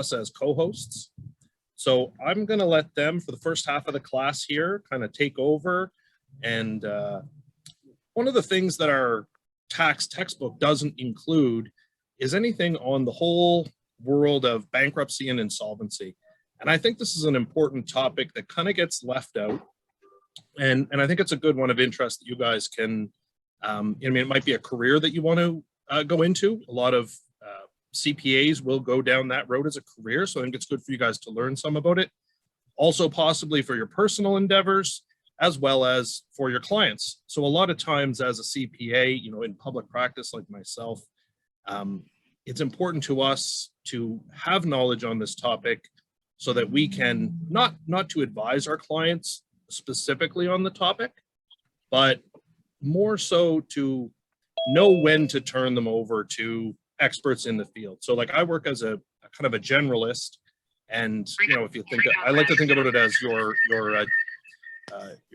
us as co-hosts. So I'm going to let them, for the first half of the class here, kind of take over. And one of the things that our tax textbook doesn't include is anything on the whole world of bankruptcy and insolvency. And I think this is an important topic that kind of gets left out. And I think it's a good one of interest that you guys can, I mean, it might be a career that you want to go into. A lot of CPAs will go down that road as a career. So I think it's good for you guys to learn some about it. Also possibly for your personal endeavors, as well as for your clients. So a lot of times as a CPA, you know, in public practice like myself, it's important to us to have knowledge on this topic so that we can not to advise our clients specifically on the topic, but more so to know when to turn them over to experts in the field. So like I work as a kind of a generalist, and you know, if you think, I like to think about it as your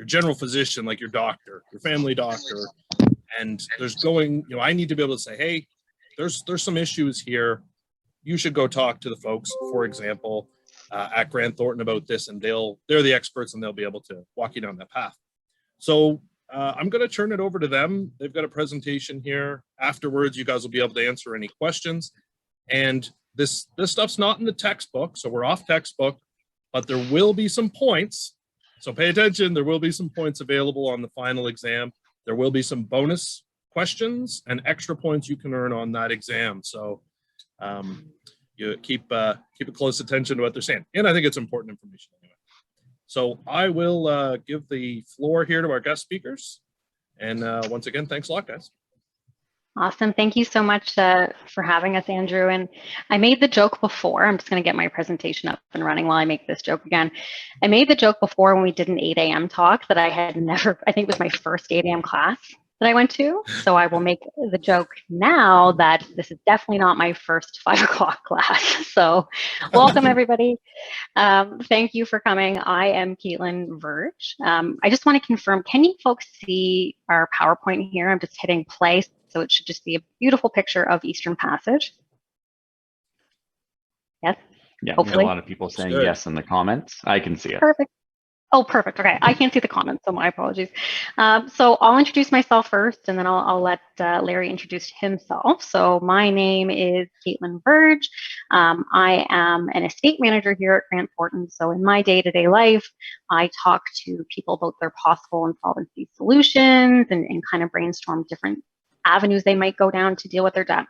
general physician, like your doctor, your family doctor, and there's going, you know, I need to be able to say, hey, there's some issues here. You should go talk to the folks, for example, at Grant Thornton about this, and they're the experts and they'll be able to walk you down that path. So I'm going to turn it over to them. They've got a presentation here. Afterwards, you guys will be able to answer any questions. And this stuff's not in the textbook, so we're off textbook, but there will be some points. So pay attention. There will be some points available on the final exam. There will be some bonus questions and extra points you can earn on that exam. So you keep a close attention to what they're saying. And I think it's important information anyway. So I will give the floor here to our guest speakers. And once again, thanks a lot, guys. Awesome. Thank you so much for having us, Andrew. And I made the joke before. I'm just going to get my presentation up and running while I make this joke again. I made the joke before when we did an 8 a.m. talk that I had never, I think it was my first 8 a.m. class that I went to. So I will make the joke now that this is definitely not my first 5 o'clock class. So welcome, everybody. Thank you for coming. I am Caitlin Verge. I just want to confirm, can you folks see our PowerPoint here? I'm just hitting play. So it should just be a beautiful picture of Eastern Passage. Yes? Yeah, hopefully. A lot of people saying yes in the comments. I can see it. Perfect. Oh, perfect. Okay, I can't see the comments, so my apologies. So I'll introduce myself first, and then I'll let Larry introduce himself. So my name is Caitlin Verge. I am an estate manager here at Grant Thornton. So in my day-to-day life, I talk to people about their possible insolvency solutions and kind of brainstorm different avenues they might go down to deal with their debt.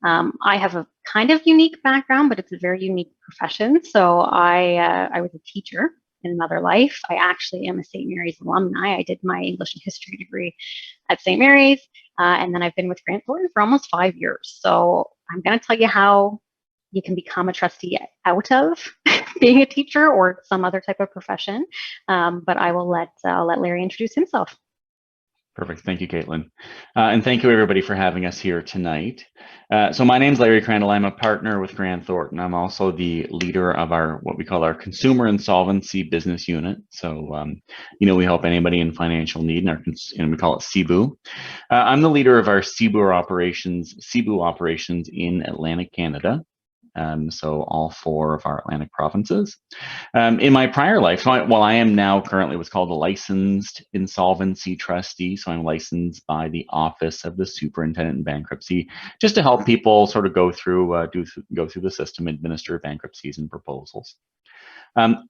I have a kind of unique background, but it's a very unique profession. So I was a teacher in another life. I actually am a St. Mary's alumni. I did my English and history degree at St. Mary's, and then I've been with Grant Thornton for almost 5 years. So I'm going to tell you how you can become a trustee out of being a teacher or some other type of profession. But I will let Larry introduce himself. Perfect. Thank you, Caitlin. And thank you, everybody, for having us here tonight. So my name is Larry Crandall. I'm a partner with Grant Thornton. I'm also the leader of what we call our Consumer Insolvency Business Unit. So, we help anybody in financial need, and we call it CBU. I'm the leader of our CBU operations in Atlantic Canada. So all 4 of our Atlantic provinces. In my prior life, I am now currently what's called a licensed insolvency trustee. So I'm licensed by the Office of the Superintendent in Bankruptcy, just to help people sort of go through the system, administer bankruptcies and proposals.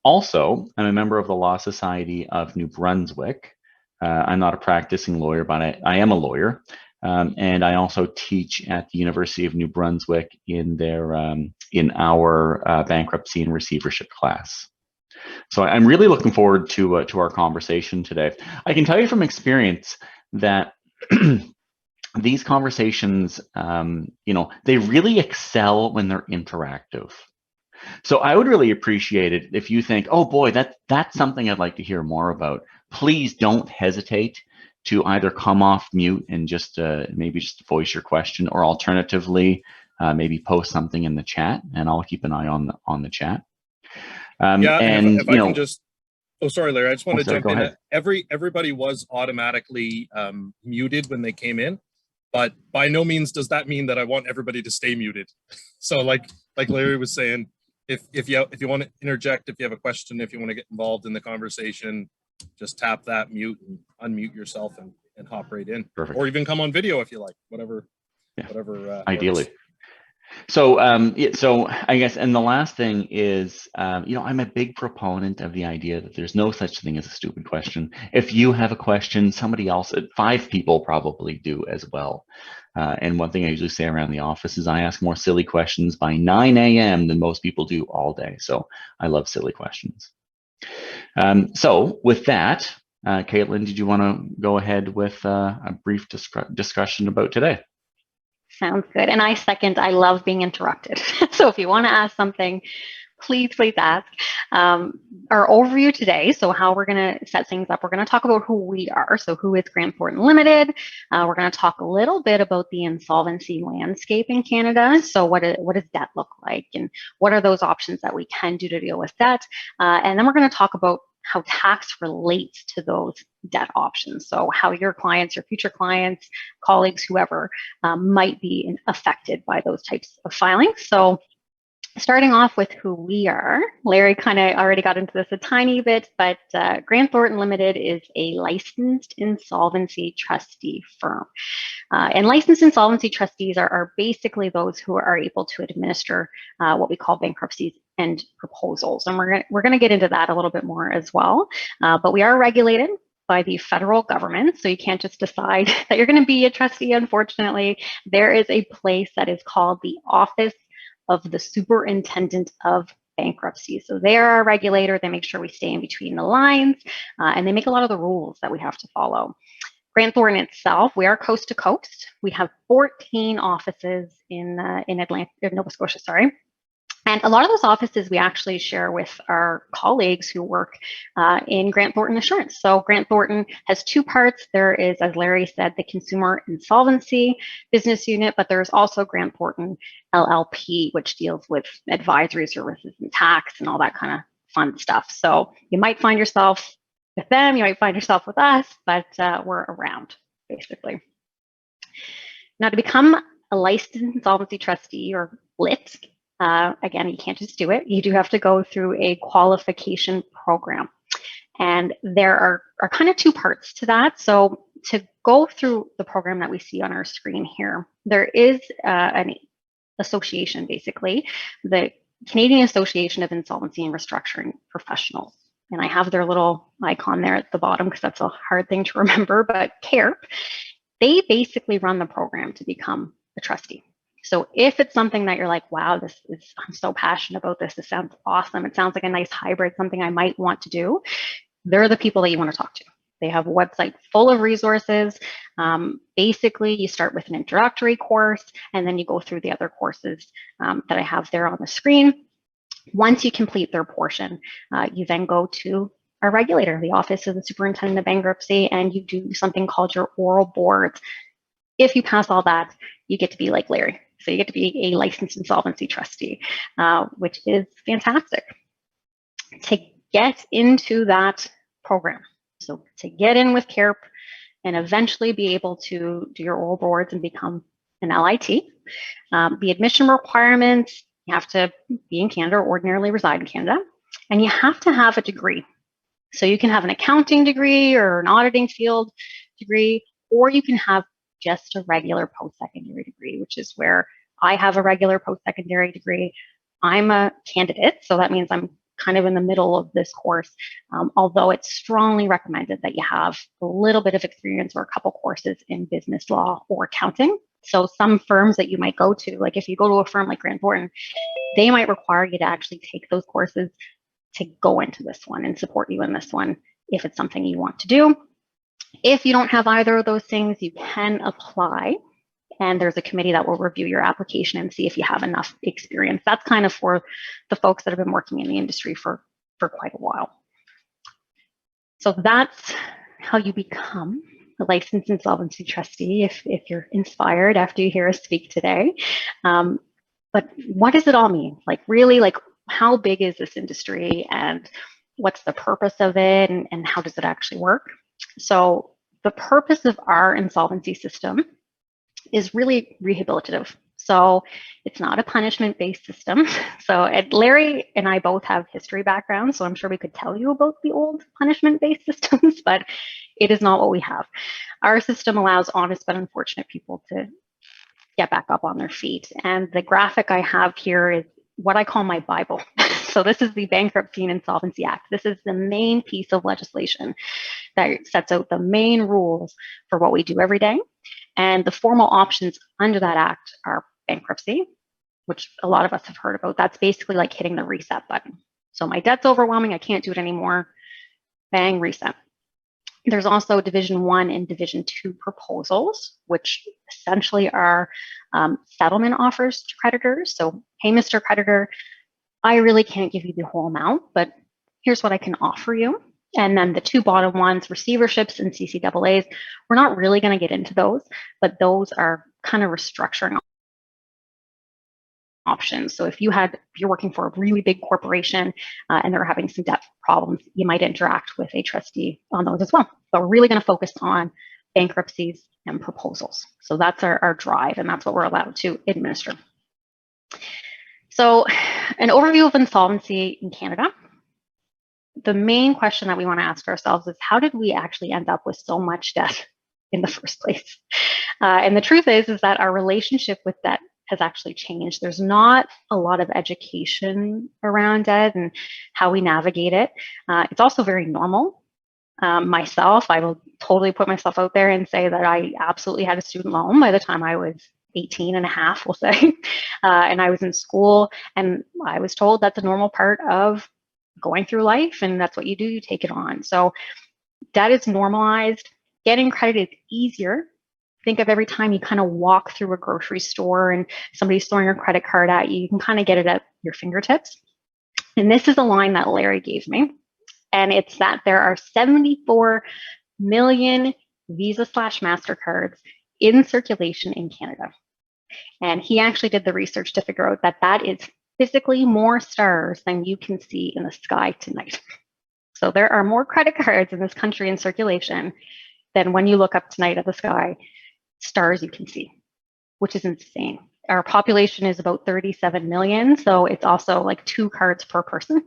Also, I'm a member of the Law Society of New Brunswick. I'm not a practicing lawyer, but I am a lawyer. And I also teach at the University of New Brunswick in our bankruptcy and receivership class. So I'm really looking forward to our conversation today. I can tell you from experience that these conversations, they really excel when they're interactive. So I would really appreciate it if you think, oh boy, that's something I'd like to hear more about. Please don't hesitate to either come off mute and just maybe just voice your question, or alternatively, maybe post something in the chat, and I'll keep an eye on the chat. If I can just, oh, sorry, Larry, I just want to jump in. Ahead. Everybody was automatically muted when they came in, but by no means does that mean that I want everybody to stay muted. So like Larry was saying, if you want to interject, if you have a question, if you want to get involved in the conversation, just tap that mute and unmute yourself and hop right in. Perfect. Or even come on video if you like, whatever, Yeah. whatever. Ideally. Works. So, so I guess, and the last thing is, I'm a big proponent of the idea that there's no such thing as a stupid question. If you have a question, somebody else, 5 people probably do as well. And one thing I usually say around the office is I ask more silly questions by 9 a.m. than most people do all day. So I love silly questions. So with that, Caitlin, did you want to go ahead with a brief discussion about today? Sounds good. And I second, I love being interrupted. So if you want to ask something, please ask. Our overview today, so how we're going to set things up, we're going to talk about who we are. So who is Grant Thornton Limited? We're going to talk a little bit about the insolvency landscape in Canada. So what does debt look like? And what are those options that we can do to deal with debt? And then we're going to talk about how tax relates to those debt options. So how your clients, your future clients, colleagues, whoever might be affected by those types of filings. So starting off with who we are, Larry kind of already got into this a tiny bit, but Grant Thornton Limited is a licensed insolvency trustee firm. And licensed insolvency trustees are basically those who are able to administer what we call bankruptcies and proposals. And we're going to get into that a little bit more as well. But we are regulated by the federal government. So you can't just decide that you're going to be a trustee, unfortunately. There is a place that is called the Office of the Superintendent of Bankruptcy. So they're our regulator. They make sure we stay in between the lines, and they make a lot of the rules that we have to follow. Grant Thornton itself, we are coast to coast. We have 14 offices in Nova Scotia, sorry. And a lot of those offices we actually share with our colleagues who work in Grant Thornton Assurance. So Grant Thornton has 2 parts. There is, as Larry said, the Consumer Insolvency Business Unit, but there's also Grant Thornton LLP, which deals with advisory services and tax and all that kind of fun stuff. So you might find yourself with them, you might find yourself with us, but we're around, basically. Now, to become a licensed insolvency trustee, or LIT, again, you can't just do it. You do have to go through a qualification program. And there are kind of 2 parts to that. So to go through the program that we see on our screen here, there is an association, basically, the Canadian Association of Insolvency and Restructuring Professionals. And I have their little icon there at the bottom because that's a hard thing to remember, but CARP, they basically run the program to become a trustee. So if it's something that you're like, wow, I'm so passionate about this. This sounds awesome. It sounds like a nice hybrid, something I might want to do. They're the people that you want to talk to. They have a website full of resources. Basically, you start with an introductory course, and then you go through the other courses that I have there on the screen. Once you complete their portion, you then go to our regulator, the Office of the Superintendent of Bankruptcy, and you do something called your oral boards. If you pass all that, you get to be like Larry. So you get to be a licensed insolvency trustee, which is fantastic. To get into that program, so to get in with CARP and eventually be able to do your oral boards and become an LIT, the admission requirements, you have to be in Canada or ordinarily reside in Canada, and you have to have a degree. So you can have an accounting degree or an auditing field degree, or you can have just a regular post-secondary degree, which is where I have a regular post-secondary degree. I'm a candidate, so that means I'm kind of in the middle of this course, although it's strongly recommended that you have a little bit of experience or a couple courses in business law or accounting. So some firms that you might go to, like if you go to a firm like Grant Thornton, they might require you to actually take those courses to go into this one and support you in this one if it's something you want to do. If you don't have either of those things, you can apply, and there's a committee that will review your application and see if you have enough experience. That's kind of for the folks that have been working in the industry for quite a while. So that's how you become a licensed insolvency trustee if you're inspired after you hear us speak today. But what does it all mean? Like really, like how big is this industry and what's the purpose of it and how does it actually work? So the purpose of our insolvency system is really rehabilitative. So it's not a punishment-based system. So Larry and I both have history backgrounds, so I'm sure we could tell you about the old punishment-based systems, but it is not what we have. Our system allows honest but unfortunate people to get back up on their feet. And the graphic I have here is what I call my Bible. So this is the Bankruptcy and Insolvency Act. This is the main piece of legislation that sets out the main rules for what we do every day. And the formal options under that act are bankruptcy, which a lot of us have heard about. That's basically like hitting the reset button. So my debt's overwhelming, I can't do it anymore. Bang, reset. There's also Division 1 and Division 2 proposals, which essentially are settlement offers to creditors. So, hey, Mr. Creditor, I really can't give you the whole amount, but here's what I can offer you. And then the two bottom ones, receiverships and CCAAs, we're not really going to get into those, but those are kind of restructuring options. So if you're working for a really big corporation and they're having some debt problems, you might interact with a trustee on those as well. But we're really going to focus on bankruptcies and proposals. So that's our drive, and that's what we're allowed to administer. So an overview of insolvency in Canada. The main question that we want to ask ourselves is, how did we actually end up with so much debt in the first place? And the truth is that our relationship with debt has actually changed. There's not a lot of education around debt and how we navigate it. It's also very normal. Myself, I will totally put myself out there and say that I absolutely had a student loan by the time I was 18 and a half, we'll say. And I was in school, and I was told that's a normal part of going through life, and that's what you do, you take it on. So debt is normalized. Getting credit is easier. Think of every time you kind of walk through a grocery store and somebody's throwing your credit card at you, you can kind of get it at your fingertips. And this is a line that Larry gave me. And it's that there are 74 million Visa/MasterCards in circulation in Canada. And he actually did the research to figure out that that is physically more stars than you can see in the sky tonight. So there are more credit cards in this country in circulation than when you look up tonight at the sky, stars you can see, which is insane. Our population is about 37 million, so it's also like 2 cards per person.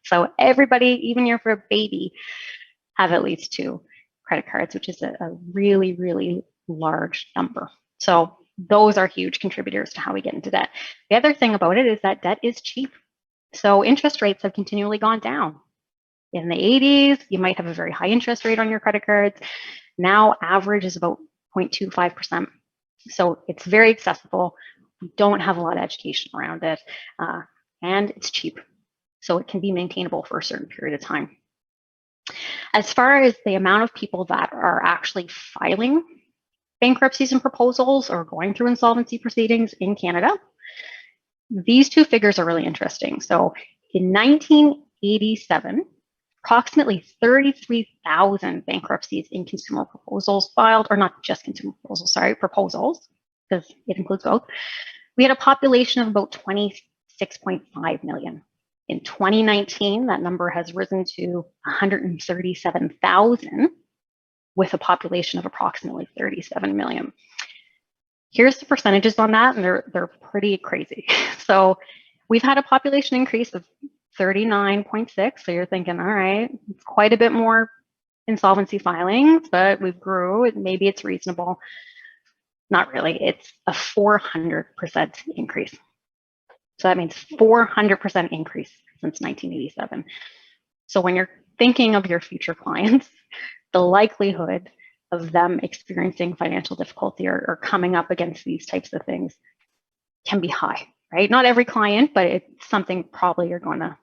So everybody, even if you're a baby, have at least 2 credit cards, which is a really, really large number. So those are huge contributors to how we get into debt. The other thing about it is that debt is cheap. So interest rates have continually gone down. In the 80s, you might have a very high interest rate on your credit cards. Now average is about 0.25%. So it's very accessible. We don't have a lot of education around it, and it's cheap. So it can be maintainable for a certain period of time. As far as the amount of people that are actually filing bankruptcies and proposals or going through insolvency proceedings in Canada, these 2 figures are really interesting. So in 1987, approximately 33,000 bankruptcies in consumer proposals filed, or not just consumer proposals, sorry, proposals, because it includes both. We had a population of about 26.5 million. In 2019, that number has risen to 137,000 with a population of approximately 37 million. Here's the percentages on that, and they're pretty crazy. So we've had a population increase of 39.6. So you're thinking, all right, it's quite a bit more insolvency filings, but we've grew. Maybe it's reasonable. Not really. It's a 400% increase. So that means 400% increase since 1987. So when you're thinking of your future clients, the likelihood of them experiencing financial difficulty or coming up against these types of things can be high, right? Not every client, but it's something probably you're going to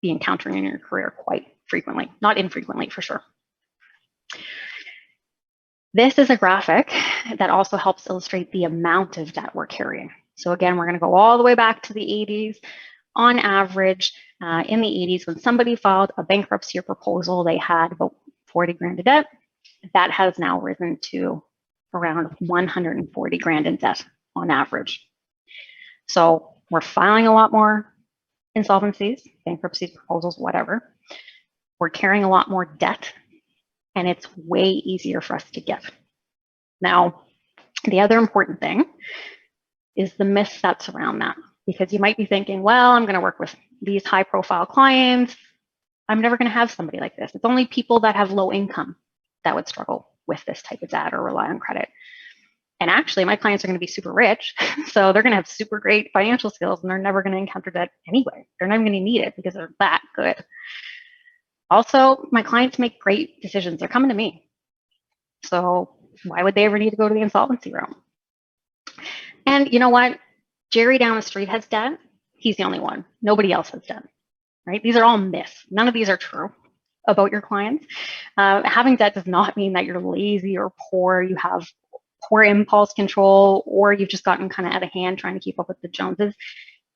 be encountering in your career quite frequently, not infrequently for sure. This is a graphic that also helps illustrate the amount of debt we're carrying. So again, we're going to go all the way back to the 80s. On average, in the 80s, when somebody filed a bankruptcy or proposal, they had about 40 grand of debt. That has now risen to around 140 grand in debt on average. So we're filing a lot more insolvencies, bankruptcies, proposals, whatever. We're carrying a lot more debt, and it's way easier for us to get. Now, the other important thing is the myths that surround that. Because you might be thinking, well, I'm going to work with these high profile clients. I'm never going to have somebody like this. It's only people that have low income that would struggle with this type of debt or rely on credit. And actually, my clients are going to be super rich. So they're going to have super great financial skills and they're never going to encounter debt anyway. They're not even going to need it because they're that good. Also, my clients make great decisions. They're coming to me. So why would they ever need to go to the insolvency room? And you know what? Jerry down the street has debt. He's the only one. Nobody else has debt, right? These are all myths. None of these are true about your clients. Having debt does not mean that you're lazy or poor, you have poor impulse control, or you've just gotten kind of out of hand trying to keep up with the Joneses.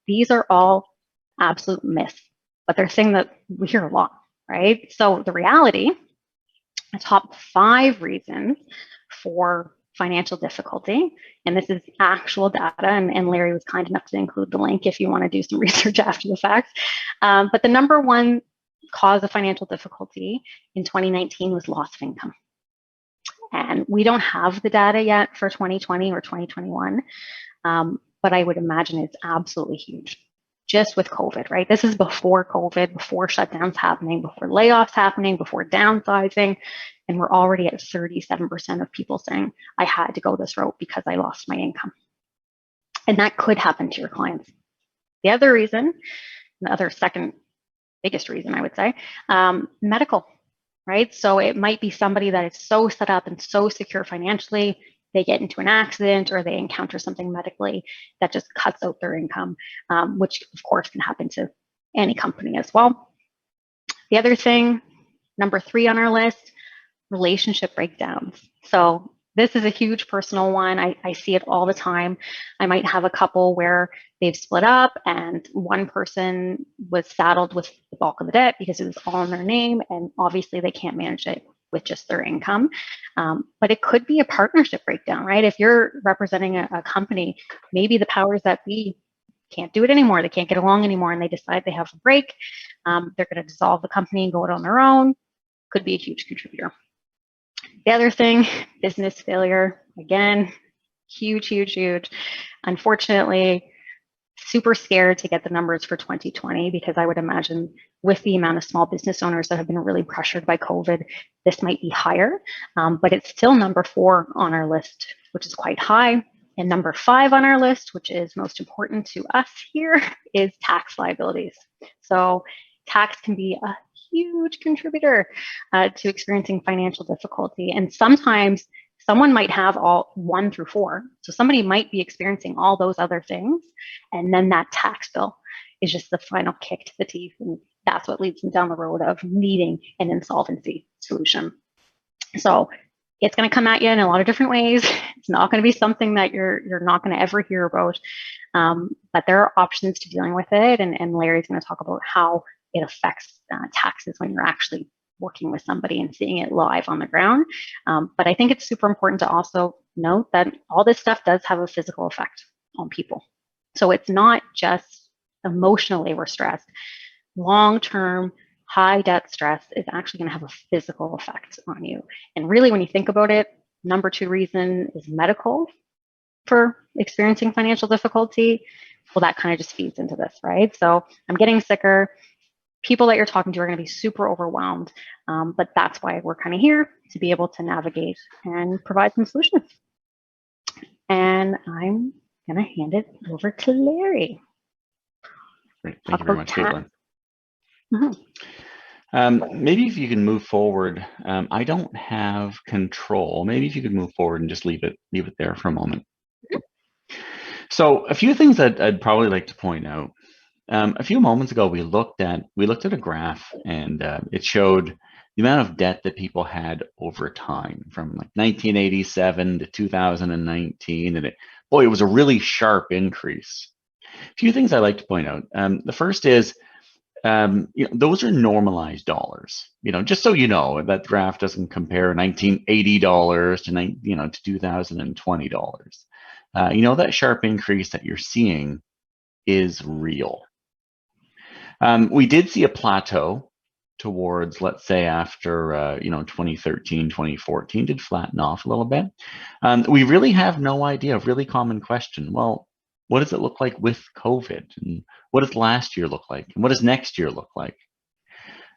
These are all absolute myths, but they're saying that we hear a lot, right? So the reality, the top 5 reasons for financial difficulty, and this is actual data, and Larry was kind enough to include the link if you want to do some research after the fact. But the number 1 cause of financial difficulty in 2019 was loss of income. And we don't have the data yet for 2020 or 2021, but I would imagine it's absolutely huge. Just with COVID, right? This is before COVID, before shutdowns happening, before layoffs happening, before downsizing. And we're already at 37% of people saying, I had to go this route because I lost my income. And that could happen to your clients. The other reason, the other second biggest reason I would say, medical, right? So it might be somebody that is so set up and so secure financially, they get into an accident or they encounter something medically that just cuts out their income, which of course can happen to any company as well. The other thing, number 3 on our list, relationship breakdowns. So this is a huge personal one. I see it all the time. I might have a couple where they've split up and one person was saddled with the bulk of the debt because it was all in their name, and obviously they can't manage it with just their income. But it could be a partnership breakdown, right? If you're representing a company, maybe the powers that be can't do it anymore. They can't get along anymore and they decide they have a break. They're going to dissolve the company and go it on their own. Could be a huge contributor. The other thing, business failure. Again, huge, huge, huge. Unfortunately, super scared to get the numbers for 2020 because I would imagine with the amount of small business owners that have been really pressured by COVID, this might be higher, but it's still number 4 on our list, which is quite high. And number 5 on our list, which is most important to us here, is tax liabilities. So tax can be a huge contributor to experiencing financial difficulty. And sometimes someone might have all 1 through 4. So somebody might be experiencing all those other things. And then that tax bill is just the final kick to the teeth. And that's what leads them down the road of needing an insolvency solution. So it's going to come at you in a lot of different ways. It's not going to be something that you're not going to ever hear about. But there are options to dealing with it. And Larry's going to talk about how it affects taxes when you're actually working with somebody and seeing it live on the ground. But I think it's super important to also note that all this stuff does have a physical effect on people. So it's not just emotionally we're stressed. Long-term high debt stress is actually going to have a physical effect on you. And really, when you think about it, number 2 reason is medical for experiencing financial difficulty. Well, that kind of just feeds into this, right? So I'm getting sicker. People that you're talking to are going to be super overwhelmed, but that's why we're kind of here to be able to navigate and provide some solutions. And I'm going to hand it over to Larry. Great. Thank you very much, Caitlin. Mm-hmm. Maybe if you can move forward, I don't have control. Maybe if you could move forward and just leave it there for a moment. So a few things that I'd probably like to point out. A few moments ago, we looked at a graph, and it showed the amount of debt that people had over time from like 1987 to 2019, and it was a really sharp increase. A few things I like to point out. The first is, those are normalized dollars. Just so you know, that graph doesn't compare $1980 to $2020. That sharp increase that you're seeing is real. We did see a plateau towards, let's say, after 2013, 2014 did flatten off a little bit. We really have no idea. A really common question. Well, What does it look like with COVID? And what does last year look like? And what does next year look like?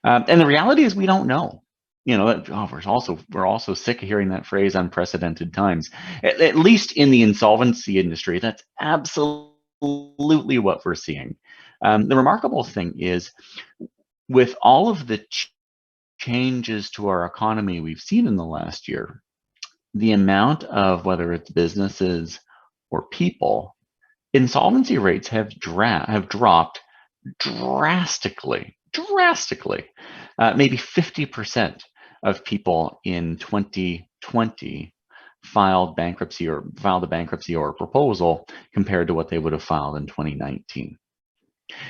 And the reality is we don't know. You know, we're also sick of hearing that phrase, unprecedented times. At least in the insolvency industry, that's absolutely what we're seeing. The remarkable thing is, with all of the changes to our economy we've seen in the last year, the amount of, whether it's businesses or people, insolvency rates have dropped drastically. Maybe 50% of people in 2020 filed a bankruptcy or a proposal compared to what they would have filed in 2019.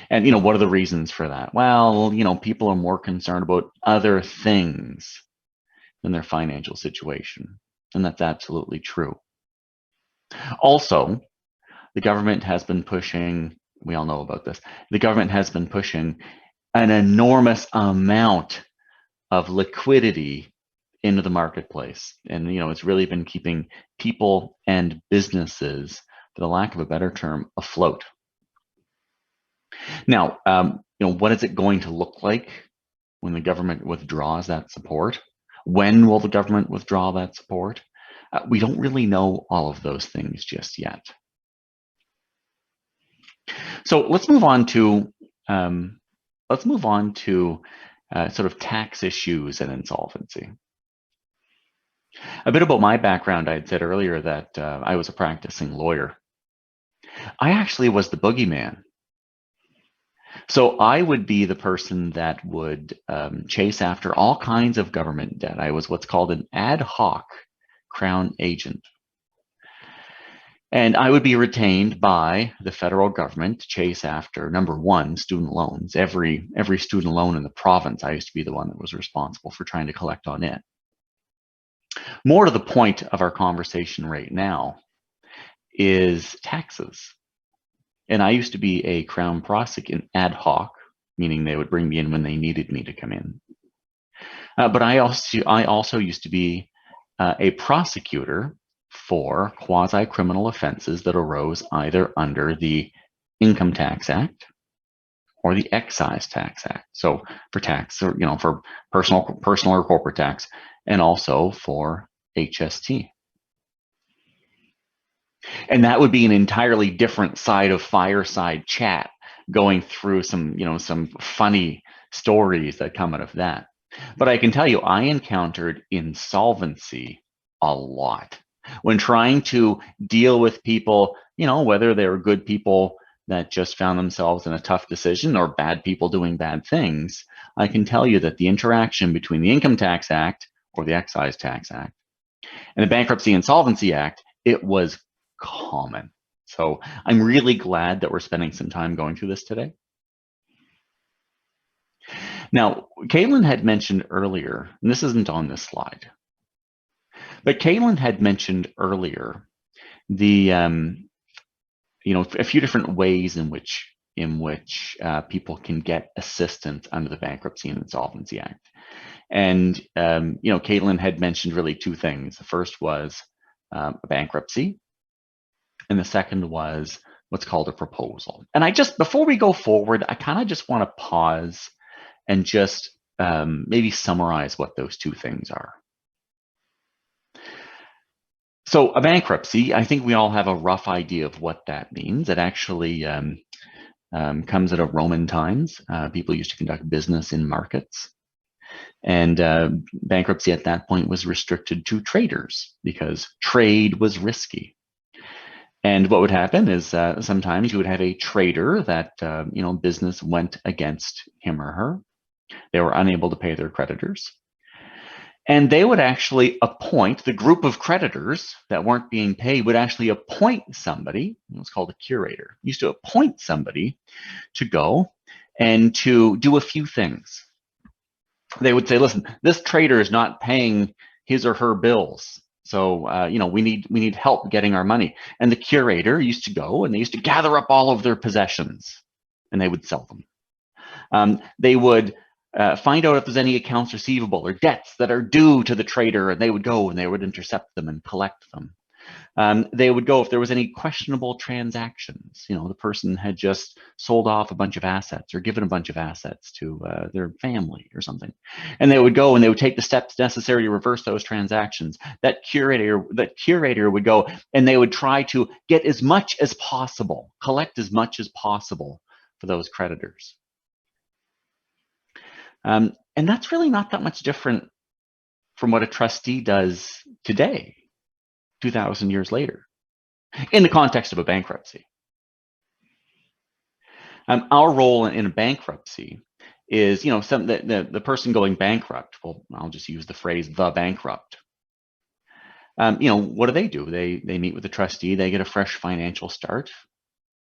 And, you know, what are the reasons for that? Well, you know, people are more concerned about other things than their financial situation. And that's absolutely true. Also, the government has been pushing, we all know about this, the government has been pushing an enormous amount of liquidity into the marketplace. And, you know, it's really been keeping people and businesses, for the lack of a better term, afloat. Now, you know, what is it going to look like when the government withdraws that support? When will the government withdraw that support? We don't really know all of those things just yet. So let's move on to sort of tax issues and insolvency. A bit about my background. I had said earlier that I was a practicing lawyer. I actually was the boogeyman. So I would be the person that would chase after all kinds of government debt. I was what's called an ad hoc Crown agent. And I would be retained by the federal government to chase after, number one, student loans. Every student loan in the province, I used to be the one that was responsible for trying to collect on it. More to the point of our conversation right now is taxes. And I used to be a Crown prosecutor, ad hoc, meaning they would bring me in when they needed me to come in. But I also used to be a prosecutor for quasi-criminal offenses that arose either under the Income Tax Act or the Excise Tax Act. So for tax, or, you know, for personal or corporate tax, and also for HST. And that would be an entirely different side of fireside chat, going through some, you know, some funny stories that come out of that. But I can tell you, I encountered insolvency a lot when trying to deal with people, you know, whether they were good people that just found themselves in a tough decision or bad people doing bad things. I can tell you that the interaction between the Income Tax Act or the Excise Tax Act and the Bankruptcy Insolvency Act, it was common. So I'm really glad that we're spending some time going through this today. Now, Caitlin had mentioned earlier, and this isn't on this slide, but Caitlin had mentioned earlier the, you know, a few different ways in which people can get assistance under the Bankruptcy and Insolvency Act. And, you know, Caitlin had mentioned really two things. The first was a bankruptcy, and the second was what's called a proposal. And before we go forward, I kind of just want to pause and just maybe summarize what those two things are. So a bankruptcy, I think we all have a rough idea of what that means. It actually comes out of Roman times. People used to conduct business in markets. And bankruptcy at that point was restricted to traders because trade was risky. And what would happen is sometimes you would have a trader that, you know, business went against him or her. They were unable to pay their creditors. And they would actually appoint, the group of creditors that weren't being paid would actually appoint somebody, it was called a curator, used to appoint somebody to go and to do a few things. They would say, listen, this trader is not paying his or her bills. So, you know, we need help getting our money. And the curator used to go and they used to gather up all of their possessions and they would sell them. They would find out if there's any accounts receivable or debts that are due to the trader, and they would go and they would intercept them and collect them. They would go if there was any questionable transactions. The person had just sold off a bunch of assets or given a bunch of assets to their family or something, and they would go and they would take the steps necessary to reverse those transactions. That curator would go and they would try to get as much as possible, collect as much as possible for those creditors. And that's really not that much different from what a trustee does today, 2,000 years later, in the context of a bankruptcy. Our role in a bankruptcy is, the person going bankrupt. Well, I'll just use the phrase "the bankrupt." What do? They meet with the trustee. They get a fresh financial start.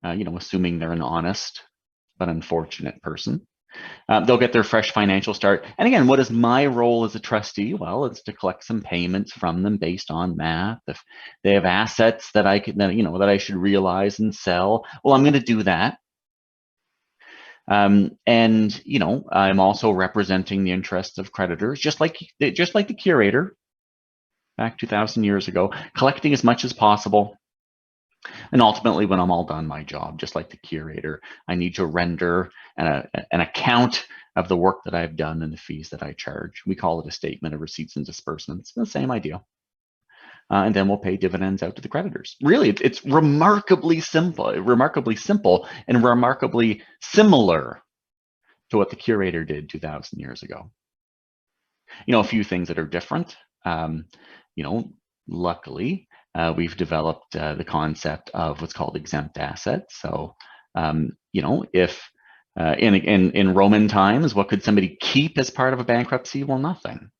Assuming they're an honest but unfortunate person. They'll get their fresh financial start. And again, what is my role as a trustee? Well, it's to collect some payments from them based on math. If they have assets that that I should realize and sell, well, I'm going to do that. And I'm also representing the interests of creditors, just like the curator back 2,000 years ago, collecting as much as possible. And ultimately, when I'm all done my job, just like the curator, I need to render an account of the work that I've done and the fees that I charge. We call it a statement of receipts and disbursements. The same idea. And then we'll pay dividends out to the creditors. Really, it's remarkably simple, and remarkably similar to what the curator did 2,000 years ago. A few things that are different. Luckily, we've developed the concept of what's called exempt assets. So, if in Roman times, what could somebody keep as part of a bankruptcy? Well, nothing.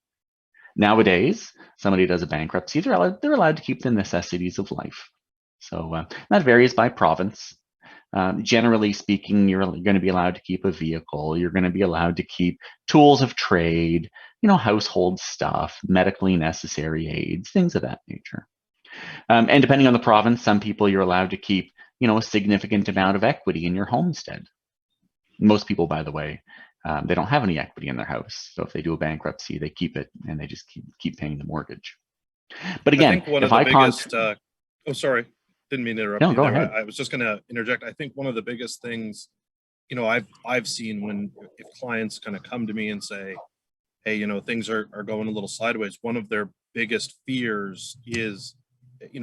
Nowadays, somebody does a bankruptcy, they're allowed to keep the necessities of life. So that varies by province. Generally speaking, you're going to be allowed to keep a vehicle. You're going to be allowed to keep tools of trade, household stuff, medically necessary aids, things of that nature. And depending on the province, some people you're allowed to keep, a significant amount of equity in your homestead. Most people, by the way, they don't have any equity in their house. So if they do a bankruptcy, they keep it and they just keep paying the mortgage. But again, I think one of the biggest, oh, sorry, didn't mean to interrupt you. Go ahead. I was just going to interject. I think one of the biggest things, I've seen if clients kind of come to me and say, hey, things are going a little sideways. One of their biggest fears is,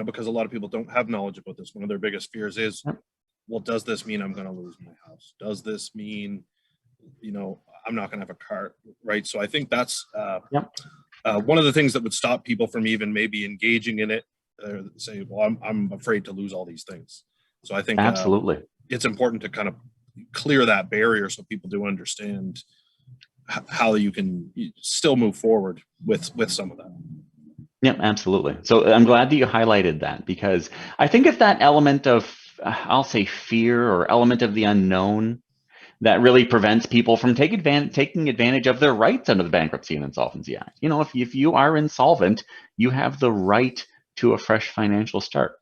because a lot of people don't have knowledge about this. One of their biggest fears is, well, does this mean I'm going to lose my house? Does this mean, I'm not going to have a car, right? So I think that's one of the things that would stop people from even maybe engaging in it. Say, well, I'm afraid to lose all these things. So I think absolutely it's important to kind of clear that barrier so people do understand how you can still move forward with some of that. Yeah, absolutely. So I'm glad that you highlighted that, because I think it's that element of, I'll say, fear or element of the unknown that really prevents people from taking advantage of their rights under the Bankruptcy and Insolvency Act. If you are insolvent, you have the right to a fresh financial start.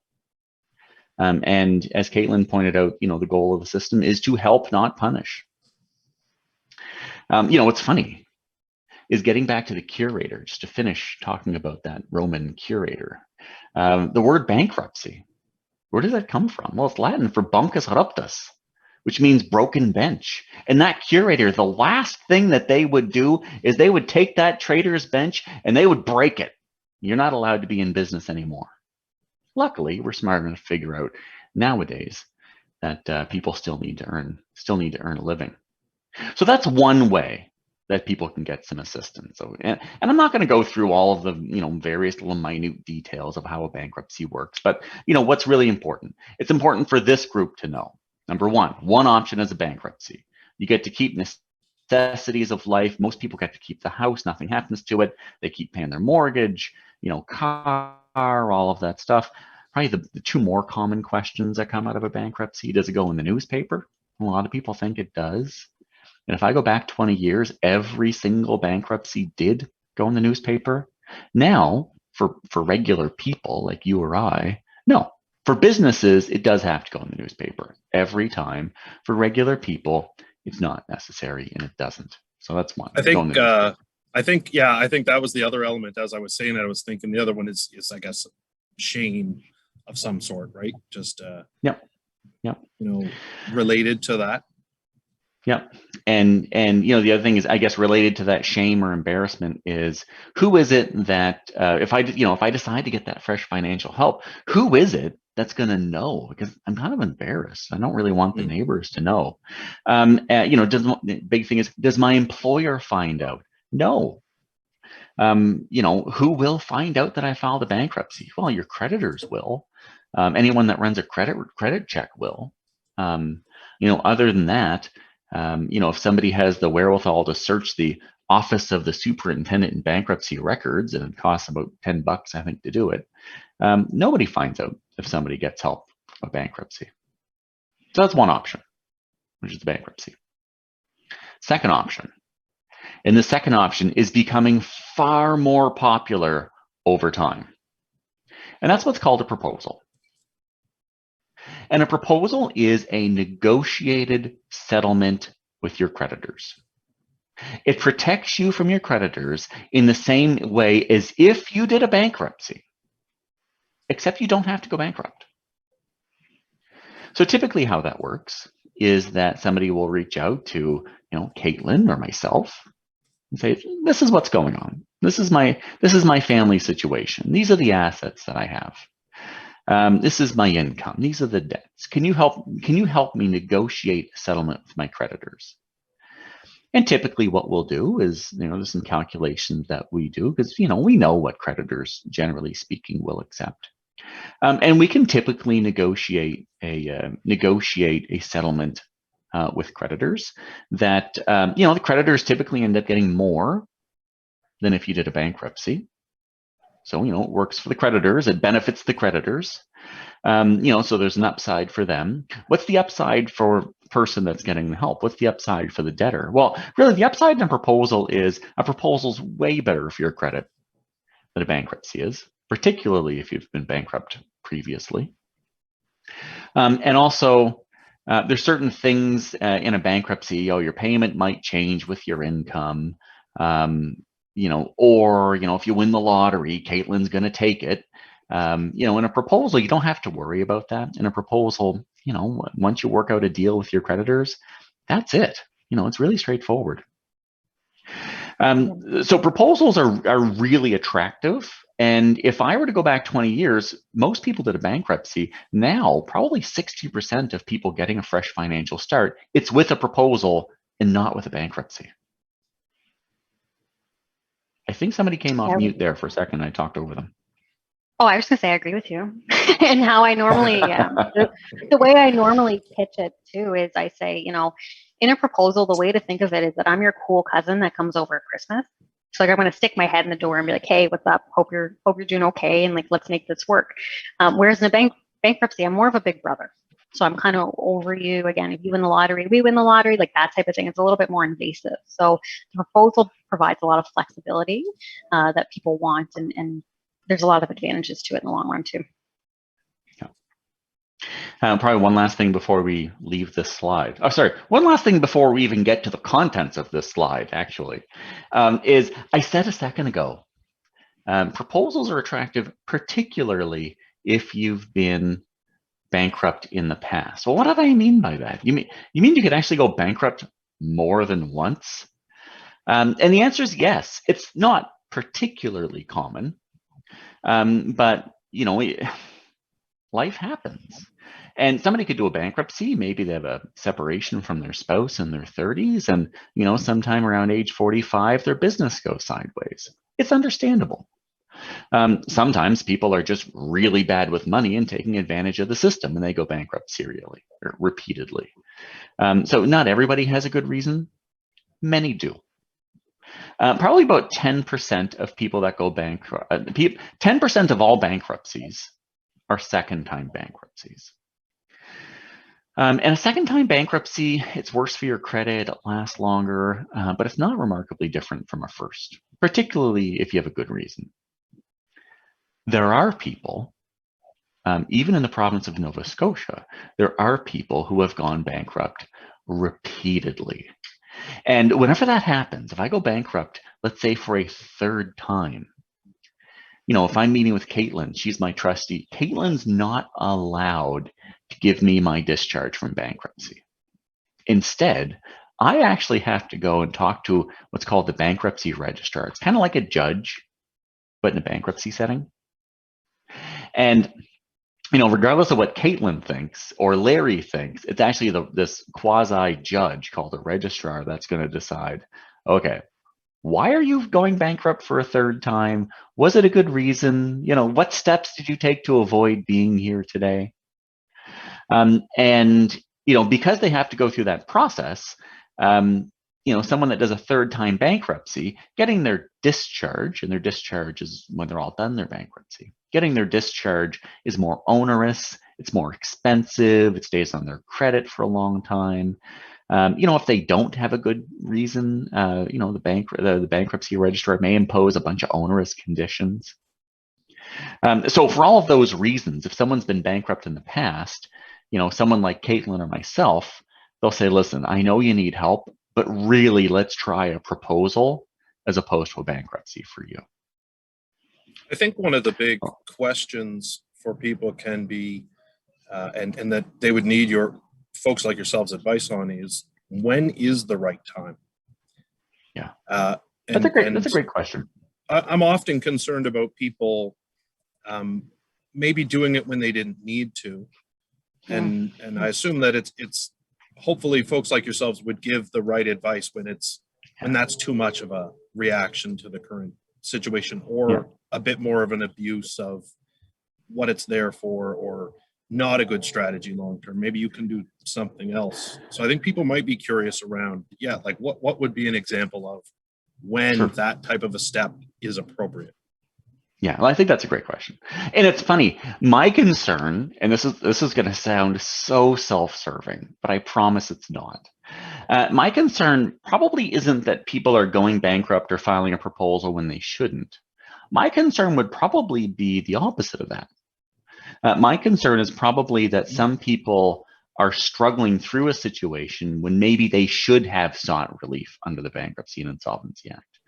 And as Caitlin pointed out, the goal of the system is to help, not punish. What's funny is, getting back to the curator, just to finish talking about that Roman curator, the word bankruptcy, where does that come from? Well, it's Latin for bancus ruptus, which means broken bench. And that curator, the last thing that they would do is they would take that trader's bench and they would break it. You're not allowed to be in business anymore. Luckily, we're smart enough to figure out nowadays that people still need to earn a living. So that's one way that people can get some assistance. So, and I'm not going to go through all of the various little minute details of how a bankruptcy works, but what's really important. It's important for this group to know. Number one option is a bankruptcy. You get to keep necessities of life. Most people get to keep the house. Nothing happens to it. They keep paying their mortgage, car, all of that stuff. Probably the two more common questions that come out of a bankruptcy: does it go in the newspaper? A lot of people think it does. And if I go back 20 years, every single bankruptcy did go in the newspaper. Now, for regular people like you or I, no. For businesses, it does have to go in the newspaper every time. For regular people, it's not necessary, and it doesn't. So that's one. I think that was the other element. As I was saying, I was thinking the other one is I guess shame of some sort, right? Just Yep. Yep. you know, related to that. Yep. And you know, the other thing is, I guess, related to that shame or embarrassment is, who is it that if I decide to get that fresh financial help, who is it that's going to know? Because I'm kind of embarrassed. I don't really want the neighbors to know. You know, the big thing is, does my employer find out? No. You know, who will find out that I filed a bankruptcy? Well, your creditors will. Anyone that runs a credit check will. You know, other than that, you know, if somebody has the wherewithal to search the Office of the Superintendent in Bankruptcy Records, and it costs about $10, I think, to do it, nobody finds out if somebody gets help from a bankruptcy. So that's one option, which is the bankruptcy. Second option, and the second option is becoming far more popular over time, and that's what's called a proposal. And a proposal is a negotiated settlement with your creditors. It protects you from your creditors in the same way as if you did a bankruptcy, except you don't have to go bankrupt. So typically how that works is that somebody will reach out to, you know, Caitlin or myself and say, this is what's going on. This is my family situation. These are the assets that I have. This is my income. These are the debts. Can you help me negotiate a settlement with my creditors? And typically what we'll do is, you know, there's some calculations that we do, because, you know, we know what creditors, generally speaking, will accept. And we can typically negotiate a settlement with creditors that, you know, the creditors typically end up getting more than if you did a bankruptcy. So, you know, it works for the creditors. It benefits the creditors. You know, so there's an upside for them. What's the upside for the person that's getting the help? What's the upside for the debtor? Well, really, the upside in a proposal is a proposal's way better for your credit than a bankruptcy is, particularly if you've been bankrupt previously. And also, there's certain things in a bankruptcy. Your payment might change with your income. You know, or, you know, if you win the lottery, Caitlin's going to take it. You know, in a proposal, you don't have to worry about that. In a proposal, you know, once you work out a deal with your creditors, that's it. You know, it's really straightforward. So proposals are really attractive. And if I were to go back 20 years, most people did a bankruptcy. Now, probably 60% of people getting a fresh financial start, it's with a proposal and not with a bankruptcy. I think somebody came off mute there for a second. I talked over them. Oh, I was going to say I agree with you. And how I normally, the way I normally pitch it too is I say, you know, in a proposal, the way to think of it is that I'm your cool cousin that comes over at Christmas. So like, I'm going to stick my head in the door and be like, hey, what's up? Hope you're doing okay. And like, let's make this work. Whereas in a bankruptcy, I'm more of a big brother. So I'm kind of over you. Again, if you win the lottery, we win the lottery, like that type of thing. It's a little bit more invasive. So the proposal provides a lot of flexibility that people want, and there's a lot of advantages to it in the long run too. Yeah. Probably one last thing before we leave this slide. Oh, sorry. One last thing before we even get to the contents of this slide, actually, is I said a second ago, proposals are attractive, particularly if you've been bankrupt in the past. Well, what do I mean by that? You mean you could actually go bankrupt more than once? And the answer is yes. It's not particularly common, but you know, life happens. And somebody could do a bankruptcy. Maybe they have a separation from their spouse in their 30s, and you know, sometime around age 45, their business goes sideways. It's understandable. Sometimes people are just really bad with money and taking advantage of the system, and they go bankrupt serially or repeatedly. So not everybody has a good reason. Many do. Probably about 10% of people that go bankrupt, 10% of all bankruptcies are second-time bankruptcies. And a second-time bankruptcy, it's worse for your credit, it lasts longer, but it's not remarkably different from a first, particularly if you have a good reason. There are people, even in the province of Nova Scotia, there are people who have gone bankrupt repeatedly. And whenever that happens, if I go bankrupt, let's say for a third time, if I'm meeting with Caitlin, she's my trustee. Caitlin's not allowed to give me my discharge from bankruptcy. Instead, I actually have to go and talk to what's called the bankruptcy registrar. It's kind of like a judge, but in a bankruptcy setting. And regardless of what Caitlin thinks or Larry thinks, it's actually this quasi-judge called a registrar that's going to decide, okay, why are you going bankrupt for a third time? Was it a good reason? What steps did you take to avoid being here today? And because they have to go through that process, someone that does a third time bankruptcy, getting their discharge, and their discharge is when they're all done their bankruptcy, getting their discharge is more onerous, it's more expensive, it stays on their credit for a long time. If they don't have a good reason, the bankruptcy registrar may impose a bunch of onerous conditions. So for all of those reasons, if someone's been bankrupt in the past, someone like Caitlin or myself, they'll say, listen, I know you need help, but really let's try a proposal as opposed to a bankruptcy for you. I think one of the big questions for people can be, and that they would need your folks like yourselves advice on, is when is the right time? Yeah, that's a great question. I'm often concerned about people maybe doing it when they didn't need to, and I assume that it's hopefully folks like yourselves would give the right advice when that's too much of a reaction to the current situation, or a bit more of an abuse of what it's there for, or not a good strategy long term. Maybe you can do something else. So I think people might be curious around, like what would be an example of when that type of a step is appropriate? Yeah, well, I think that's a great question. And it's funny, my concern, and this is going to sound so self-serving, but I promise it's not. My concern probably isn't that people are going bankrupt or filing a proposal when they shouldn't. My concern would probably be the opposite of that. My concern is probably that some people are struggling through a situation when maybe they should have sought relief under the Bankruptcy and Insolvency Act.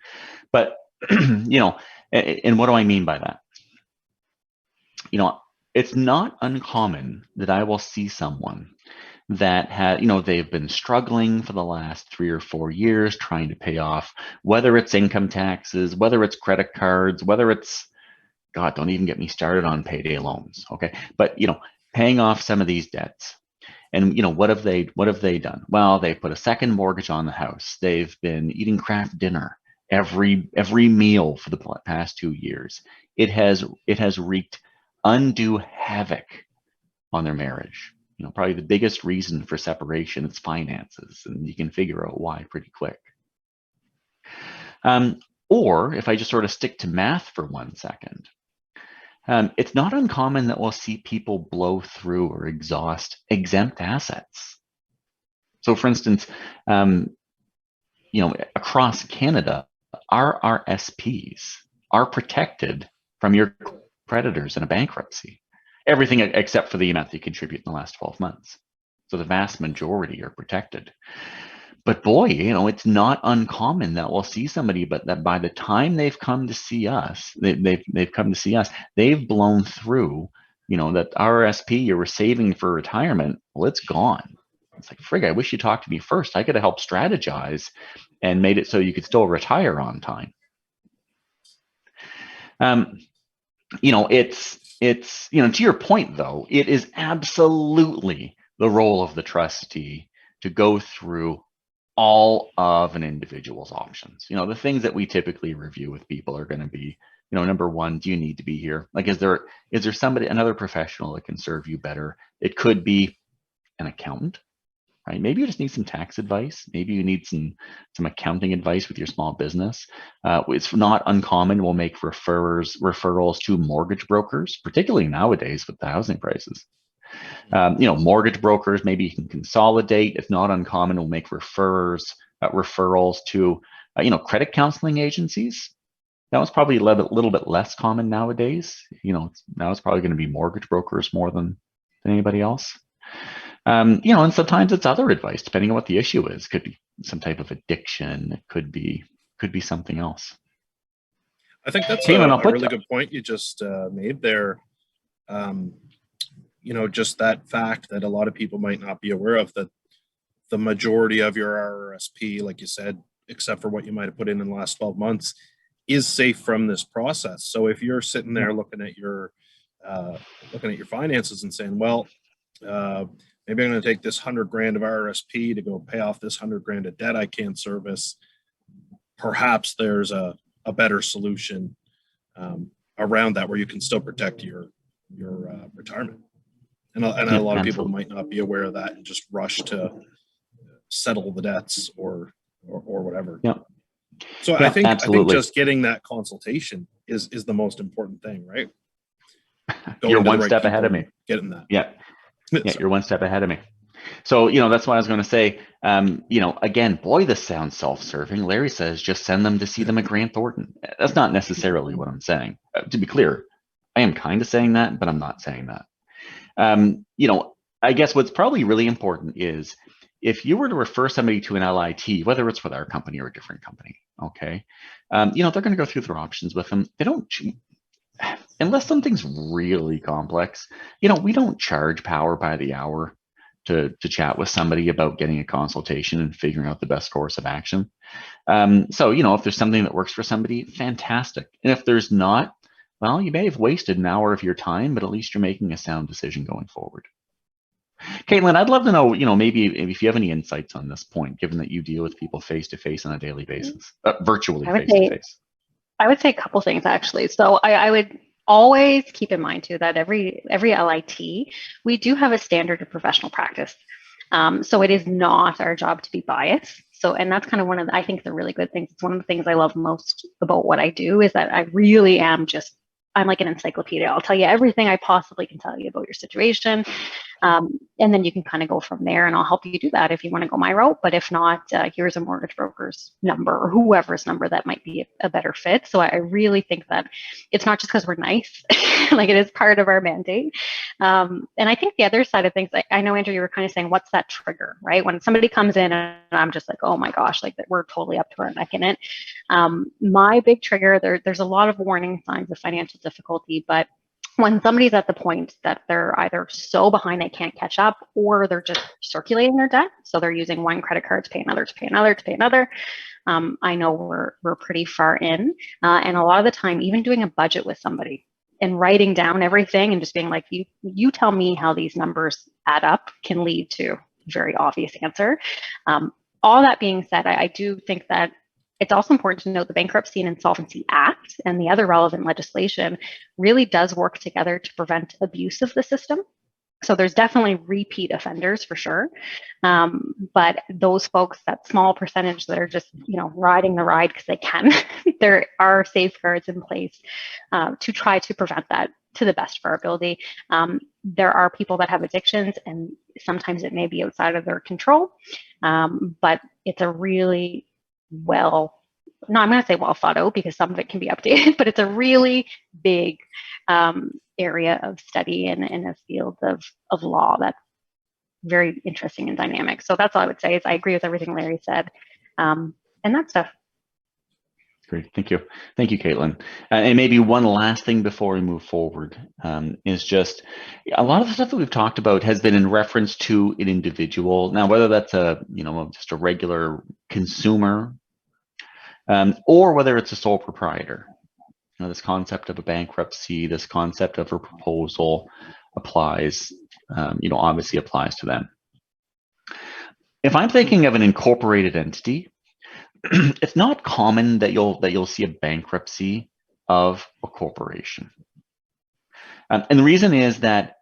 But, and what do I mean by that? It's not uncommon that I will see someone that they've been struggling for the last 3 or 4 years trying to pay off, whether it's income taxes, whether it's credit cards, whether it's, God, don't even get me started on payday loans. Okay. But, paying off some of these debts. And, what have they done? Well, they put a second mortgage on the house. They've been eating Kraft dinner every meal for the past 2 years. It has wreaked undue havoc on their marriage. Probably the biggest reason for separation is finances, and you can figure out why pretty quick. Or if I just sort of stick to math for 1 second, it's not uncommon that we'll see people blow through or exhaust exempt assets. So for instance, across Canada, our RSPs are protected from your creditors in a bankruptcy. Everything except for the amount they contribute in the last 12 months. So the vast majority are protected. But boy, it's not uncommon that we'll see somebody, but that by the time they've come to see us, they've blown through, that RSP you were saving for retirement, well, it's gone. It's like, frig, I wish you talked to me first. I could have helped strategize and made it so you could still retire on time. It's to your point though, it is absolutely the role of the trustee to go through all of an individual's options. The things that we typically review with people are going to be, number one, do you need to be here? Like, is there somebody, another professional that can serve you better? It could be an accountant, right? Maybe you just need some tax advice. Maybe you need some accounting advice with your small business. It's not uncommon. We'll make referrals to mortgage brokers, particularly nowadays with the housing prices. Mortgage brokers, maybe you can consolidate. It's not uncommon. We'll make referrals to, credit counseling agencies. That was probably a little bit less common nowadays. Now it's probably going to be mortgage brokers more than anybody else. And sometimes it's other advice, depending on what the issue is. Could be some type of addiction. It could be something else. I think that's Caitlin, I'll a put really good point you just made there. You know, just that fact that a lot of people might not be aware of, that the majority of your RRSP, like you said, except for what you might have put in the last 12 months, is safe from this process. So if you're sitting there looking at your finances and saying, well, maybe I'm going to take this 100 grand of RRSP to go pay off this 100 grand of debt I can't service, perhaps there's a better solution around that where you can still protect your retirement. And a lot of people might not be aware of that and just rush to settle the debts or whatever. Yeah. So yeah, I think just getting that consultation is the most important thing, right? You're one step ahead of me. Getting that. Yeah. Yeah, you're one step ahead of me. So, that's what I was going to say. Again, boy, this sounds self-serving. Larry says, just send them to see them at Grant Thornton. That's not necessarily what I'm saying. To be clear, I am kind of saying that, but I'm not saying that. I guess what's probably really important is if you were to refer somebody to an LIT, whether it's with our company or a different company, okay, they're going to go through their options with them. They don't, unless something's really complex, we don't charge power by the hour to chat with somebody about getting a consultation and figuring out the best course of action. So, if there's something that works for somebody, fantastic. And if there's not, well, you may have wasted an hour of your time, but at least you're making a sound decision going forward. Caitlin, I'd love to know, maybe if you have any insights on this point, given that you deal with people face-to-face on a daily basis, virtually face-to-face. I would say a couple things, actually. So I would always keep in mind, too, that every LIT, we do have a standard of professional practice. So it is not our job to be biased. So, and that's kind of one of I think the really good things. It's one of the things I love most about what I do is that I really am I'm like an encyclopedia. I'll tell you everything I possibly can tell you about your situation. And then you can kind of go from there, and I'll help you do that if you want to go my route. But if not, here's a mortgage broker's number or whoever's number that might be a better fit. So I really think that it's not just because we're nice, like it is part of our mandate. And I think the other side of things, I know, Andrew, you were kind of saying, what's that trigger, right? When somebody comes in and I'm just like, oh my gosh, like we're totally up to our neck in it. My big trigger, there's a lot of warning signs of financial difficulty, but when somebody's at the point that they're either so behind they can't catch up, or they're just circulating their debt, so they're using one credit card to pay another, to pay another, to pay another, I know we're pretty far in. And a lot of the time, even doing a budget with somebody and writing down everything and just being like, you tell me how these numbers add up, can lead to a very obvious answer. All that being said, I do think that it's also important to note the Bankruptcy and Insolvency Act and the other relevant legislation really does work together to prevent abuse of the system. So there's definitely repeat offenders for sure. But those folks, that small percentage that are just, riding the ride because they can, there are safeguards in place to try to prevent that to the best of our ability. There are people that have addictions, and sometimes it may be outside of their control, but it's a really I'm going to say well thought out, because some of it can be updated, but it's a really big area of study in a field of law that's very interesting and dynamic. So that's all I would say is I agree with everything Larry said, and that stuff. Great, thank you. Thank you, Caitlin. And maybe one last thing before we move forward is just a lot of the stuff that we've talked about has been in reference to an individual. Now, whether that's just a regular consumer or whether it's a sole proprietor, this concept of a bankruptcy, this concept of a proposal applies, obviously applies to them. If I'm thinking of an incorporated entity, it's not common that you'll see a bankruptcy of a corporation. And the reason is that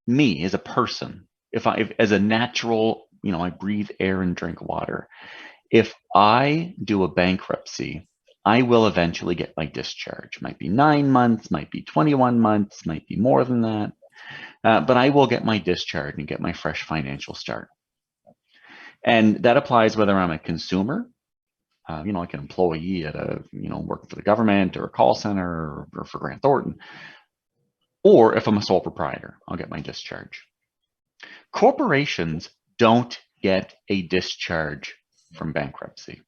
me as a person, if as a natural, I breathe air and drink water. If I do a bankruptcy, I will eventually get my discharge. Might be 9 months, might be 21 months, might be more than that. But I will get my discharge and get my fresh financial start. And that applies whether I'm a consumer, like an employee at working for the government or a call center or for Grant Thornton, or if I'm a sole proprietor, I'll get my discharge. Corporations don't get a discharge from bankruptcy.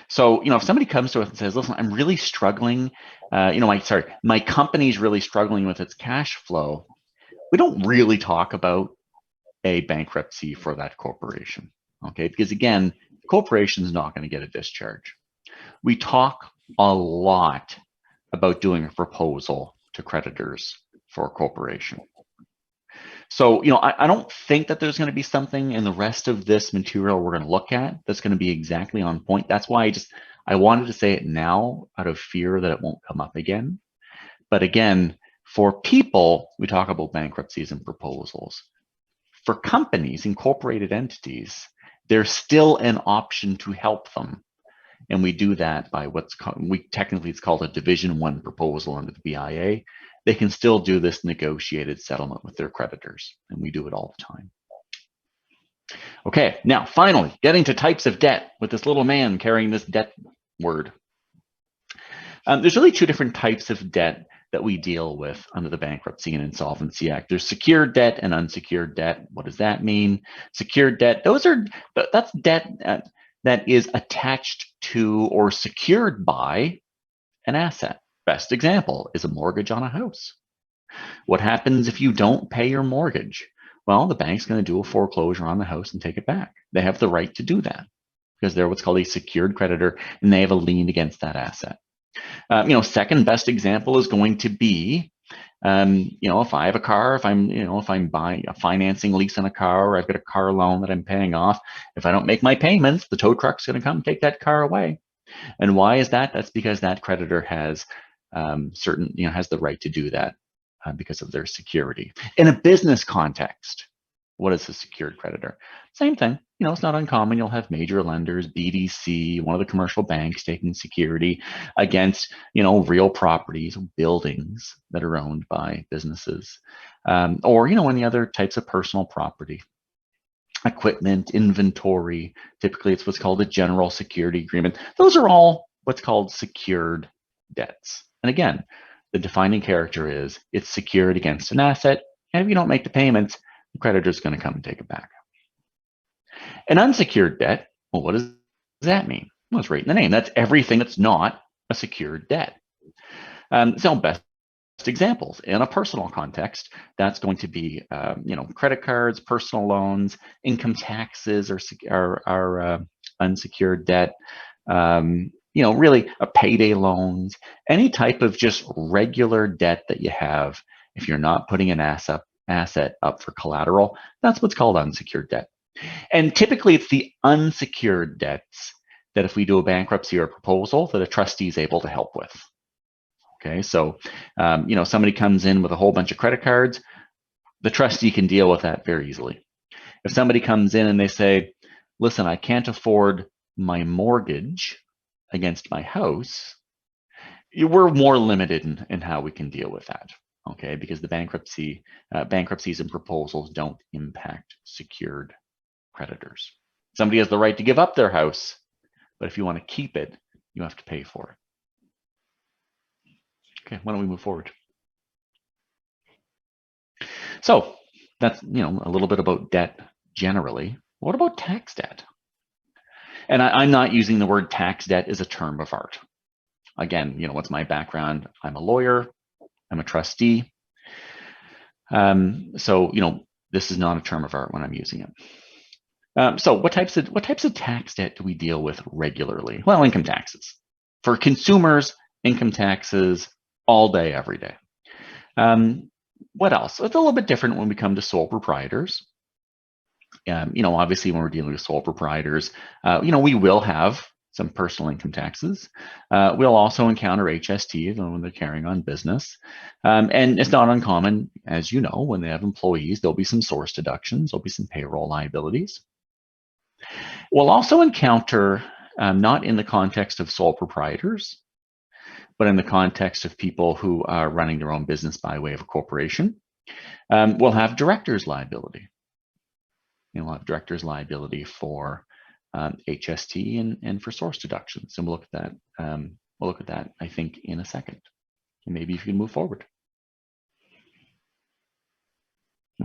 So, if somebody comes to us and says, listen, I'm really struggling, my company's really struggling with its cash flow, we don't really talk about a bankruptcy for that corporation, okay? Because again, the corporation is not going to get a discharge. We talk a lot about doing a proposal to creditors for a corporation. So, I don't think that there's going to be something in the rest of this material we're going to look at that's going to be exactly on point. That's why I wanted to say it now out of fear that it won't come up again. But again, for people, we talk about bankruptcies and proposals. For companies, incorporated entities, there's still an option to help them. And we do that by technically it's called a Division 1 proposal under the BIA. They can still do this negotiated settlement with their creditors, and we do it all the time. Okay, now finally, getting to types of debt with this little man carrying this debt word. There's really two different types of debt that we deal with under the Bankruptcy and Insolvency Act. There's secured debt and unsecured debt. What does that mean? Secured debt, that's debt that is attached to or secured by an asset. Best example is a mortgage on a house. What happens if you don't pay your mortgage? Well, the bank's going to do a foreclosure on the house and take it back. They have the right to do that because they're what's called a secured creditor and they have a lien against that asset. Second best example is going to be, if I have a car, if I'm buying a financing lease on a car, or I've got a car loan that I'm paying off, if I don't make my payments, the tow truck's going to come take that car away. And why is that? That's because that creditor has has the right to do that because of their security. In a business context, what is a secured creditor? Same thing. It's not uncommon. You'll have major lenders, BDC, one of the commercial banks taking security against, real properties, buildings that are owned by businesses, or, any other types of personal property. Equipment, inventory, typically it's what's called a general security agreement. Those are all what's called secured debts. And again, the defining character is it's secured against an asset, and if you don't make the payments, the creditor is going to come and take it back. An unsecured debt, well, what does that mean? Well, it's right in the name. That's everything that's not a secured debt. So best examples in a personal context, that's going to be, credit cards, personal loans, income taxes are unsecured debt. Really a payday loans, any type of just regular debt that you have. If you're not putting an asset up for collateral, that's what's called unsecured debt. And typically it's the unsecured debts that if we do a bankruptcy or a proposal that a trustee is able to help with. Okay, so, somebody comes in with a whole bunch of credit cards, the trustee can deal with that very easily. If somebody comes in and they say, listen, I can't afford my mortgage against my house, we're more limited in how we can deal with that. Okay, because the bankruptcies and proposals don't impact secured creditors. Somebody has the right to give up their house, but if you want to keep it, you have to pay for it. Okay, why don't we move forward? So that's, a little bit about debt generally. What about tax debt? And I'm not using the word tax debt as a term of art. Again, what's my background? I'm a lawyer. I'm a trustee. So, this is not a term of art when I'm using it. So what types of tax debt do we deal with regularly? Well, income taxes. For consumers, income taxes all day, every day. What else? It's a little bit different when we come to sole proprietors. Obviously when we're dealing with sole proprietors, we will have some personal income taxes. We'll also encounter HST when they're carrying on business. And it's not uncommon, as you know, when they have employees, there'll be some source deductions, there'll be some payroll liabilities. We'll also encounter, not in the context of sole proprietors, but in the context of people who are running their own business by way of a corporation, we'll have director's liability. We'll have director's liability for HST and for source deductions, and we'll look at that. We'll look at that, I think, in a second. And maybe if you can move forward.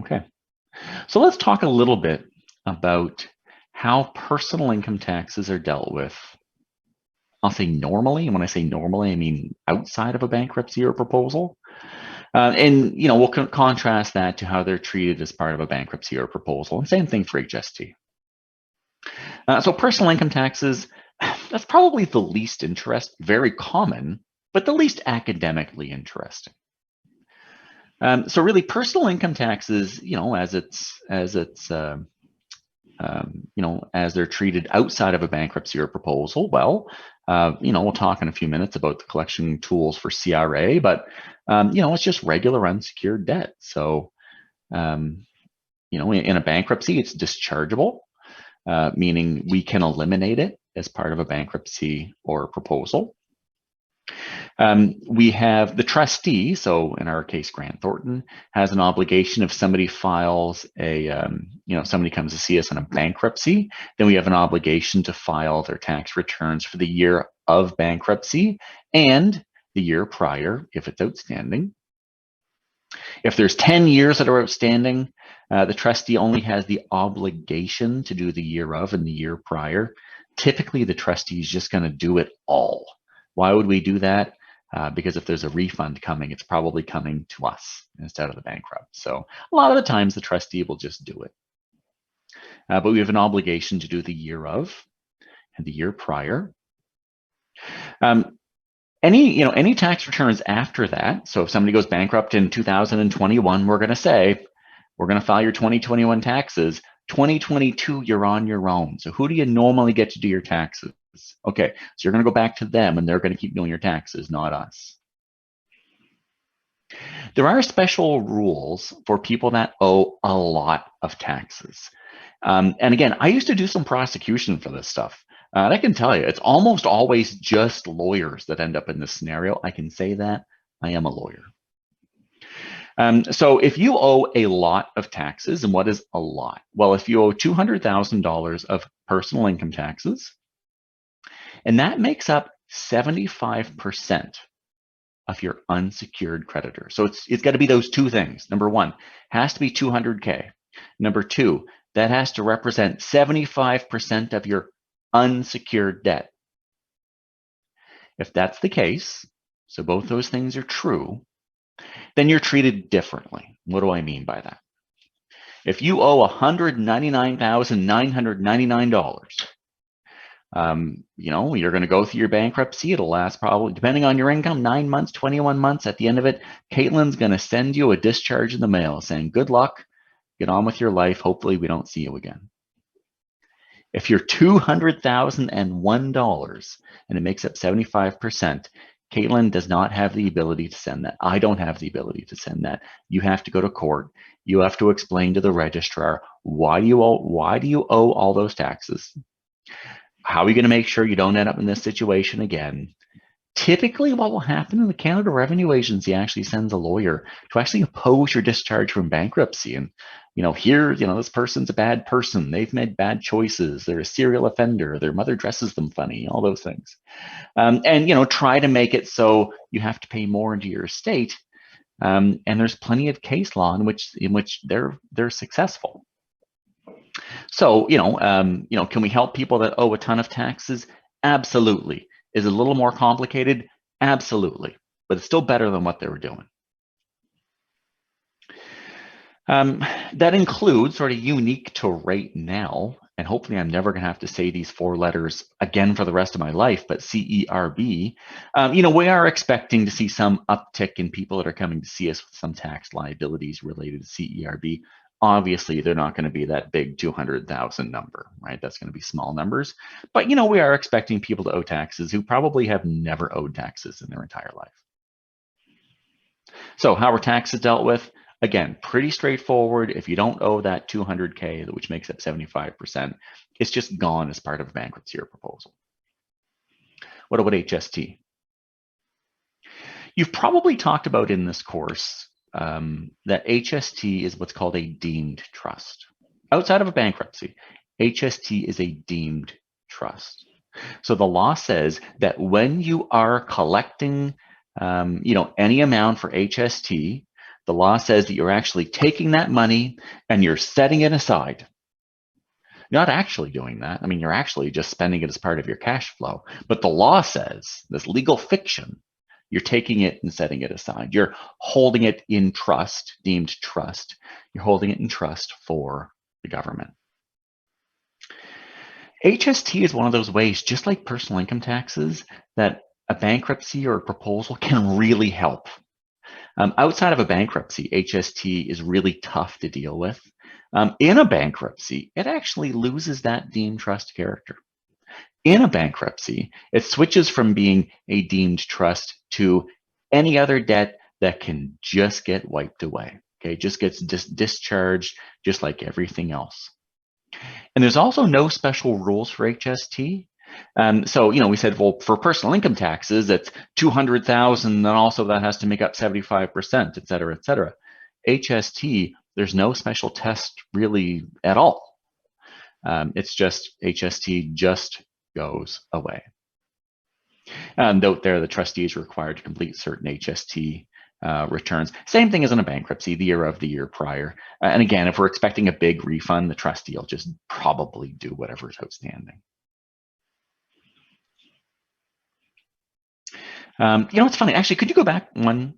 Okay, so let's talk a little bit about how personal income taxes are dealt with I'll say normally, and when I say normally, I mean outside of a bankruptcy or proposal. And we'll contrast that to how they're treated as part of a bankruptcy or proposal. And same thing for HST. So personal income taxes, that's probably the least very common, but the least academically interesting. So really, personal income taxes, as they're treated outside of a bankruptcy or proposal, well, we'll talk in a few minutes about the collection tools for CRA, but it's just regular unsecured debt. So, in a bankruptcy, it's dischargeable, meaning we can eliminate it as part of a bankruptcy or proposal. We have the trustee, so in our case, Grant Thornton, has an obligation if somebody files somebody comes to see us in a bankruptcy, then we have an obligation to file their tax returns for the year of bankruptcy and the year prior if it's outstanding. If there's 10 years that are outstanding, the trustee only has the obligation to do the year of and the year prior. Typically, the trustee is just going to do it all. Why would we do that? Because if there's a refund coming, it's probably coming to us instead of the bankrupt. So a lot of the times the trustee will just do it. But we have an obligation to do the year of and the year prior. Any tax returns after that. So if somebody goes bankrupt in 2021, we're going to say, we're going to file your 2021 taxes. 2022, you're on your own. So who do you normally get to do your taxes? Okay, so you're going to go back to them and they're going to keep doing your taxes, not us. There are special rules for people that owe a lot of taxes. And again, I used to do some prosecution for this stuff. And I can tell you, it's almost always just lawyers that end up in this scenario. I can say that. I am a lawyer. So if you owe a lot of taxes, and what is a lot? Well, if you owe $200,000 of personal income taxes, and that makes up 75% of your unsecured creditor. So it's got to be those two things. Number one, has to be 200K. Number two, that has to represent 75% of your unsecured debt. If that's the case, so both those things are true, then you're treated differently. What do I mean by that? If you owe $199,999, you're going to go through your bankruptcy. It'll last probably, depending on your income, 9 months, 21 months. At the end of it, Caitlin's going to send you a discharge in the mail saying, good luck, get on with your life. Hopefully we don't see you again. If you're $200,001 and it makes up 75%, Caitlin does not have the ability to send that. I don't have the ability to send that. You have to go to court. You have to explain to the registrar, why do you owe all those taxes? How are you going to make sure you don't end up in this situation again? Typically, what will happen in the Canada Revenue Agency actually sends a lawyer to actually oppose your discharge from bankruptcy. And, this person's a bad person. They've made bad choices. They're a serial offender. Their mother dresses them funny, all those things. And, try to make it so you have to pay more into your estate. And there's plenty of case law in which they're successful. So, can we help people that owe a ton of taxes? Absolutely. Is it a little more complicated? Absolutely. But it's still better than what they were doing. That includes, sort of unique to right now, and hopefully I'm never going to have to say these 4 letters again for the rest of my life, but CERB. We are expecting to see some uptick in people that are coming to see us with some tax liabilities related to CERB. Obviously, they're not going to be that big 200,000 number, right? That's going to be small numbers. But, we are expecting people to owe taxes who probably have never owed taxes in their entire life. So how are taxes dealt with? Again, pretty straightforward. If you don't owe that 200K, which makes up 75%, it's just gone as part of a bankruptcy or proposal. What about HST? You've probably talked about in this course that HST is what's called a deemed trust. Outside of a bankruptcy, HST is a deemed trust. So the law says that when you are collecting, any amount for HST, the law says that you're actually taking that money and you're setting it aside You're not actually doing that. I mean, you're actually just spending it as part of your cash flow. But the law says, this legal fiction, you're taking it and setting it aside. You're holding it in trust, deemed trust. You're holding it in trust for the government. HST is one of those ways, just like personal income taxes, that a bankruptcy or a proposal can really help. Outside of a bankruptcy, HST is really tough to deal with. In a bankruptcy, it actually loses that deemed trust character. In a bankruptcy, it switches from being a deemed trust to any other debt that can just get wiped away. Okay, just gets discharged just like everything else. And there's also no special rules for HST. So, we said, well, for personal income taxes, it's 200,000, and also that has to make up 75%, et cetera, et cetera. HST, there's no special test really at all. It's just HST just goes away. Note there, the trustee is required to complete certain HST returns. Same thing as in a bankruptcy, the year of the year prior. And again, if we're expecting a big refund, the trustee will just probably do whatever's outstanding. It's funny. Actually, could you go back one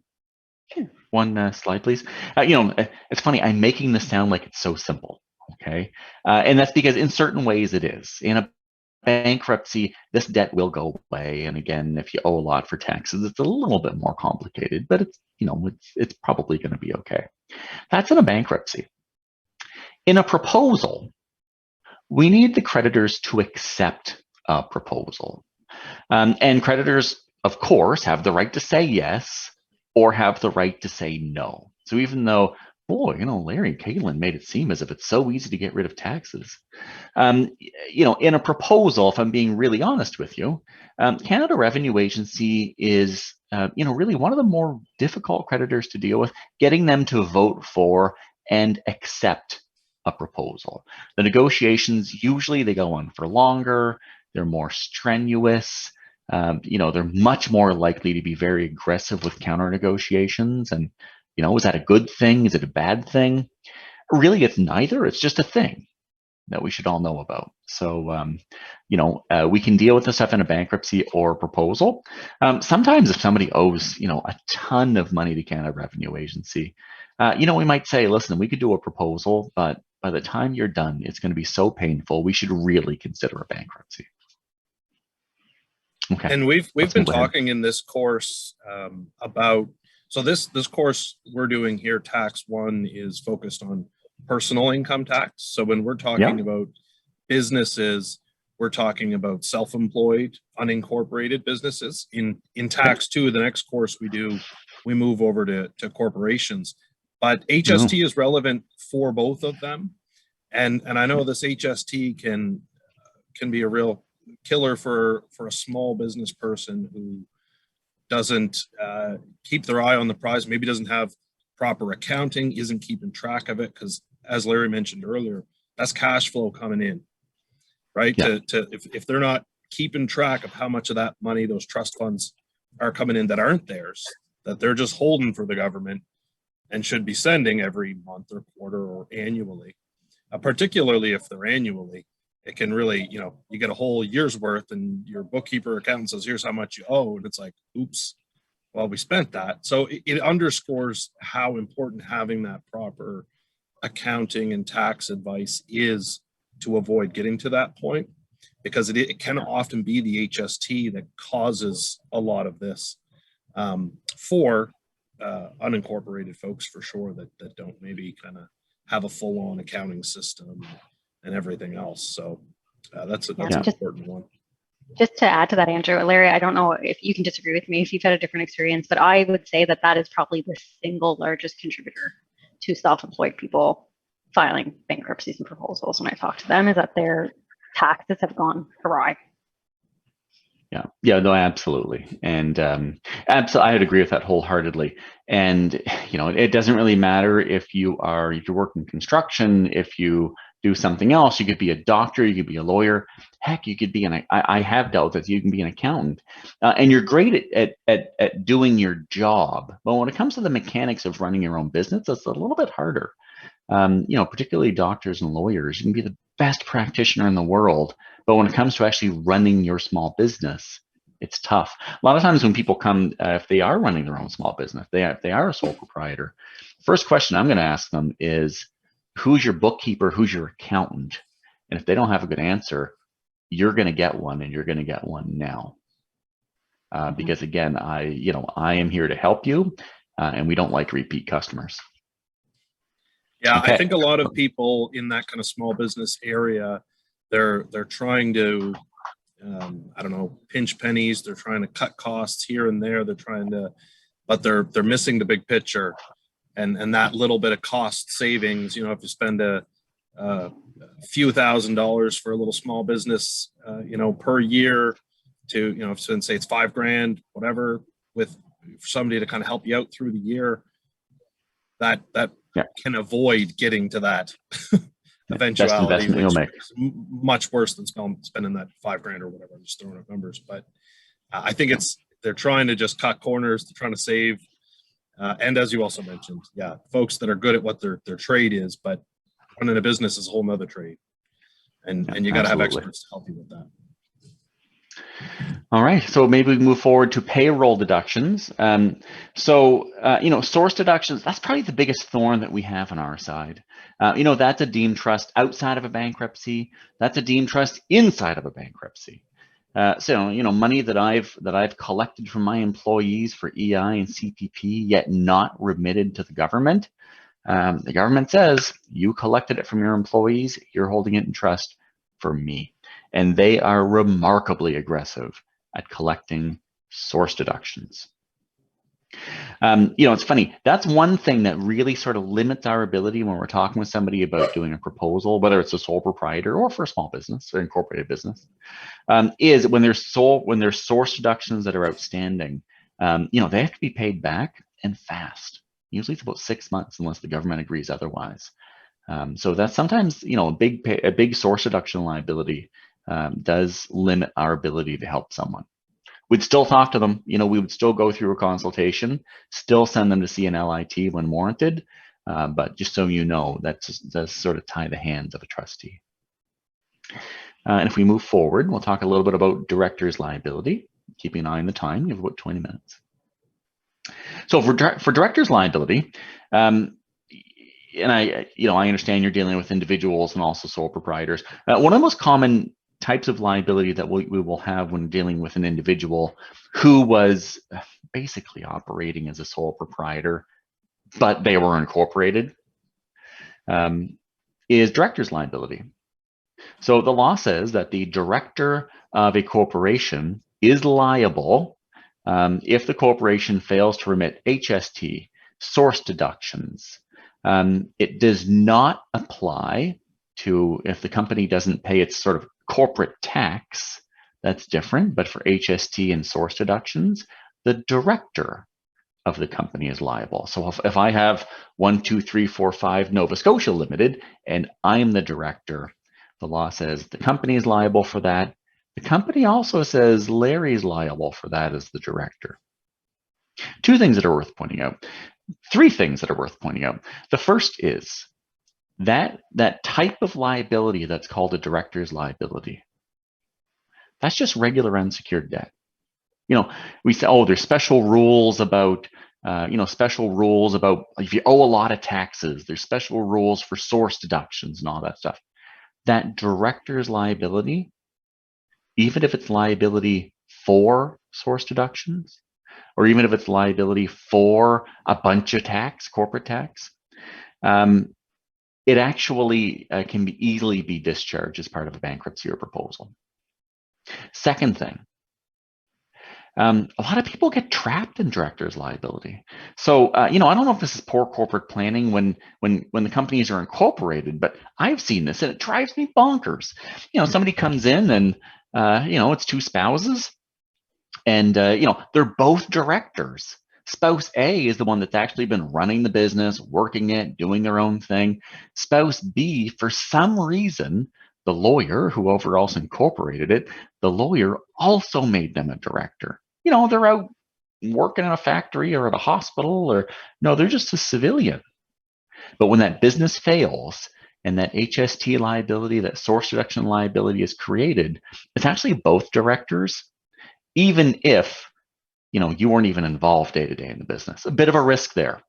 slide, please? It's funny. I'm making this sound like it's so simple. Okay, and that's because in certain ways it is. In a bankruptcy, this debt will go away. And again, if you owe a lot for taxes, it's a little bit more complicated, but it's probably going to be okay. That's in a bankruptcy. In a proposal, we need the creditors to accept a proposal. And creditors, of course, have the right to say yes or have the right to say no. So even though, boy, Larry and Caitlin made it seem as if it's so easy to get rid of taxes. In a proposal, if I'm being really honest with you, Canada Revenue Agency is, really one of the more difficult creditors to deal with, getting them to vote for and accept a proposal. The negotiations, usually they go on for longer, they're more strenuous, they're much more likely to be very aggressive with counter negotiations. And, is that a good thing? Is it a bad thing? Really, it's neither. It's just a thing that we should all know about. So, we can deal with this stuff in a bankruptcy or proposal. Sometimes if somebody owes, a ton of money to Canada Revenue Agency, we might say, listen, we could do a proposal, but by the time you're done, it's going to be so painful, we should really consider a bankruptcy. Okay. And we've been talking in this course about, so this course we're doing here, Tax 1, is focused on personal income tax. So when we're talking about businesses, we're talking about self-employed, unincorporated businesses. In Tax 2, the next course we move over to corporations. But HST is relevant for both of them. And I know this HST can be a real killer for a small business person who doesn't keep their eye on the prize, maybe doesn't have proper accounting, isn't keeping track of it, because as Larry mentioned earlier, that's cash flow coming in, right? Yeah. If they're not keeping track of how much of that money, those trust funds are coming in that aren't theirs, that they're just holding for the government and should be sending every month or quarter or annually, particularly if they're annually, it can really, you get a whole year's worth and your bookkeeper or accountant says, here's how much you owe. And it's like, oops, well, we spent that. So it underscores how important having that proper accounting and tax advice is to avoid getting to that point, because it can often be the HST that causes a lot of this for unincorporated folks, for sure, that don't maybe kind of have a full-on accounting system and everything else. So that's an important one. Just to add to that, Andrew, Larry, I don't know if you can disagree with me if you've had a different experience, but I would say that is probably the single largest contributor to self-employed people filing bankruptcies and proposals. When I talk to them, is that their taxes have gone awry. Yeah, no, absolutely. And I would agree with that wholeheartedly. And, it doesn't really matter if you work in construction, if you do something else. You could be a doctor, you could be a lawyer, heck, you could be I have dealt with, you can be an accountant, and you're great at doing your job. But when it comes to the mechanics of running your own business, it's a little bit harder. Particularly doctors and lawyers. You can be the best practitioner in the world, but when it comes to actually running your small business, it's tough. A lot of times when people come, if they are running their own small business, if they are a sole proprietor, first question I'm going to ask them is, who's your bookkeeper? Who's your accountant? And if they don't have a good answer, you're going to get one, and you're going to get one now. Because again, I am here to help you, and we don't like repeat customers. Yeah, Okay. I think a lot of people in that kind of small business area, they're trying to, I don't know, pinch pennies. They're trying to cut costs here and there. But they're missing the big picture, and that little bit of cost savings. If you spend a few $1,000s for a little small business, per year, to say it's $5,000, whatever, with somebody to kind of help you out through the year, that can avoid getting to that eventuality. Best investment you'll make. Much worse than spending that $5,000 or whatever. I'm just throwing out numbers, but I think they're trying to just cut corners. They're trying to save, and as you also mentioned, folks that are good at what their trade is, but running a business is a whole nother trade, and you got to have experts to help you with that. All right, so maybe we move forward to payroll deductions. Source deductions, that's probably the biggest thorn that we have on our side. That's a deemed trust outside of a bankruptcy. That's a deemed trust inside of a bankruptcy. Money that I've collected from my employees for EI and CPP, yet not remitted to the government. The government says, you collected it from your employees, you're holding it in trust for me. And they are remarkably aggressive at collecting source deductions. It's funny. That's one thing that really sort of limits our ability when we're talking with somebody about doing a proposal, whether it's a sole proprietor or for a small business or incorporated business, is when there's source deductions that are outstanding. They have to be paid back and fast. Usually it's about 6 months unless the government agrees otherwise. So that's sometimes, a big source deduction liability does limit our ability to help someone. We'd still talk to them. We would still go through a consultation, still send them to see an LIT when warranted. But just so you know, that does sort of tie the hands of a trustee. And if we move forward, we'll talk a little bit about director's liability. Keeping an eye on the time, you have about 20 minutes. So for director's liability, and I understand you're dealing with individuals and also sole proprietors. One of the most common types of liability that we will have when dealing with an individual who was basically operating as a sole proprietor, but they were incorporated, is director's liability. So the law says that the director of a corporation is liable if the corporation fails to remit HST, source deductions. It does not apply to if the company doesn't pay its sort of corporate tax. That's different, but for HST and source deductions, the director of the company is liable. So if I have 1, 2, 3, 4, 5 Nova Scotia Limited and I'm the director, the law says the company is liable for that. The company also says Larry's liable for that as the director. 2 things that are worth pointing out. 3 things that are worth pointing out. The first is that type of liability that's called a director's liability. That's just regular unsecured debt. We say, oh, there's special rules about, if you owe a lot of taxes, there's special rules for source deductions and all that stuff. That director's liability, even if it's liability for source deductions, or even if it's liability for a bunch of tax, corporate tax, it actually can easily be discharged as part of a bankruptcy or proposal. Second thing, a lot of people get trapped in director's liability. So, I don't know if this is poor corporate planning when the companies are incorporated, but I've seen this and it drives me bonkers. Somebody comes in and, it's 2 spouses and, they're both directors. Spouse A is the one that's actually been running the business, working it, doing their own thing. Spouse B, for some reason, the lawyer, whoever else incorporated it, the lawyer also made them a director. They're out working in a factory or at a hospital, or no, they're just a civilian. But when that business fails and that HST liability, that source reduction liability is created, it's actually both directors, even if you weren't even involved day to day in the business. A bit of a risk there.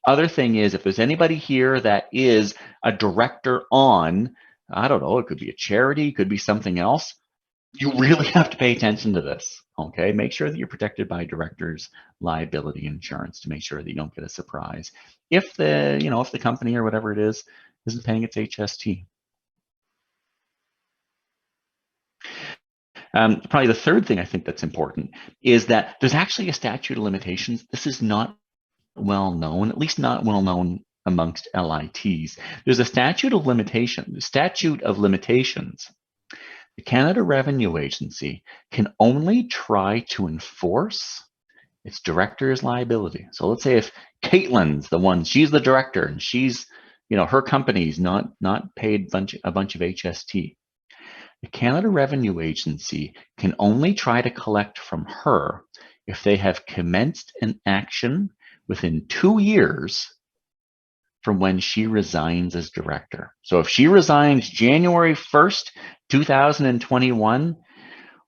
Other thing is, if there's anybody here that is a director on, I don't know, it could be a charity, it could be something else, you really have to pay attention to this, okay? Make sure that you're protected by director's liability insurance to make sure that you don't get a surprise if the company or whatever it is isn't paying its HST. Probably the third thing I think that's important is that there's actually a statute of limitations. This is not well known, at least not well known amongst LITs. There's a statute of limitations. The Canada Revenue Agency can only try to enforce its director's liability. So let's say if Caitlin's the one, she's the director, and she's, her company's not paid a bunch of HST. The Canada Revenue Agency can only try to collect from her if they have commenced an action within 2 years from when she resigns as director. So if she resigns January 1st, 2021,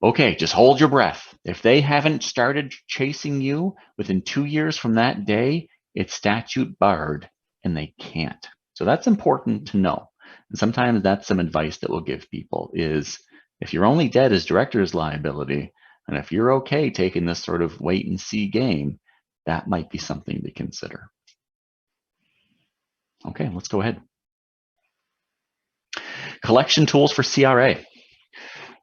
okay, just hold your breath. If they haven't started chasing you within 2 years from that day, it's statute barred and they can't. So that's important to know. And sometimes that's some advice that we'll give people is if you're only dead as director's liability, and if you're okay taking this sort of wait and see game, that might be something to consider. Okay, let's go ahead. Collection tools for CRA.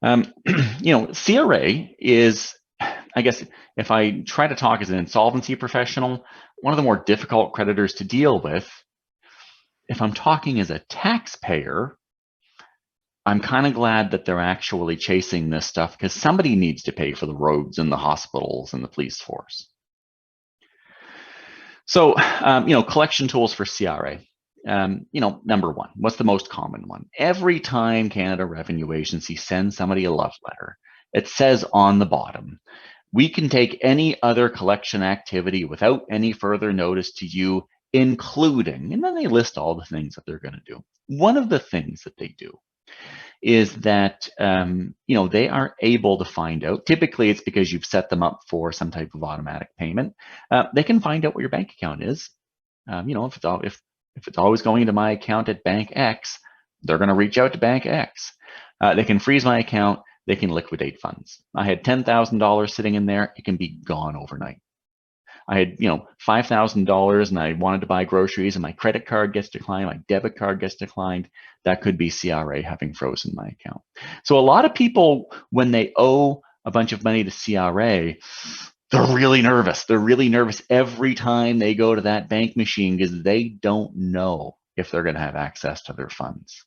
CRA is, I guess, if I try to talk as an insolvency professional, one of the more difficult creditors to deal with. If I'm talking as a taxpayer, I'm kind of glad that they're actually chasing this stuff because somebody needs to pay for the roads and the hospitals and the police force. So, collection tools for CRA. Number one, what's the most common one? Every time Canada Revenue Agency sends somebody a love letter, it says on the bottom, we can take any other collection activity without any further notice to you, including, and then they list all the things that they're going to do. One of the things that they do is that, they are able to find out, typically it's because you've set them up for some type of automatic payment. They can find out what your bank account is. If it's always going into my account at Bank X, they're going to reach out to Bank X. They can freeze my account. They can liquidate funds. I had $10,000 sitting in there. It can be gone overnight. I had, $5,000 and I wanted to buy groceries and my credit card gets declined, my debit card gets declined. That could be CRA having frozen my account. So a lot of people, when they owe a bunch of money to CRA, they're really nervous. They're really nervous every time they go to that bank machine because they don't know if they're going to have access to their funds.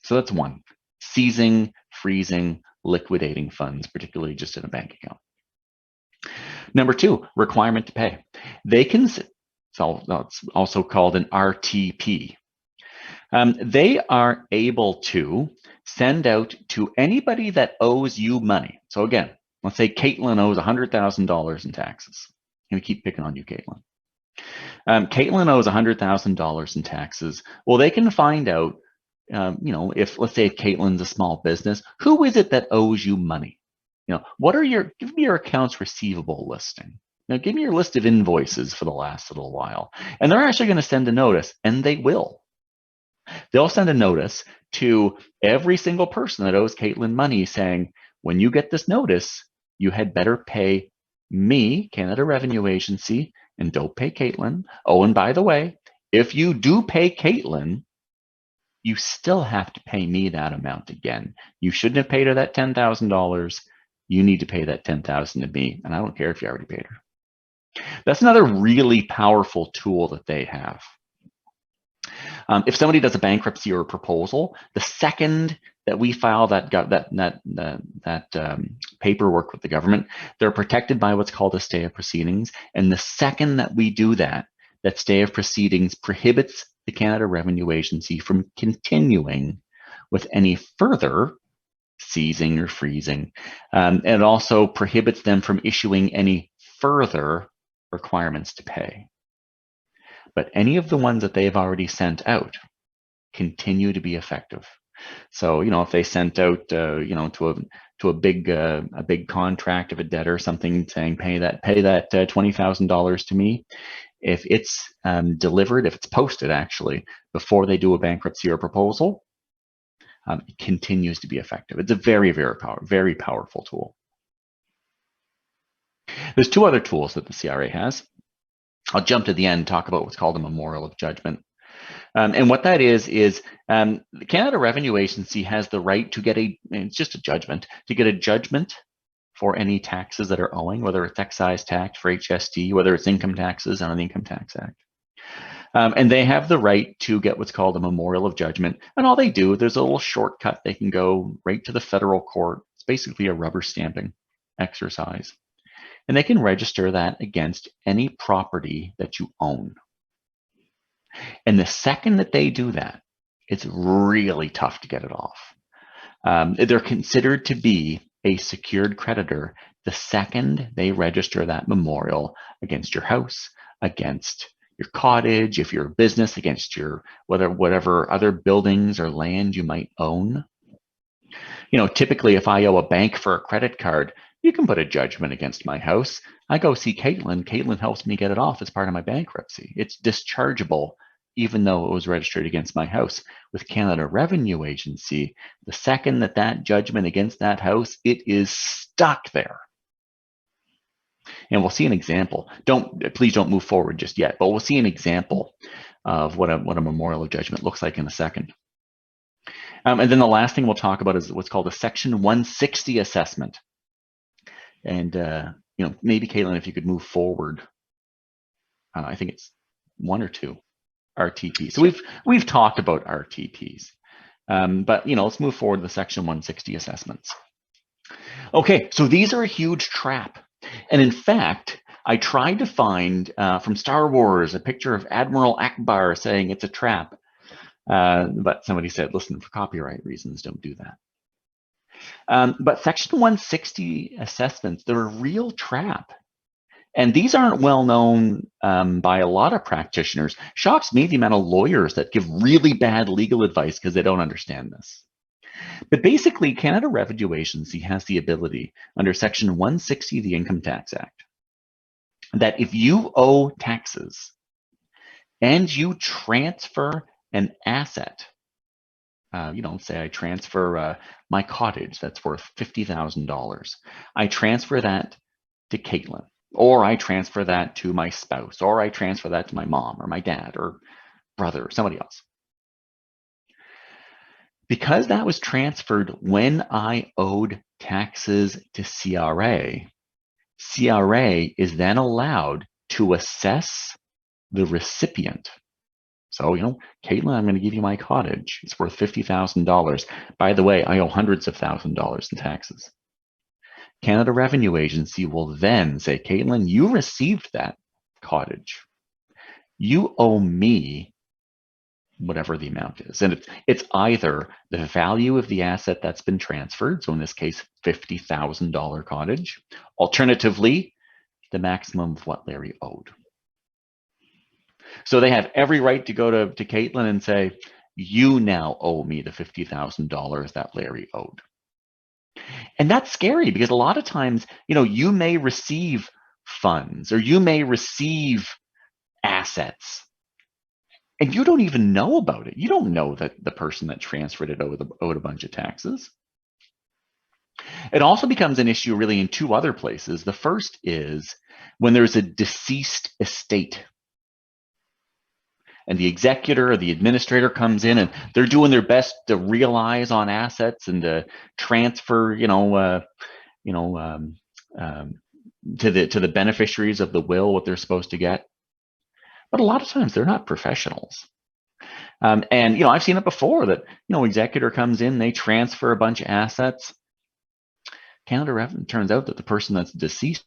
So that's one, seizing, freezing, liquidating funds, particularly just in a bank account. Number two, requirement to pay. They can, it's also called an RTP. They are able to send out to anybody that owes you money. So again, let's say Caitlin owes $100,000 in taxes. I'm going to keep picking on you, Caitlin. Caitlin owes $100,000 in taxes. Well, they can find out, if let's say Caitlin's a small business, who is it that owes you money? Give me your accounts receivable listing. Give me your list of invoices for the last little while. And they're actually going to send a notice, and they will. They'll send a notice to every single person that owes Caitlin money saying, when you get this notice, you had better pay me, Canada Revenue Agency, and don't pay Caitlin. Oh, and by the way, if you do pay Caitlin, you still have to pay me that amount again. You shouldn't have paid her that $10,000. You need to pay that $10,000 to me, and I don't care if you already paid her. That's another really powerful tool that they have. If somebody does a bankruptcy or a proposal, the second that we file that paperwork with the government, they're protected by what's called a stay of proceedings. And the second that we do that stay of proceedings prohibits the Canada Revenue Agency from continuing with any further seizing or freezing. And it also prohibits them from issuing any further requirements to pay. but any of the ones that they've already sent out continue to be effective. So, if they sent out, to a big contract of a debtor, something saying pay that $20,000 to me, if it's delivered, if it's posted actually before they do a bankruptcy or proposal, it continues to be effective. It's a very, very powerful tool. There's two other tools that the CRA has. I'll jump to the end and talk about what's called a memorial of judgment. And what that is the Canada Revenue Agency has the right to get it's just a judgment, to get a judgment for any taxes that are owing, whether it's excise tax for HST, whether it's income taxes under the Income Tax Act. And they have the right to get what's called a memorial of judgment. And all they do, there's a little shortcut. They can go right to the federal court. It's basically a rubber stamping exercise. And they can register that against any property that you own. And the second that they do that, it's really tough to get it off. They're considered to be a secured creditor the second they register that memorial against your house, against your cottage, if you're a business, against your whatever other buildings or land you might own. Typically if I owe a bank for a credit card, you can put a judgment against my house. I go see Caitlin. Caitlin helps me get it off as part of my bankruptcy. It's dischargeable, even though it was registered against my house. With Canada Revenue Agency, the second that judgment against that house, it is stuck there. And we'll see an example. Please don't move forward just yet, but we'll see an example of what a memorial of judgment looks like in a second. And then the last thing we'll talk about is what's called a Section 160 assessment. And maybe Caitlin, if you could move forward, I think it's one or two RTPs. So we've talked about RTPs, but let's move forward to the Section 160 assessments. Okay, so these are a huge trap, and in fact, I tried to find from Star Wars a picture of Admiral Akbar saying it's a trap, but somebody said, listen, for copyright reasons, don't do that. But Section 160 assessments, they're a real trap. And these aren't well known by a lot of practitioners. Shocks me the amount of lawyers that give really bad legal advice because they don't understand this. But basically, Canada Revenue Agency has the ability under Section 160 of the Income Tax Act that if you owe taxes and you transfer an asset, say I transfer my cottage that's worth $50,000. I transfer that to Caitlin, or I transfer that to my spouse, or I transfer that to my mom or my dad or brother or somebody else. Because that was transferred when I owed taxes to CRA, CRA is then allowed to assess the recipient. So, Caitlin, I'm going to give you my cottage. It's worth $50,000. By the way, I owe hundreds of thousands of dollars in taxes. Canada Revenue Agency will then say, Caitlin, you received that cottage. You owe me whatever the amount is. And it's either the value of the asset that's been transferred, so in this case, $50,000 cottage. Alternatively, the maximum of what Larry owed. So they have every right to go to Caitlin and say, you now owe me the $50,000 that Larry owed. And that's scary because a lot of times, you may receive funds or you may receive assets and you don't even know about it. You don't know that the person that transferred it owed a bunch of taxes. It also becomes an issue really in two other places. The first is when there's a deceased estate. And the executor or the administrator comes in and they're doing their best to realize on assets and to transfer, to the beneficiaries of the will what they're supposed to get. But a lot of times they're not professionals. And I've seen it before that executor comes in, they transfer a bunch of assets. Canada Revenue, turns out that the person that's deceased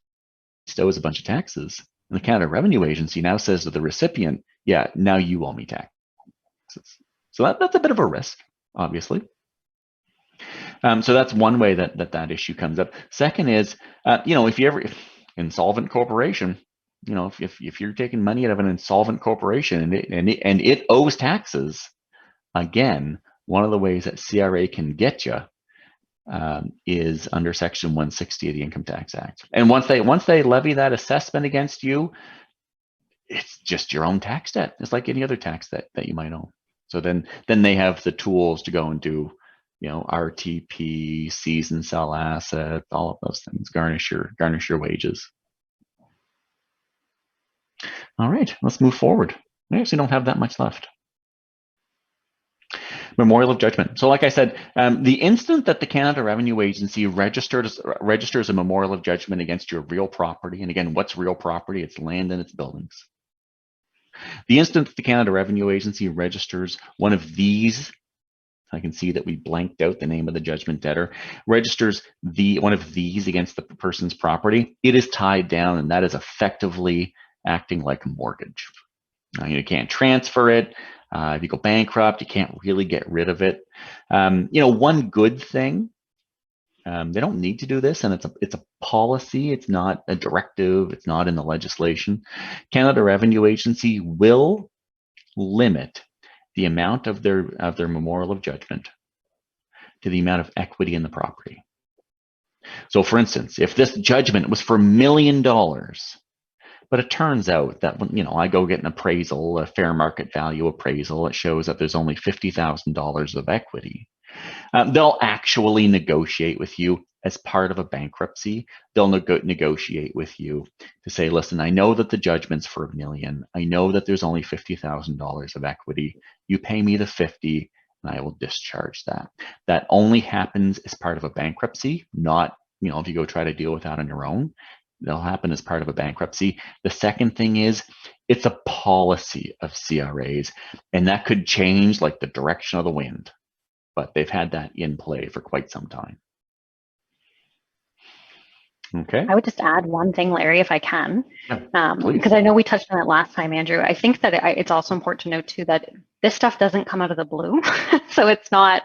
owes a bunch of taxes. And the Canada Revenue Agency now says to the recipient, yeah, now you owe me taxes. So that's a bit of a risk, obviously. So that's one way that issue comes up. Second is, if you ever insolvent corporation, you know, if you're taking money out of an insolvent corporation and it owes taxes, again, one of the ways that CRA can get you is under Section 160 of the Income Tax Act. And once they levy that assessment against you, it's just your own tax debt. It's like any other tax debt that you might own. So then they have the tools to go and do, you know, RTP, seize and sell assets, all of those things, garnish your wages. All right, let's move forward. We actually don't have that much left. Memorial of judgment. So like I said, the instant that the Canada Revenue Agency registers a memorial of judgment against your real property, and again, what's real property? It's land and its buildings. The instant that the Canada Revenue Agency registers one of these, I can see that we blanked out the name of the judgment debtor, registers one of these against the person's property, it is tied down, and that is effectively acting like a mortgage. You can't transfer it. If you go bankrupt, you can't really get rid of it. You know, one good thing, they don't need to do this, and it's a policy. It's not a directive. It's not in the legislation. Canada Revenue Agency will limit the amount of their memorial of judgment to the amount of equity in the property. So, for instance, if this judgment was for $1 million, but it turns out that when, you know, I go get an appraisal, a fair market value appraisal, it shows that there's only $50,000 of equity. They'll actually negotiate with you as part of a bankruptcy. They'll negotiate with you to say, listen, I know that the judgment's for $1 million. I know that there's only $50,000 of equity. You pay me the 50 and I will discharge that. That only happens as part of a bankruptcy, not, you know, if you go try to deal with that on your own. They'll happen as part of a bankruptcy. The second thing is it's a policy of CRAs, and that could change like the direction of the wind, but they've had that in play for quite some time. Okay. I would just add one thing, Larry, if I can, Please. because I know we touched on it last time, Andrew. I think that it's also important to note too that this stuff doesn't come out of the blue. So it's not,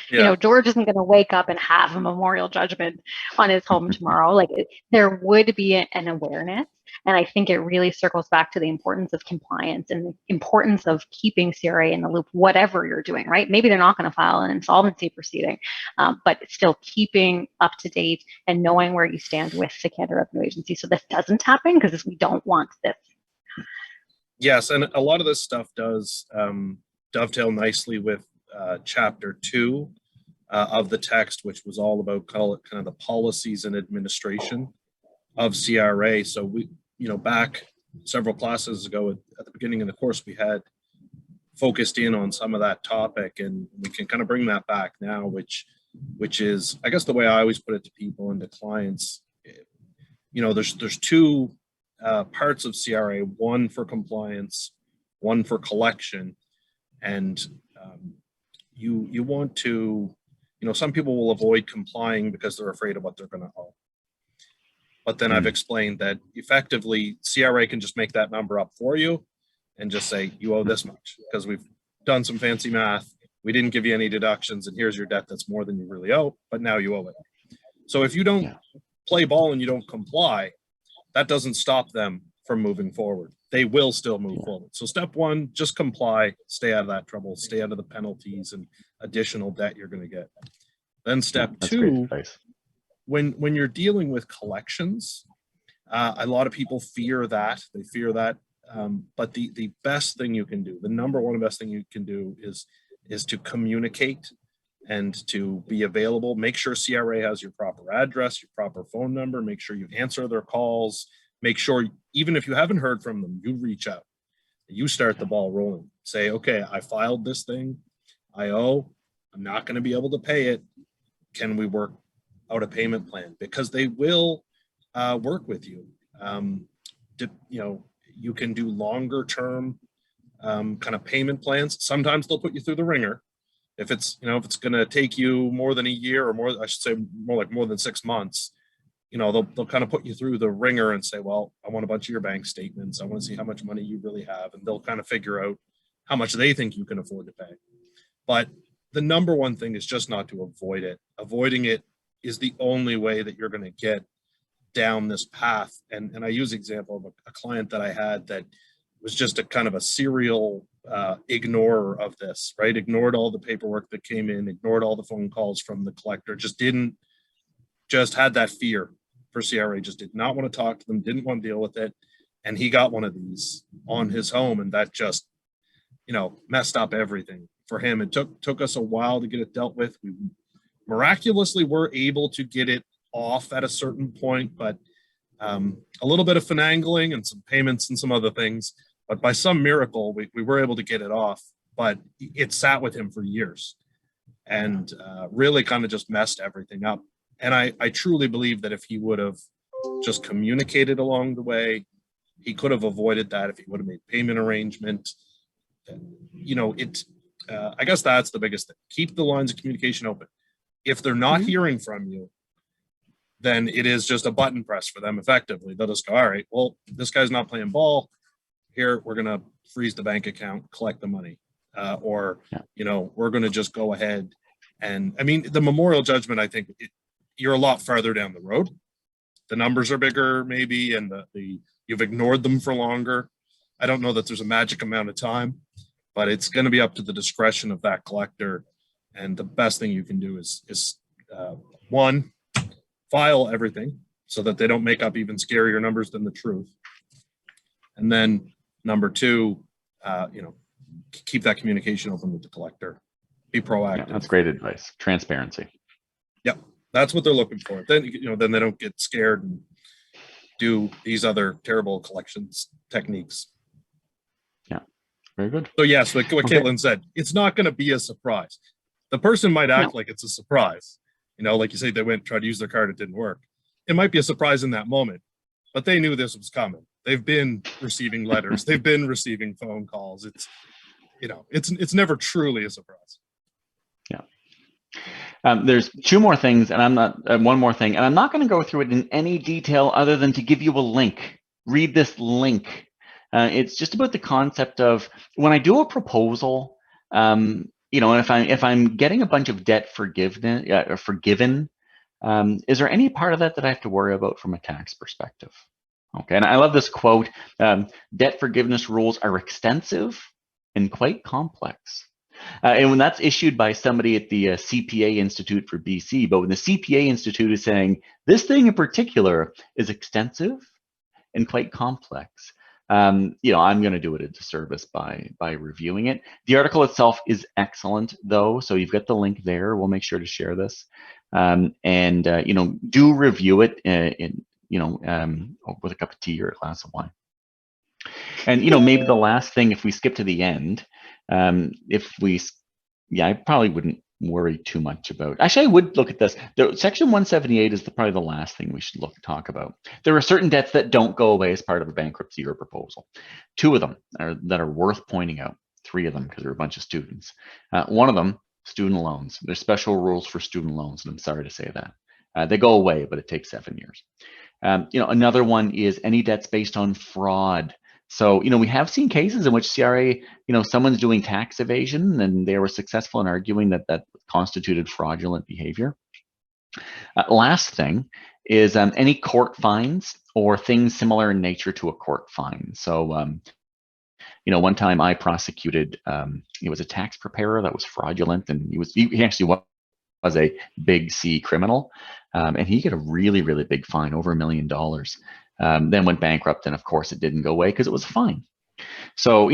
you know, George isn't going to wake up and have a memorial judgment on his home tomorrow. Like there would be an awareness. And I think it really circles back to the importance of compliance and the importance of keeping CRA in the loop, whatever you're doing, right? Maybe they're not going to file an insolvency proceeding, but still keeping up to date and knowing where you stand with the Canada Revenue Agency. So this doesn't happen because we don't want this. Yes, and a lot of this stuff does dovetail nicely with chapter 2 of the text, which was all about kind of the policies and administration of CRA. So we, you know, back several classes ago at the beginning of the course, we had focused in on some of that topic, and we can kind of bring that back now, which is, I guess, the way I always put it to people and to clients. You know, there's two parts of CRA, one for compliance, one for collection, and you want to, you know, some people will avoid complying because they're afraid of what they're going to owe. But then I've explained that effectively CRA can just make that number up for you and just say, you owe this much because we've done some fancy math. We didn't give you any deductions, and here's your debt that's more than you really owe, but now you owe it. So if you don't play ball and you don't comply, that doesn't stop them from moving forward. They will still move forward. So step one, just comply, stay out of that trouble, stay out of the penalties and additional debt you're going to get. Then step two, when you're dealing with collections, a lot of people fear that. They fear that. But the best thing you can do, the number one best thing you can do is to communicate and to be available. Make sure CRA has your proper address, your proper phone number. Make sure you answer their calls. Make sure, even if you haven't heard from them, you reach out. You start the ball rolling. Say, okay, I filed this thing. I owe. I'm not going to be able to pay it. Can we work out a payment plan? Because they will work with you. You know, you can do longer term kind of payment plans. Sometimes they'll put you through the ringer. If it's, you know, if it's going to take you more than a year or more, I should say more than 6 months, you know, they'll kind of put you through the ringer and say, well, I want a bunch of your bank statements. I want to see how much money you really have. And they'll kind of figure out how much they think you can afford to pay. But the number one thing is just not to avoid it. Avoiding it is the only way that you're going to get down this path. And I use the example of a client that I had that was just a kind of a serial ignorer of this, right? Ignored all the paperwork that came in, ignored all the phone calls from the collector, just had that fear for CRA, just did not want to talk to them, didn't want to deal with it. And he got one of these on his home, and that just, messed up everything for him. It took us a while to get it dealt with. We miraculously were able to get it off at a certain point, but a little bit of finagling and some payments and some other things. But by some miracle, we were able to get it off, but it sat with him for years and really kind of just messed everything up. And I truly believe that if he would have just communicated along the way, he could have avoided that if he would have made payment arrangement. I guess that's the biggest thing. Keep the lines of communication open. If they're not hearing from you, then it is just a button press for them effectively. They'll just go, all right, well, this guy's not playing ball. Here, we're going to freeze the bank account, collect the money. We're going to just go ahead. And I mean, the memorial judgment, I think you're a lot farther down the road. The numbers are bigger maybe, and you've ignored them for longer. I don't know that there's a magic amount of time, but it's going to be up to the discretion of that collector. And the best thing you can do is one, file everything so that they don't make up even scarier numbers than the truth. And then number two, keep that communication open with the collector. Be proactive. Yeah, that's great advice. Transparency. Yep, that's what they're looking for. Then then they don't get scared and do these other terrible collections techniques. Yeah, very good. So yes, like what Caitlin said, it's not going to be a surprise. The person might act like it's a surprise. Like you say, they went tried to use their card, it didn't work. It might be a surprise in that moment, but they knew this was coming. They've been receiving letters. They've been receiving phone calls. It's never truly a surprise. Yeah. There's two more things, and one more thing, and I'm not going to go through it in any detail other than to give you a link. Read this link. It's just about the concept of when I do a proposal, and if I'm getting a bunch of debt forgiven, is there any part of that I have to worry about from a tax perspective? Okay, and I love this quote, debt forgiveness rules are extensive and quite complex. And when that's issued by somebody at the CPA Institute for BC, but when the CPA Institute is saying this thing in particular is extensive and quite complex, I'm going to do it a disservice by reviewing it. The article itself is excellent, though, so you've got the link there. We'll make sure to share this, do review it with a cup of tea or a glass of wine. And maybe the last thing, if we skip to the end, I probably wouldn't worry too much about. Actually, I would look at this. Section 178 is probably the last thing we should talk about. There are certain debts that don't go away as part of a bankruptcy or proposal. Two of them that are worth pointing out. Three of them, because there are a bunch of students. One of them, student loans. There's special rules for student loans, and I'm sorry to say that. They go away, but it takes 7 years. Another one is any debts based on fraud. So, we have seen cases in which CRA, someone's doing tax evasion and they were successful in arguing that constituted fraudulent behavior. Last thing is any court fines or things similar in nature to a court fine. So, one time I prosecuted, it was a tax preparer that was fraudulent, and he actually was a big C criminal, and he got a really, really big fine, over $1 million. Then went bankrupt, and of course it didn't go away because it was a fine. So,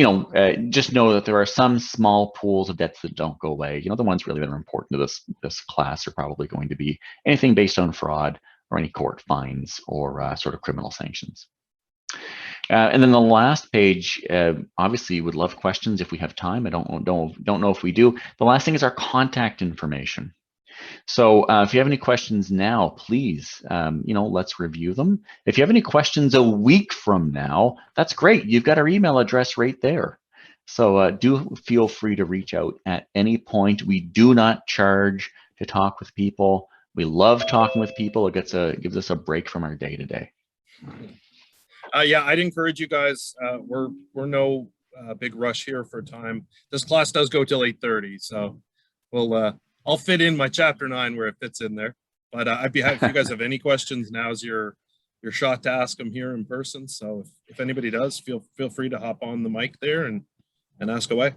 just know that there are some small pools of debts that don't go away. The ones really that are important to this class are probably going to be anything based on fraud or any court fines or sort of criminal sanctions. And then the last page, obviously would love questions if we have time. I don't know if we do. The last thing is our contact information. So if you have any questions now, please, let's review them. If you have any questions a week from now, that's great. You've got our email address right there. So do feel free to reach out at any point. We do not charge to talk with people. We love talking with people. It gives us a break from our day-to-day. Yeah, I'd encourage you guys. We're no big rush here for time. This class does go till 8:30, so I'll fit in my chapter 9 where it fits in there. But I'd be happy if you guys have any questions. Now's your your shot to ask them here in person. So if anybody does, feel free to hop on the mic there and ask away.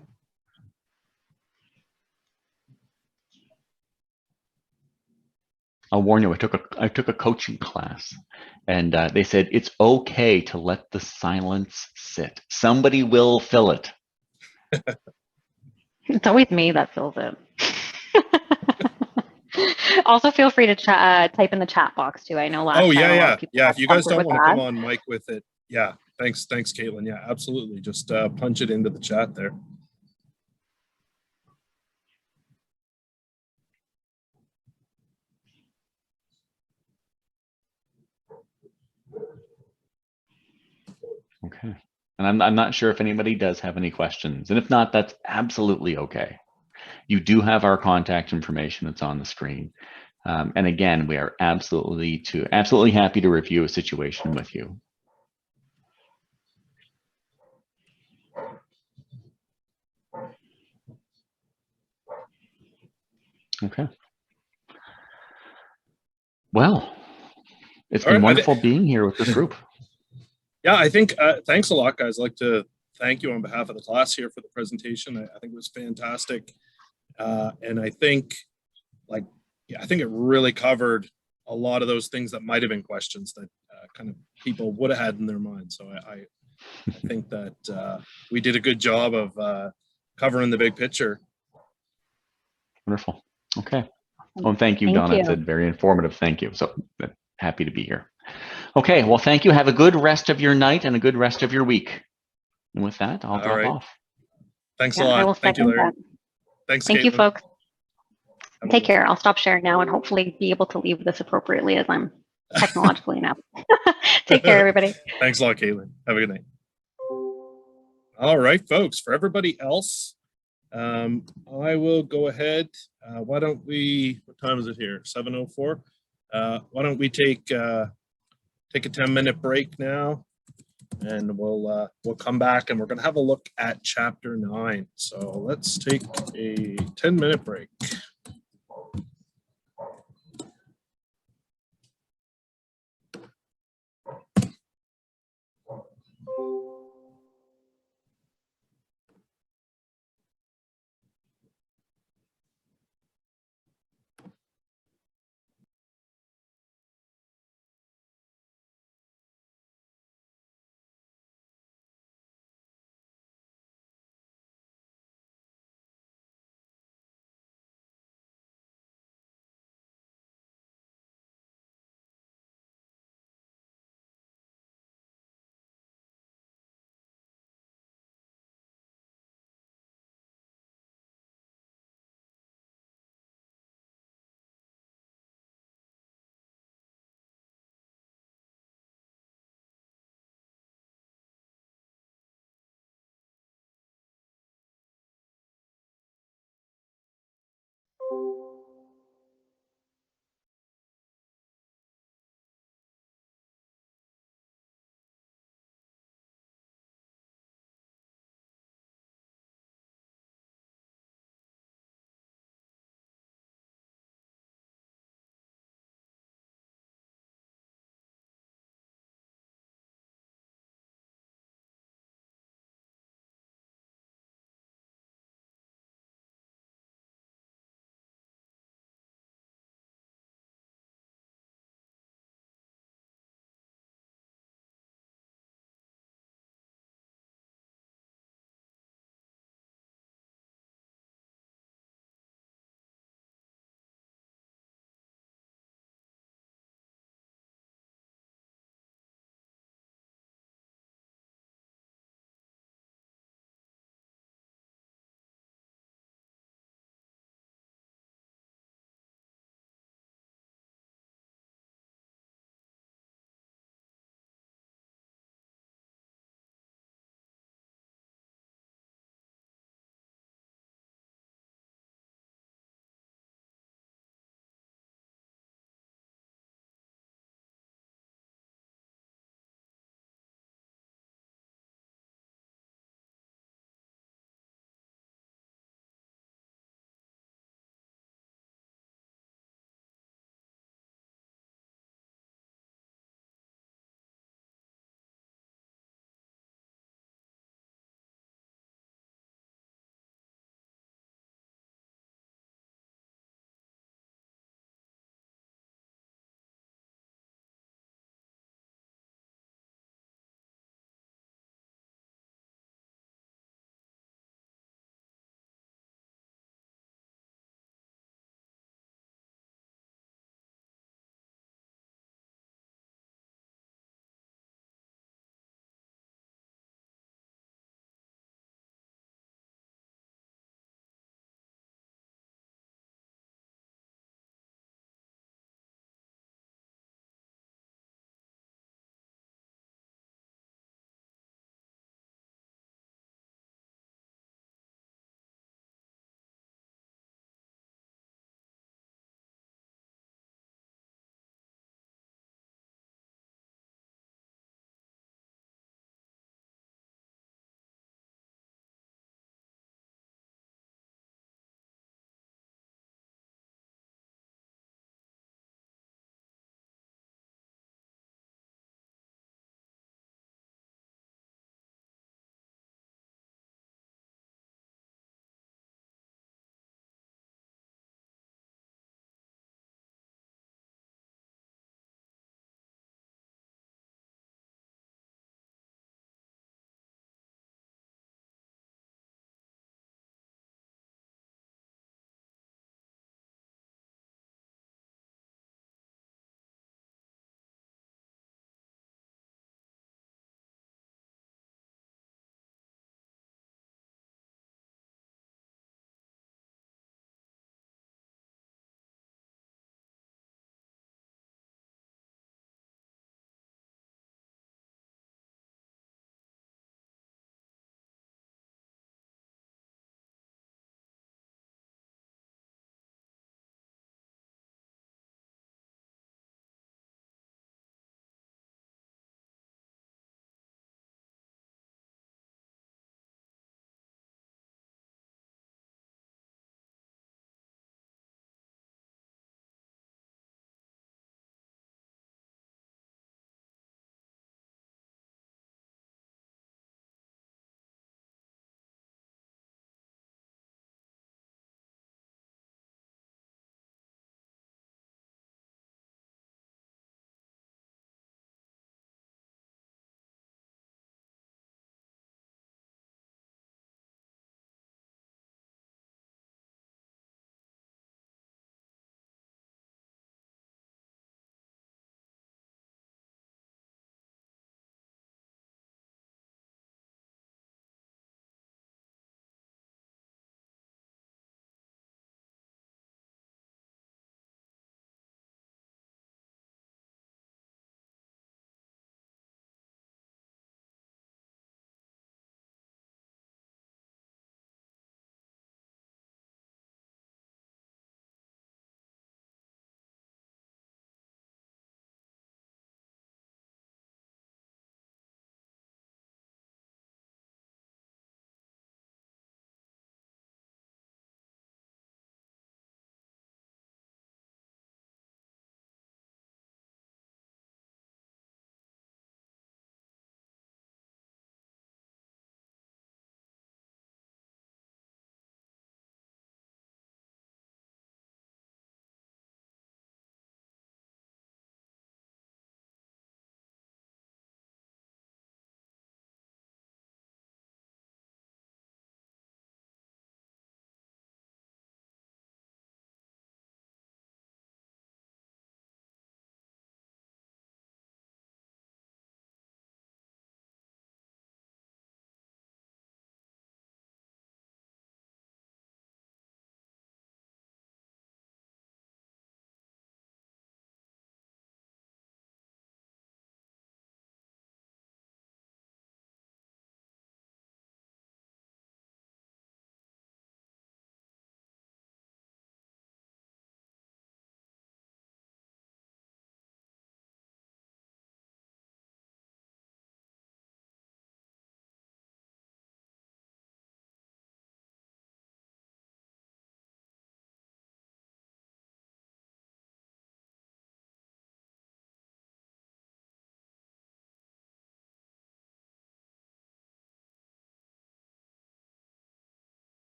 I'll warn you, I took a coaching class, and they said it's okay to let the silence sit. Somebody will fill it. It's always me that fills it. Also, feel free to type in the chat box too. I know last time a lot of people if you guys don't want to that. come on mic with it, yeah. Thanks, Caitlin. Yeah, absolutely. Just punch it into the chat there. Okay. And I'm not sure if anybody does have any questions. And if not, that's absolutely okay. You do have our contact information that's on the screen. And again, we are absolutely happy to review a situation with you. Okay. Well, it's been wonderful being here with this group. Yeah, I think thanks a lot, guys. I'd like to thank you on behalf of the class here for the presentation. I think it was fantastic. And I think I think it really covered a lot of those things that might have been questions that kind of people would have had in their mind. So I think that we did a good job of covering the big picture. Wonderful. Okay. Well, thank you, Donna. It's a very informative thank you. So happy to be here. Okay. Well, thank you. Have a good rest of your night and a good rest of your week. And with that, I'll drop off. Thanks a lot. Thank you, Larry. Thanks, Thank you, folks. Have Take care. I'll stop sharing now and hopefully be able to leave this appropriately as I'm technologically enough. Take care, everybody. Thanks a lot, Caitlin. Have a good night. All right, folks. For everybody else, I will go ahead. Why don't we? What time is it here? 7:04. Why don't we take a 10-minute break now, and we'll come back and we're going to have a look at Chapter 9. So let's take a 10-minute break.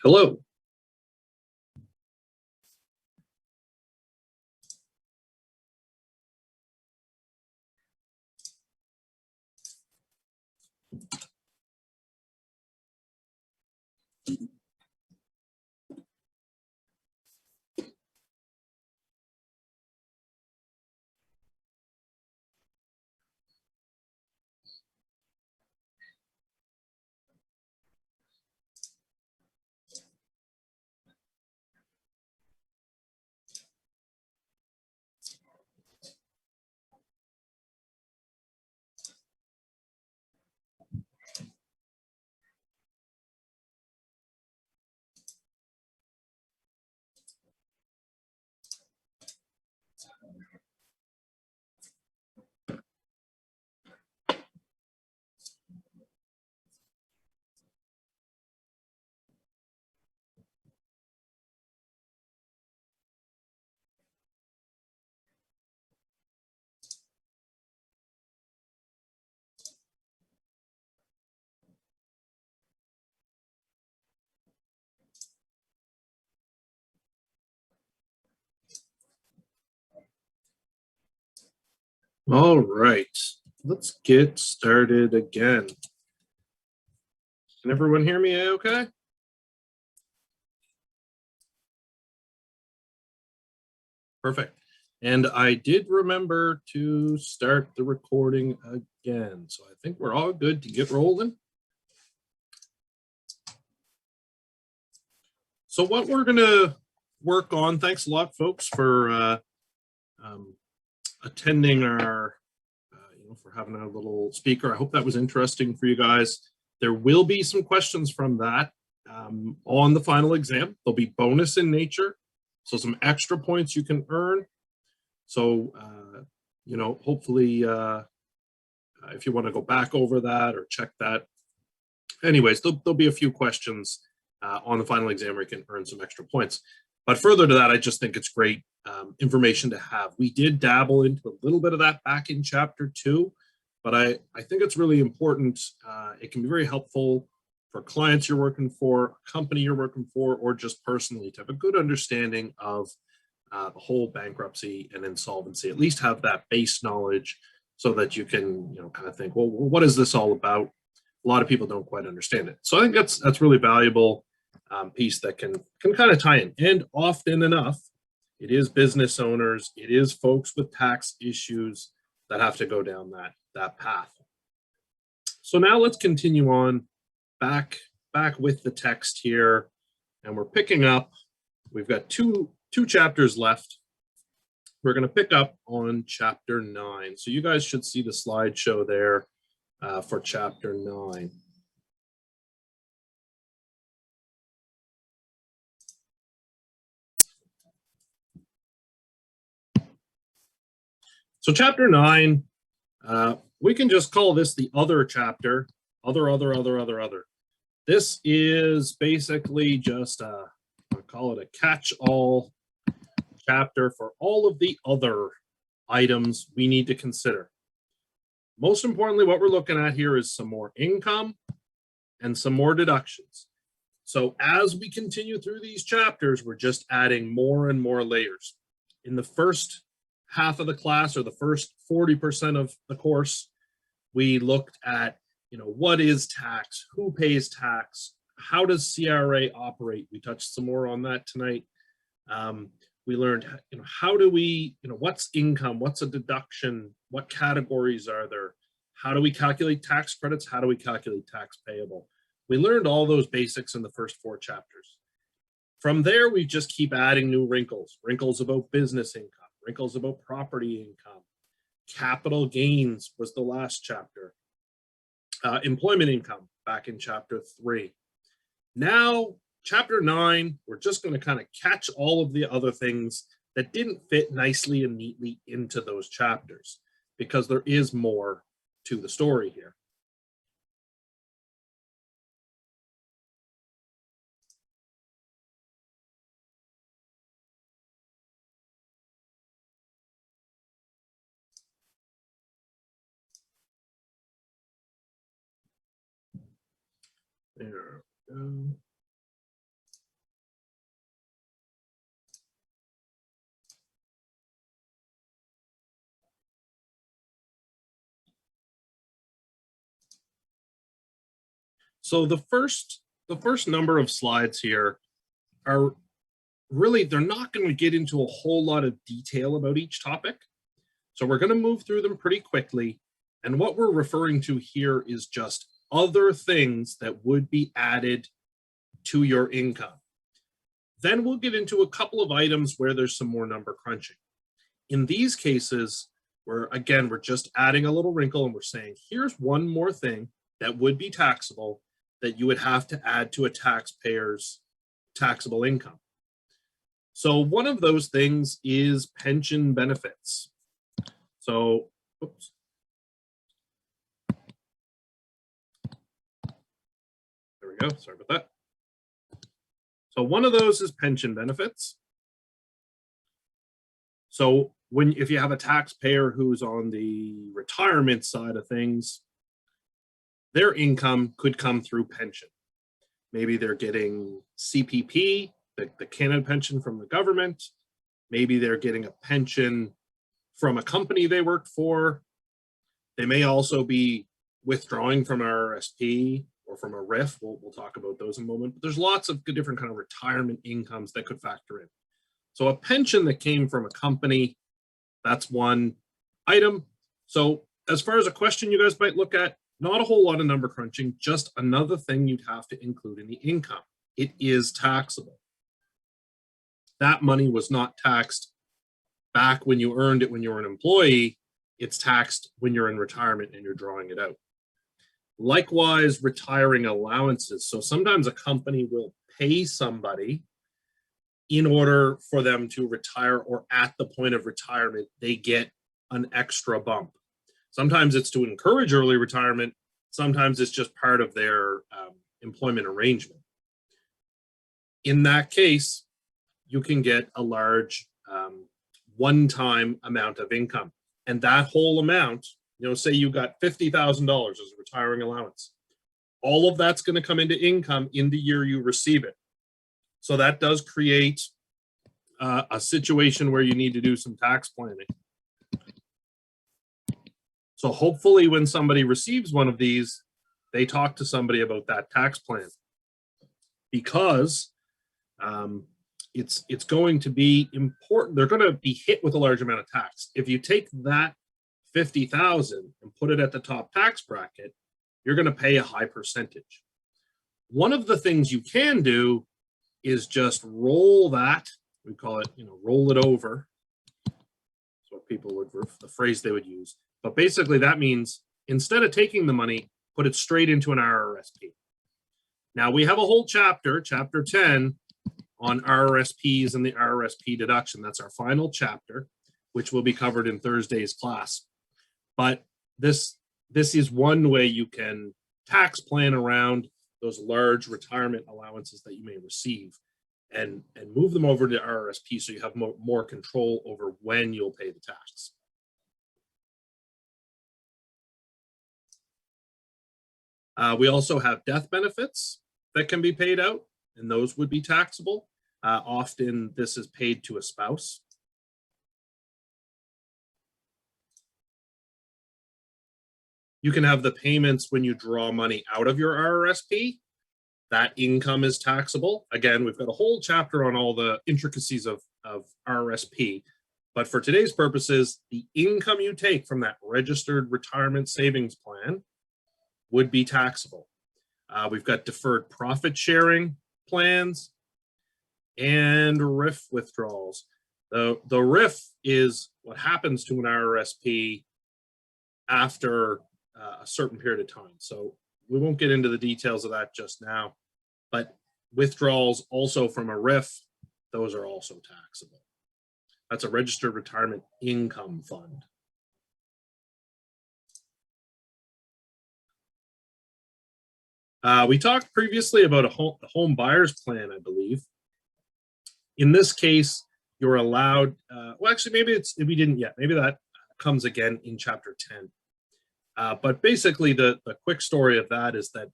Hello. All right, let's get started again. Can everyone hear me okay? Perfect. And I did remember to start the recording again. So I think we're all good to get rolling. So what we're going to work on, thanks a lot, folks, for attending our, for having a little speaker. I hope that was interesting for you guys. There will be some questions from that on the final exam. They'll be bonus in nature. So some extra points you can earn. So, hopefully, if you want to go back over that or check that. Anyways, there'll be a few questions on the final exam where you can earn some extra points. But further to that, I just think it's great information to have. We did dabble into a little bit of that back in chapter 2, but I think it's really important. It can be very helpful for clients you're working for, a company you're working for, or just personally to have a good understanding of the whole bankruptcy and insolvency. At least have that base knowledge so that you can, kind of think, well, what is this all about? A lot of people don't quite understand it. So I think that's really valuable piece that can kind of tie in. And often enough, it is business owners, it is folks with tax issues that have to go down that path. So now let's continue on back with the text here, and we're picking up. We've got two chapters left. We're going to pick up on chapter 9. So you guys should see the slideshow there for chapter 9. So chapter 9, we can just call this the other chapter, other. This is basically just I'll call it a catch-all chapter for all of the other items we need to consider. Most importantly, what we're looking at here is some more income and some more deductions. So as we continue through these chapters, we're just adding more and more layers. In the first half of the class, or the first 40% of the course, we looked at, what is tax, who pays tax, how does CRA operate? We touched some more on that tonight. We learned, how do we, what's income, what's a deduction, what categories are there, how do we calculate tax credits, how do we calculate tax payable? We learned all those basics in the first 4 chapters. From there, we just keep adding new wrinkles about business income, wrinkles about property income. Capital gains was the last chapter. Employment income back in chapter 3. Now, chapter 9, we're just going to kind of catch all of the other things that didn't fit nicely and neatly into those chapters, because there is more to the story here. There we go. So the first number of slides here are really, they're not going to get into a whole lot of detail about each topic. So we're going to move through them pretty quickly. And what we're referring to here is just other things that would be added to your income. Then we'll get into a couple of items where there's some more number crunching. In these cases, we're just adding a little wrinkle and we're saying, here's one more thing that would be taxable that you would have to add to a taxpayer's taxable income. So one of those things is pension benefits. So, oops. There we go, sorry about that. So one of those is pension benefits. So if you have a taxpayer who's on the retirement side of things, their income could come through pension. Maybe they're getting CPP, the Canada pension from the government. Maybe they're getting a pension from a company they work for. They may also be withdrawing from RRSP or from a RIF. We'll talk about those in a moment. But there's lots of different kind of retirement incomes that could factor in. So a pension that came from a company, that's one item. So as far as a question you guys might look at, not a whole lot of number crunching, just another thing you'd have to include in the income. It is taxable. That money was not taxed back when you earned it when you were an employee. It's taxed when you're in retirement and you're drawing it out. Likewise, retiring allowances. So sometimes a company will pay somebody in order for them to retire, or at the point of retirement, they get an extra bump. Sometimes it's to encourage early retirement. Sometimes it's just part of their employment arrangement. In that case, you can get a large one-time amount of income. And that whole amount, say you got $50,000 as a retiring allowance. All of that's going to come into income in the year you receive it. So that does create a situation where you need to do some tax planning. So hopefully when somebody receives one of these, they talk to somebody about that tax plan, because it's going to be important. They're going to be hit with a large amount of tax. If you take that 50,000 and put it at the top tax bracket, you're going to pay a high percentage. One of the things you can do is just roll that. We call it, roll it over. That's what people would, the phrase they would use. But basically that means instead of taking the money, put it straight into an RRSP. Now we have a whole chapter 10, on RRSPs and the RRSP deduction. That's our final chapter, which will be covered in Thursday's class. But this is one way you can tax plan around those large retirement allowances that you may receive and move them over to RRSP so you have more control over when you'll pay the tax. We also have death benefits that can be paid out, and those would be taxable. Often this is paid to a spouse. You can have the payments when you draw money out of your RRSP. That income is taxable. Again, we've got a whole chapter on all the intricacies of RRSP. But for today's purposes, the income you take from that registered retirement savings plan would be taxable. We've got deferred profit sharing plans and RIF withdrawals. The RIF is what happens to an RRSP after a certain period of time. So we won't get into the details of that just now, but withdrawals also from a RIF, those are also taxable. That's a registered retirement income fund. We talked previously about a home buyer's plan, I believe. In this case, you're allowed, well, actually, maybe we didn't yet. Maybe that comes again in chapter 10. But basically, the quick story of that is that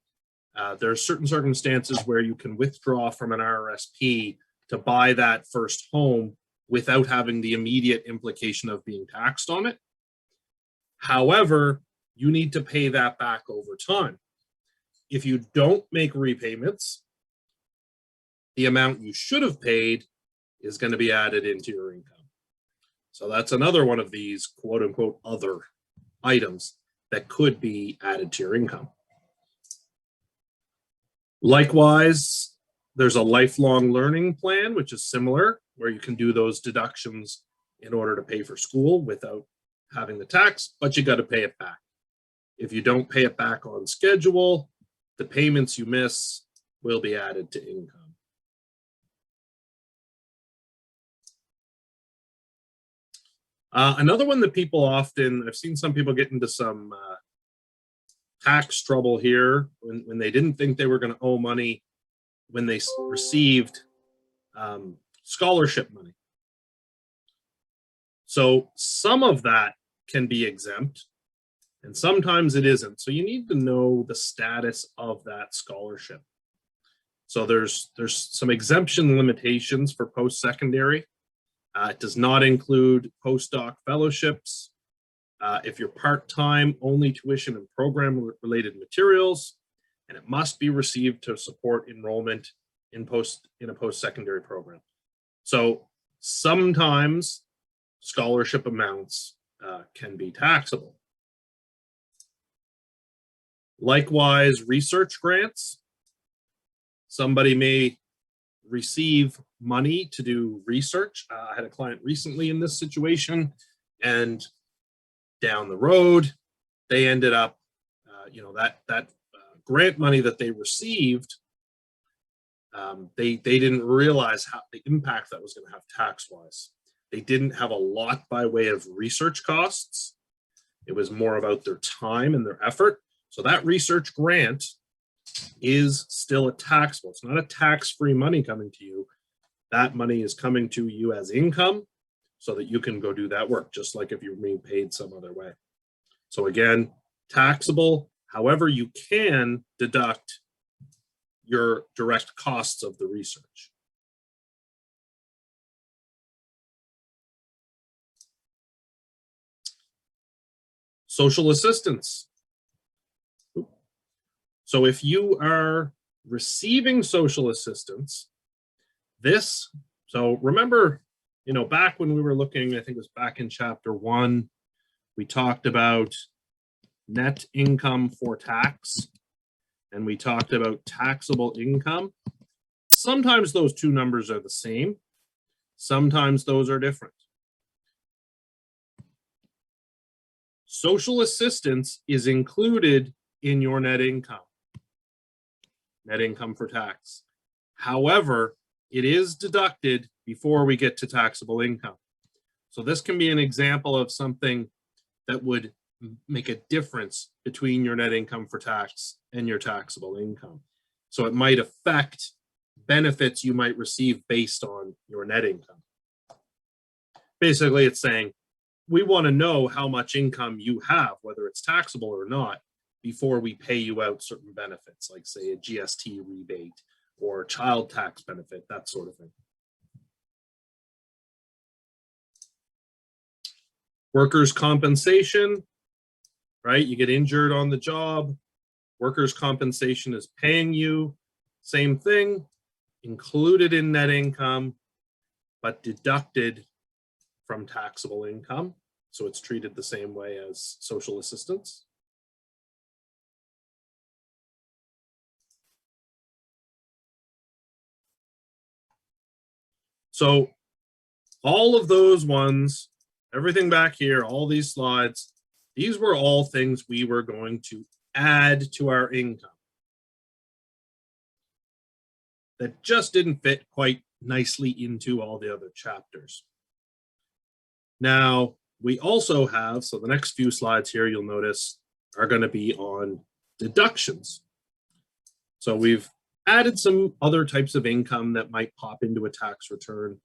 there are certain circumstances where you can withdraw from an RRSP to buy that first home without having the immediate implication of being taxed on it. However, you need to pay that back over time. if you don't make repayments, the amount you should have paid is going to be added into your income. So that's another one of these quote unquote other items that could be added to your income. Likewise, there's a lifelong learning plan, which is similar, where you can do those deductions in order to pay for school without having the tax, but you got to pay it back. If you don't pay it back on schedule, the payments you miss will be added to income. Another one that people often, I've seen some people get into some tax trouble here when they didn't think they were going to owe money when they received scholarship money. So some of that can be exempt and sometimes it isn't. So you need to know the status of that scholarship. So there's some exemption limitations for post-secondary. It does not include postdoc fellowships. If you're part-time, only tuition and program-related materials, and it must be received to support enrollment in a post-secondary program. So sometimes scholarship amounts can be taxable. Likewise, research grants. Somebody may receive money to do research. I had a client recently in this situation, and down the road, they ended up, that grant money that they received, they didn't realize how the impact that was going to have tax-wise. They didn't have a lot by way of research costs. It was more about their time and their effort. So that research grant is still a taxable. It's not a tax-free money coming to you. That money is coming to you as income so that you can go do that work, just like if you're being paid some other way. So again, taxable. However, you can deduct your direct costs of the research. Social assistance. So if you are receiving social assistance, so remember, back when we were looking, I think it was back in chapter 1, we talked about net income for tax, and we talked about taxable income. Sometimes those two numbers are the same. Sometimes those are different. Social assistance is included in your net income for tax. However, it is deducted before we get to taxable income. So this can be an example of something that would make a difference between your net income for tax and your taxable income. So it might affect benefits you might receive based on your net income. Basically, it's saying, we want to know how much income you have, whether it's taxable or not, before we pay you out certain benefits, like say a GST rebate or child tax benefit, that sort of thing. Workers' compensation, right? You get injured on the job, workers' compensation is paying you, same thing, included in net income, but deducted from taxable income. So it's treated the same way as social assistance. So all of those ones, everything back here, all these slides, these were all things we were going to add to our income that just didn't fit quite nicely into all the other chapters. Now, we also have, so the next few slides here, you'll notice, are going to be on deductions. So we've added some other types of income that might pop into a tax return.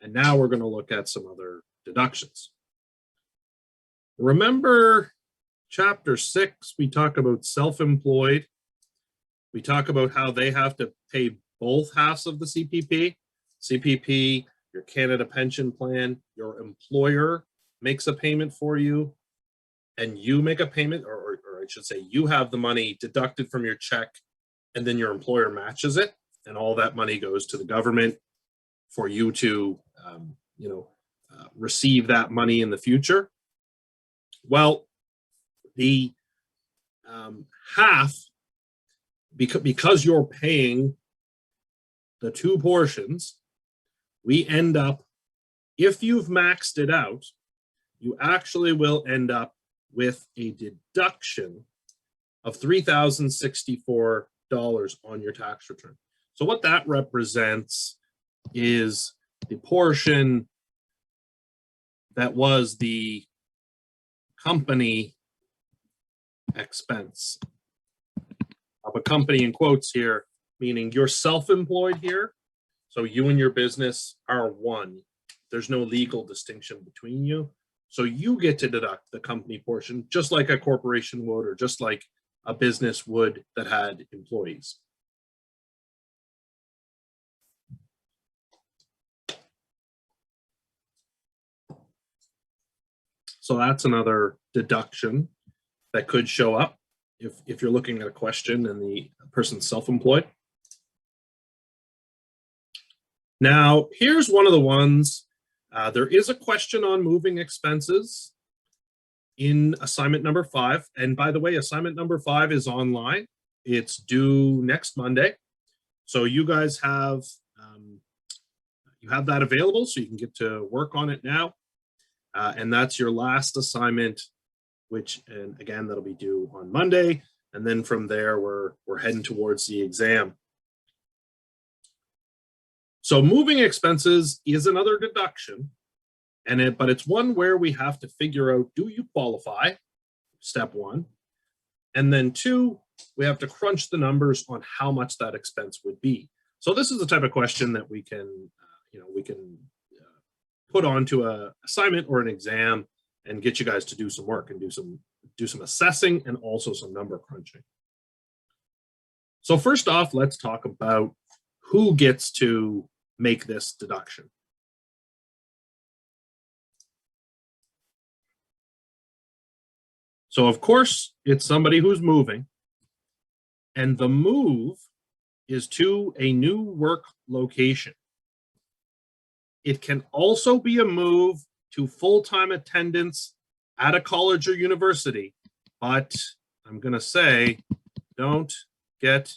And now we're going to look at some other deductions. Remember chapter 6, we talk about self-employed. We talk about how they have to pay both halves of the CPP. CPP, your Canada Pension Plan, your employer makes a payment for you, and you make a payment, or I should say you have the money deducted from your check, and then your employer matches it, and all that money goes to the government for you to, receive that money in the future. Well, the half, because you're paying the two portions, we end up, if you've maxed it out, you actually will end up with a deduction of $3,064 on your tax return. So what that represents is the portion that was the company expense. Of a company in quotes here, meaning you're self-employed here. So you and your business are one. There's no legal distinction between you. So you get to deduct the company portion, just like a corporation would, or just like a business would that had employees. So that's another deduction that could show up if you're looking at a question and the person's self-employed. Now, here's one of the ones. There is a question on moving expenses in assignment number 5. And by the way, assignment number 5 is online. It's due next Monday. So you guys have, you have that available, so you can get to work on it now. And that's your last assignment, which, and again, that'll be due on Monday. And then from there, we're heading towards the exam. So moving expenses is another deduction, but it's one where we have to figure out, do you qualify? Step 1. And then 2, we have to crunch the numbers on how much that expense would be. So this is the type of question that we can, put onto a assignment or an exam and get you guys to do some work and do some assessing and also some number crunching. So first off, let's talk about who gets to make this deduction. So of course, it's somebody who's moving, and the move is to a new work location. It can also be a move to full-time attendance at a college or university, but I'm going to say, don't get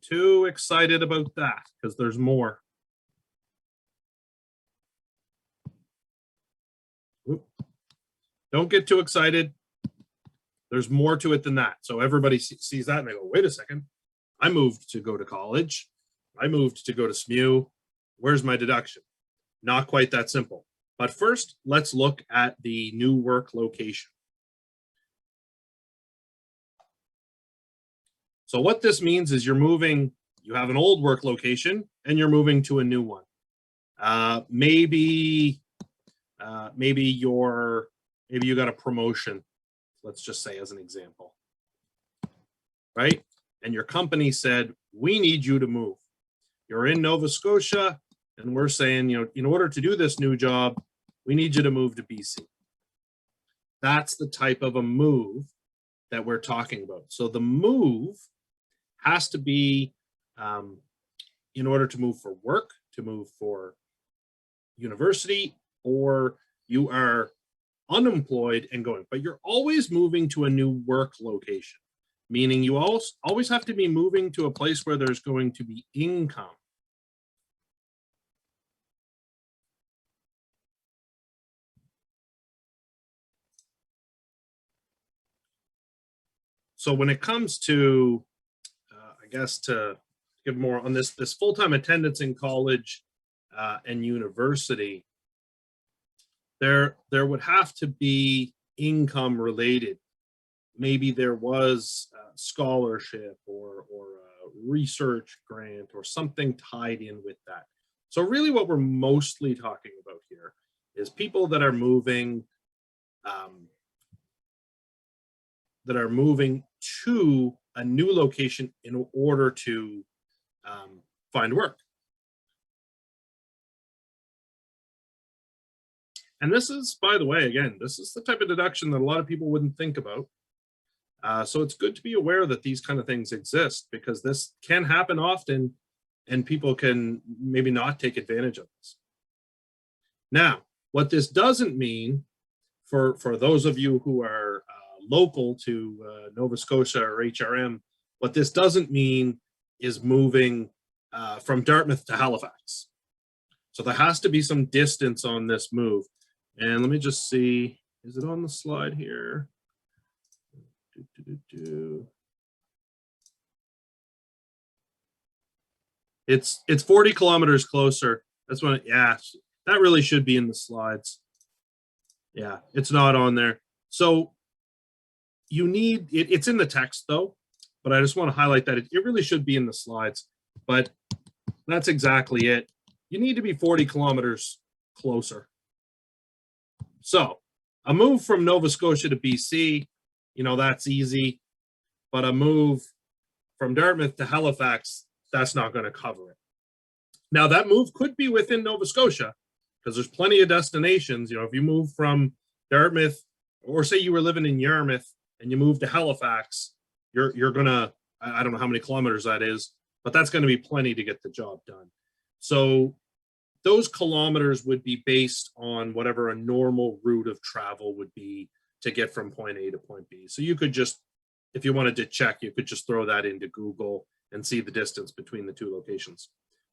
too excited about that because there's more. Don't get too excited. There's more to it than that. So everybody sees that and they go, wait a second, I moved to go to college. I moved to go to SMU. Where's my deduction? Not quite that simple. But first, let's look at the new work location. So what this means is you're moving, you have an old work location and you're moving to a new one. Maybe you got a promotion, let's just say as an example, right? And your company said, we need you to move. You're in Nova Scotia and we're saying, in order to do this new job, we need you to move to BC. That's the type of a move that we're talking about. So the move has to be in order to move for work, to move for university, or you are unemployed and going, but you're always moving to a new work location, meaning you always have to be moving to a place where there's going to be income. So when it comes to, I guess to give more on this full-time attendance in college and university, there would have to be income related. Maybe there was a scholarship or a research grant or something tied in with that. So really what we're mostly talking about here is people that are moving to a new location in order to find work. And this is, by the way, again, this is the type of deduction that a lot of people wouldn't think about. So it's good to be aware that these kind of things exist, because this can happen often and people can maybe not take advantage of this. Now, what this doesn't mean for those of you who are local to Nova Scotia or HRM, what this doesn't mean is moving from Dartmouth to Halifax. So there has to be some distance on this move. And let me just see, is it on the slide here? It's 40 kilometers closer. That's what, yeah, that really should be in the slides. Yeah, it's not on there. So you need, it's in the text though, but I just want to highlight that it really should be in the slides, but that's exactly it. You need to be 40 kilometers closer. So a move from Nova Scotia to BC, you know, that's easy, but a move from Dartmouth to Halifax, that's not going to cover it. Now that move could be within Nova Scotia, because there's plenty of destinations. You know, if you move from Dartmouth, or say you were living in Yarmouth and you move to Halifax, you're gonna, I don't know how many kilometers that is, but that's going to be plenty to get the job done. So those kilometers would be based on whatever a normal route of travel would be to get from point A to point B. So you could just, if you wanted to check, you could just throw that into Google and see the distance between the two locations.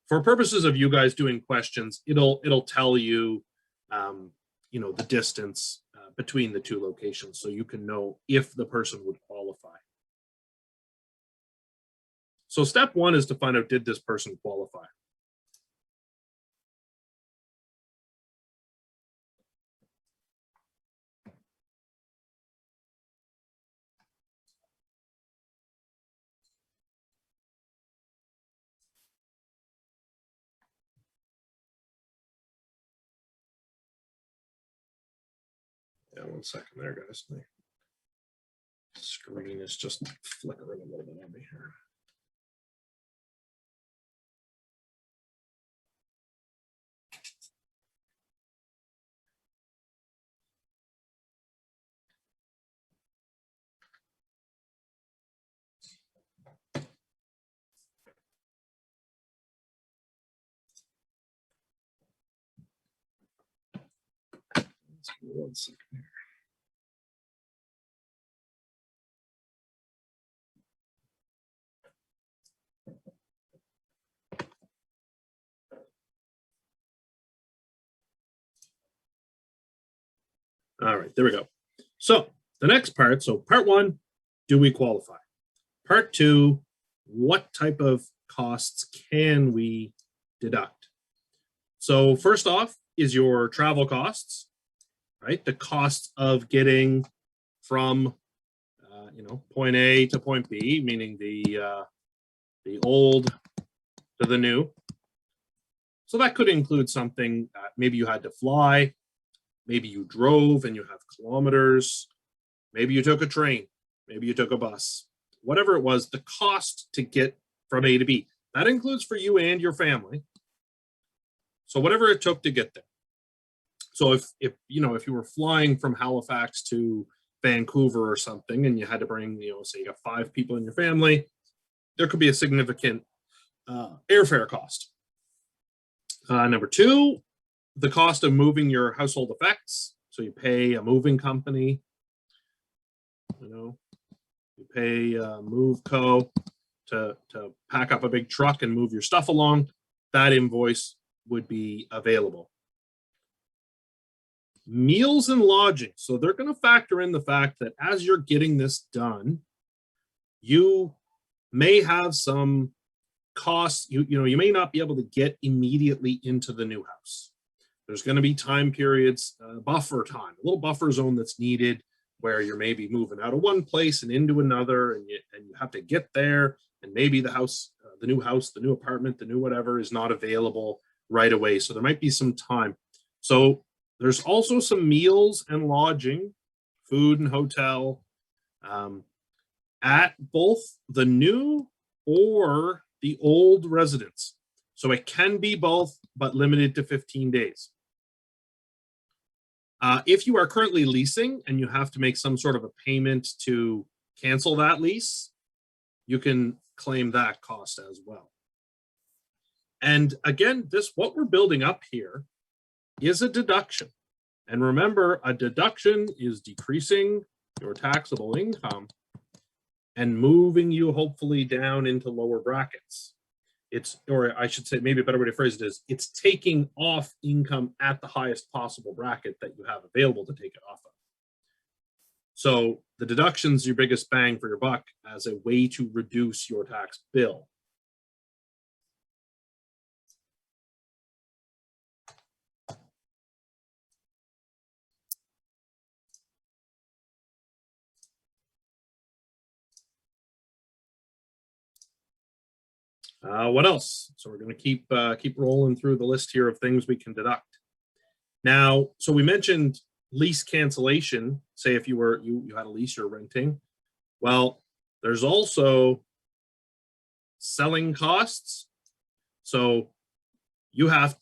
For purposes of you guys doing questions, it'll tell you, you know, the distance between the two locations, so you can know if the person would qualify. So step one is to find out, did this person qualify? Yeah, 1 second there, guys. My screen is just flickering a little bit on me here. One second here. All right, there we go. So the next part, so part one, do we qualify? Part two, what type of costs can we deduct? So first off is your travel costs, right? The cost of getting from, you know, point A to point B, meaning the old to the new. So that could include something, maybe you had to fly, maybe you drove and you have kilometers, maybe you took a train, maybe you took a bus, whatever it was, the cost to get from A to B. That includes for you and your family. So whatever it took to get there. So if you know, if you were flying from Halifax to Vancouver or something, and you had to bring, you know, say you got 5 people in your family, there could be a significant airfare cost. Number two, the cost of moving your household effects. So you pay a moving company, you know, you pay Move Co. to pack up a big truck and move your stuff along. That invoice would be available. Meals and lodging. So they're going to factor in the fact that as you're getting this done, you may have some costs. You know, you may not be able to get immediately into the new house. There's going to be time periods, buffer time, a little buffer zone that's needed, where you're maybe moving out of one place and into another, and you have to get there, and maybe the house, the new apartment, the new whatever is not available right away. So there might be some time. So there's also some meals and lodging, food and hotel, at both the new or the old residence. So it can be both, but limited to 15 days. If you are currently leasing and you have to make some sort of a payment to cancel that lease, you can claim that cost as well. And again, what we're building up here is a deduction. And remember, a deduction is decreasing your taxable income and moving you hopefully down into lower brackets. Or I should say, maybe a better way to phrase it is, it's taking off income at the highest possible bracket that you have available to take it off of. So the deduction's your biggest bang for your buck as a way to reduce your tax bill. What else? So we're going to keep rolling through the list here of things we can deduct. Now, so we mentioned lease cancellation. Say if you had a lease you're renting. Well, there's also selling costs. So you have,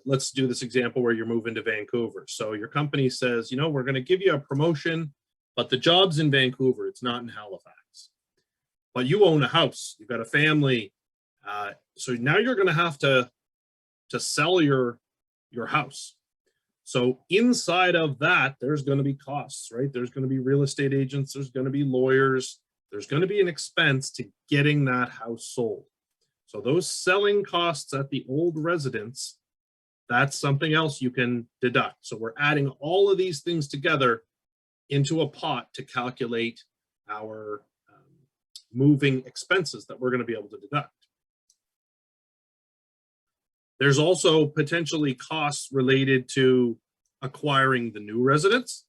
let's do this example where you're moving to Vancouver. So your company says, we're going to give you a promotion, but the job's in Vancouver. It's not in Halifax. But you own a house. You've got a family. So now you're going to have to sell your house. So inside of that, there's going to be costs, right? There's going to be real estate agents. There's going to be lawyers. There's going to be an expense to getting that house sold. So those selling costs at the old residence, that's something else you can deduct. So we're adding all of these things together into a pot to calculate our moving expenses that we're going to be able to deduct. There's also potentially costs related to acquiring the new residence.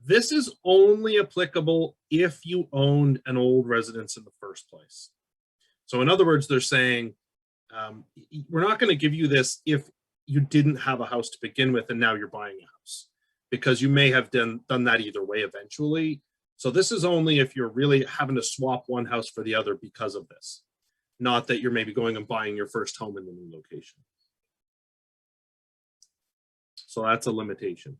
This is only applicable if you owned an old residence in the first place. So in other words, they're saying, we're not going to give you this if you didn't have a house to begin with and now you're buying a house, because you may have done that either way eventually. So this is only if you're really having to swap one house for the other because of this. Not that you're maybe going and buying your first home in the new location. So that's a limitation.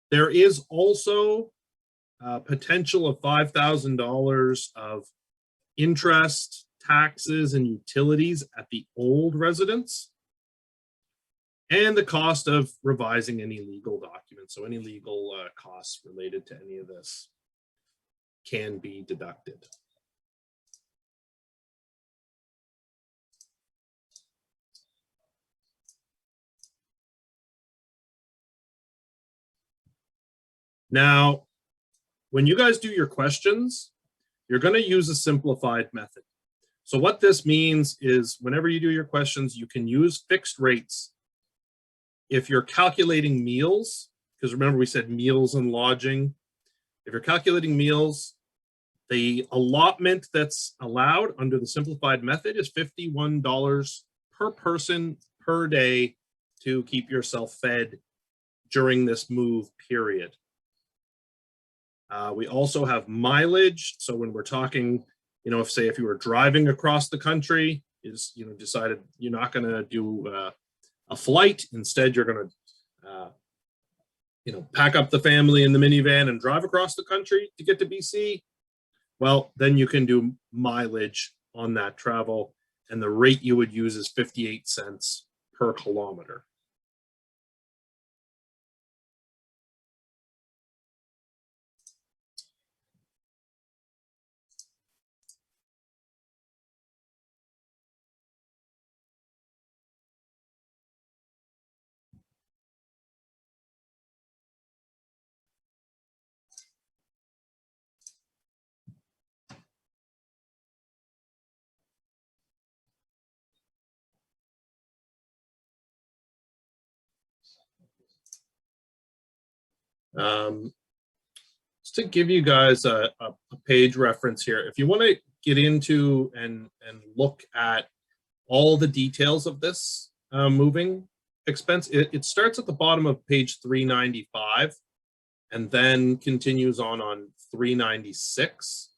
There is also potential of $5,000 of interest, taxes, and utilities at the old residence, and the cost of revising any legal documents. So any legal costs related to any of this can be deducted. Now, when you guys do your questions, you're going to use a simplified method. So what this means is whenever you do your questions, you can use fixed rates. If you're calculating meals, because remember we said meals and lodging, if you're calculating meals, the allotment that's allowed under the simplified method is $51 per person per day to keep yourself fed during this move period. We also have mileage. So when we're talking, if you were driving across the country, decided you're not going to do a flight. Instead, you're going to, pack up the family in the minivan and drive across the country to get to BC. Well, then you can do mileage on that travel. And the rate you would use is 58 cents per kilometer. Just to give you guys a page reference here, if you want to get into and look at all the details of this moving expense, it starts at the bottom of page 395 and then continues on 396.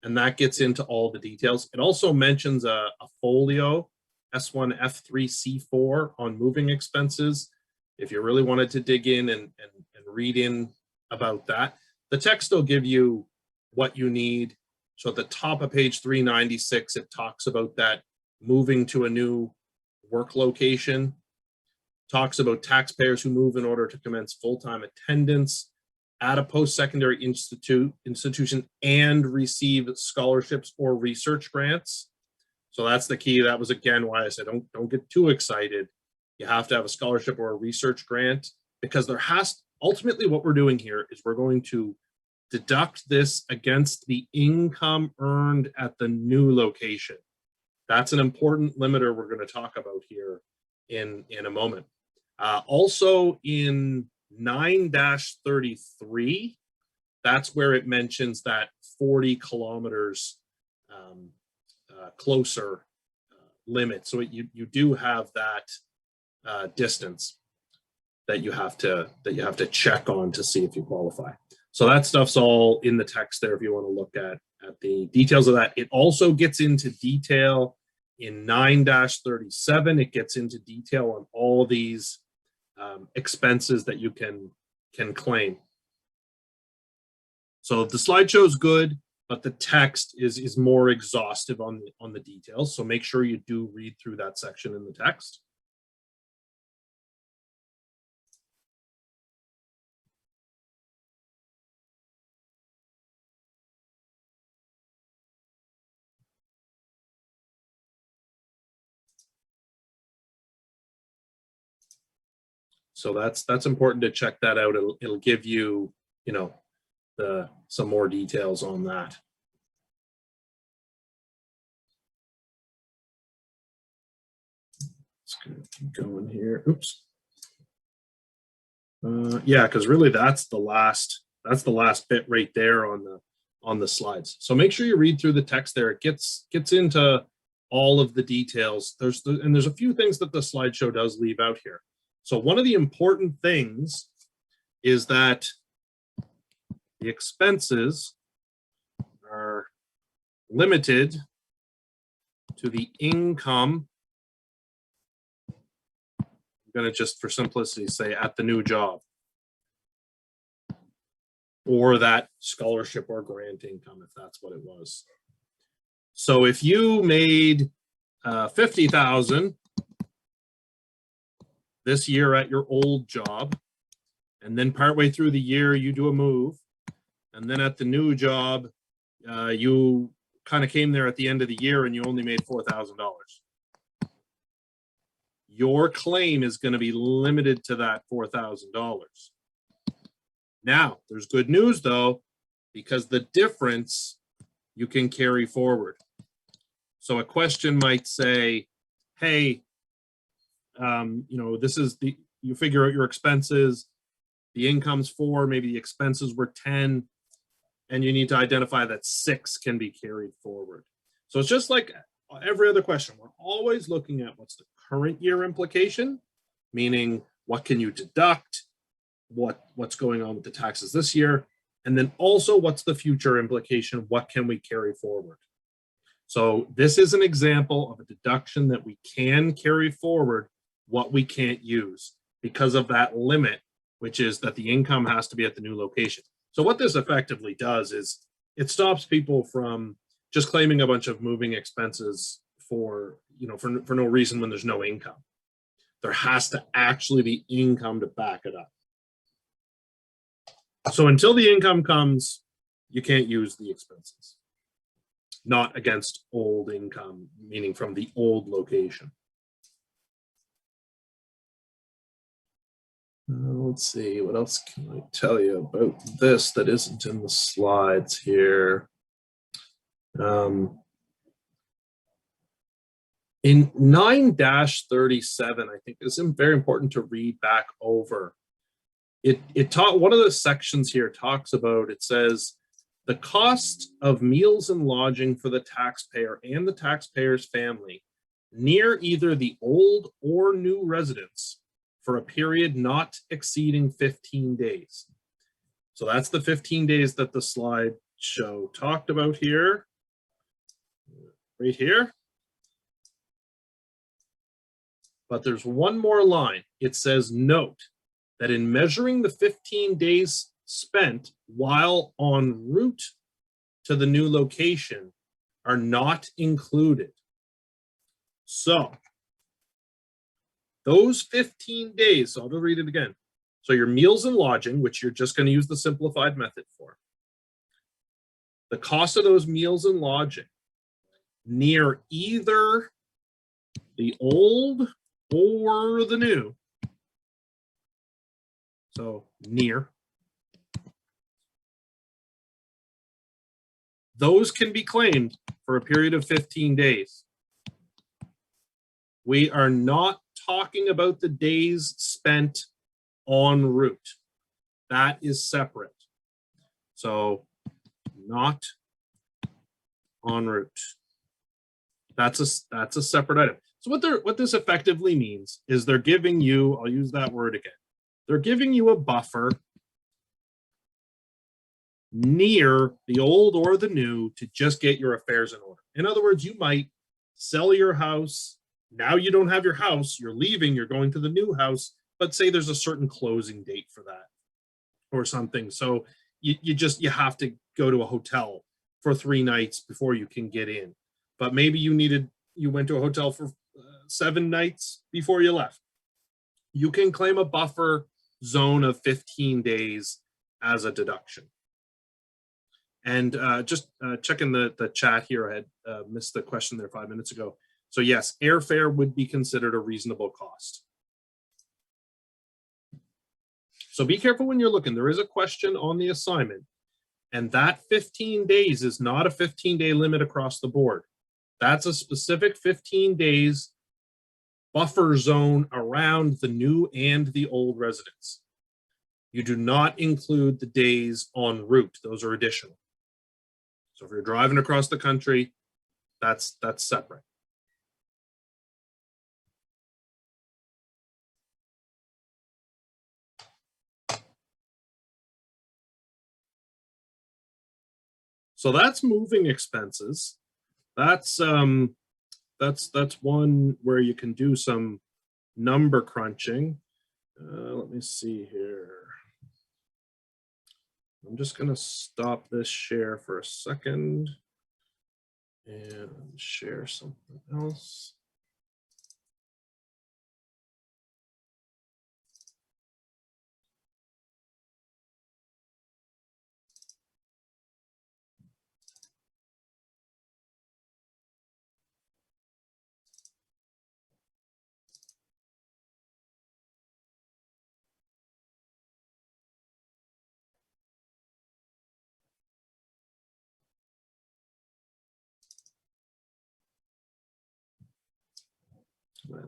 And that gets into all the details. It also mentions a folio, S1, F3, C4 on moving expenses. if you really wanted to dig in and read in about that. The text will give you what you need. So at the top of page 396, it talks about that moving to a new work location, talks about taxpayers who move in order to commence full-time attendance at a post-secondary institution and receive scholarships or research grants. So that's the key. That was again why I said don't get too excited. You have to have a scholarship or a research grant, because there has, ultimately what we're doing here is we're going to deduct this against the income earned at the new location. That's an important limiter we're going to talk about here in a moment. Also in 9-33, that's where it mentions that 40 kilometers closer limit. So you do have that distance that you have to check on to see if you qualify. So that stuff's all in the text there if you want to look at the details of that. It also gets into detail in 9-37. It gets into detail on all these expenses that you can claim. So the slideshow is good, but the text is more exhaustive on the details. So make sure you do read through that section in the text. So that's important to check that out. It'll give you, some more details on that. Let's keep going here. Oops. Yeah, because really that's the last bit right there on the slides. So make sure you read through the text there. It gets into all of the details. There's a few things that the slideshow does leave out here. So one of the important things is that the expenses are limited to the income. I'm going to just, for simplicity, say at the new job, or that scholarship or grant income, if that's what it was. So if you made 50,000 this year at your old job, and then partway through the year you do a move, and then at the new job you kind of came there at the end of the year and you only made $4,000. Your claim is going to be limited to that $4,000. Now, there's good news though, because the difference you can carry forward. So a question might say, hey, this is you figure out your expenses, the income's 4, maybe the expenses were 10, and you need to identify that 6 can be carried forward. So it's just like every other question. We're always looking at what's the current year implication, meaning what can you deduct, what's going on with the taxes this year, and then also what's the future implication, what can we carry forward. So this is an example of a deduction that we can carry forward, what we can't use because of that limit, which is that the income has to be at the new location. So what this effectively does is it stops people from just claiming a bunch of moving expenses for no reason when there's no income. There has to actually be income to back it up. So until the income comes, you can't use the expenses. Not against old income, meaning from the old location. Let's see, what else can I tell you about this that isn't in the slides here? In 9-37, I think it's very important to read back over. One of the sections here talks about, it says, the cost of meals and lodging for the taxpayer and the taxpayer's family near either the old or new residence for a period not exceeding 15 days. So that's the 15 days that the slideshow talked about here, right here. But there's one more line. It says, note that in measuring the 15 days spent while en route to the new location are not included. So those 15 days, so I'll read it again. So your meals and lodging, which you're just going to use the simplified method for, the cost of those meals and lodging near either the old or the new. So near. Those can be claimed for a period of 15 days. We are not talking about the days spent en route. That is separate. So not en route. That's a separate item. So what this effectively means is they're giving you, I'll use that word again, they're giving you a buffer near the old or the new to just get your affairs in order. In other words, you might sell your house. Now you don't have your house, you're leaving, you're going to the new house, but say there's a certain closing date for that or something. So you have to go to a hotel for 3 nights before you can get in. But maybe you went to a hotel for 7 nights before you left. You can claim a buffer zone of 15 days as a deduction. And just checking the chat here, I had missed the question there 5 minutes ago. So yes, airfare would be considered a reasonable cost. So be careful when you're looking. There is a question on the assignment, and that 15 days is not a 15-day limit across the board. That's a specific 15 days buffer zone around the new and the old residence. You do not include the days en route. Those are additional. So if you're driving across the country, that's separate. So that's moving expenses. That's one where you can do some number crunching. Let me see here. I'm just going to stop this share for a second and share something else.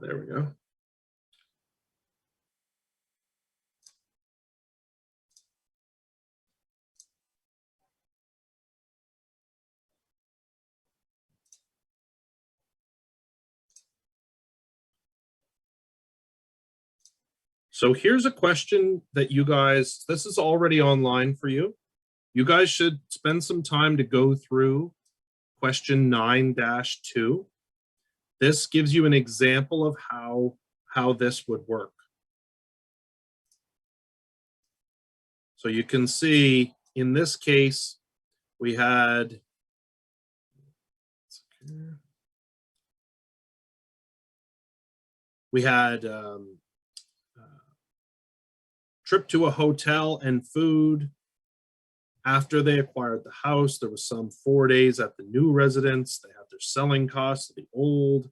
There we go. So here's a question that you guys, this is already online for you. You guys should spend some time to go through question 9-2. This gives you an example of how this would work. So you can see in this case, we had trip to a hotel and food. After they acquired the house, there was some 4 days at the new residence. They had their selling costs at the old,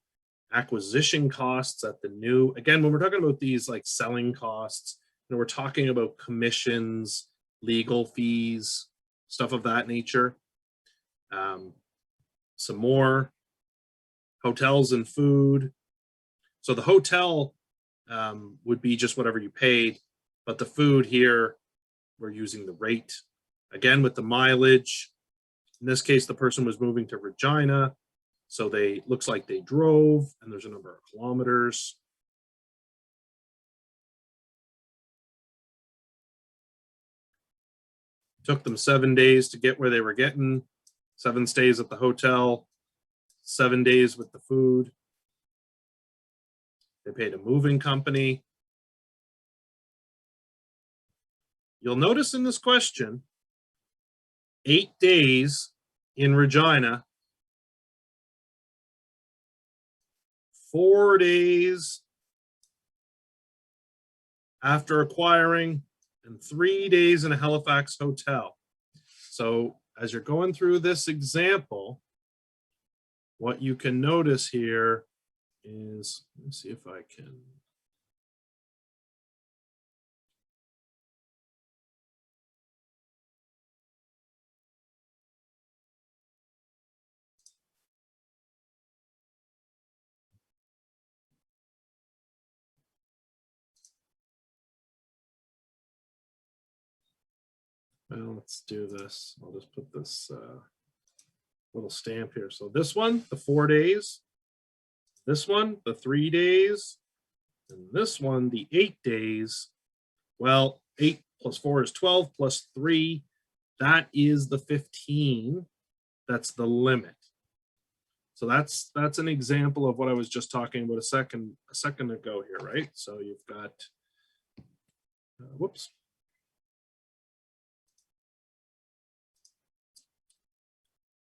acquisition costs at the new. Again, when we're talking about these like selling costs, you know, we're talking about commissions, legal fees, stuff of that nature. Some more hotels and food. So the hotel would be just whatever you paid, but the food here, we're using the rate. Again, with the mileage, in this case, the person was moving to Regina, so looks like they drove, and there's a number of kilometers. Took them 7 days to get where they were getting, 7 stays at the hotel, 7 days with the food. They paid a moving company. You'll notice in this question, 8 days in Regina, 4 days after acquiring, and 3 days in a Halifax hotel. So as you're going through this example, what you can notice here is, let me see if I can. Well, let's do this. I'll just put this little stamp here. So this one, the 4 days, this one, the 3 days, and this one, the 8 days. Well, 8 plus 4 is 12 plus 3. That is the 15. That's the limit. So that's an example of what I was just talking about a second ago here, right? So you've got, whoops.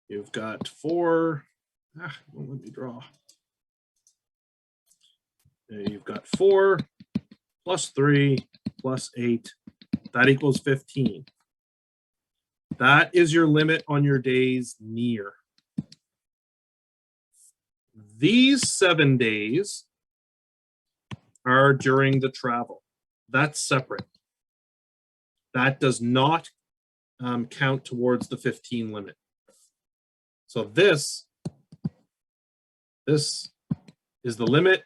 You've got 4, won't let me draw. You've got 4 plus 3 plus 8, that equals 15. That is your limit on your days near. These 7 days are during the travel. That's separate. That does not count towards the 15 limit. So this is the limit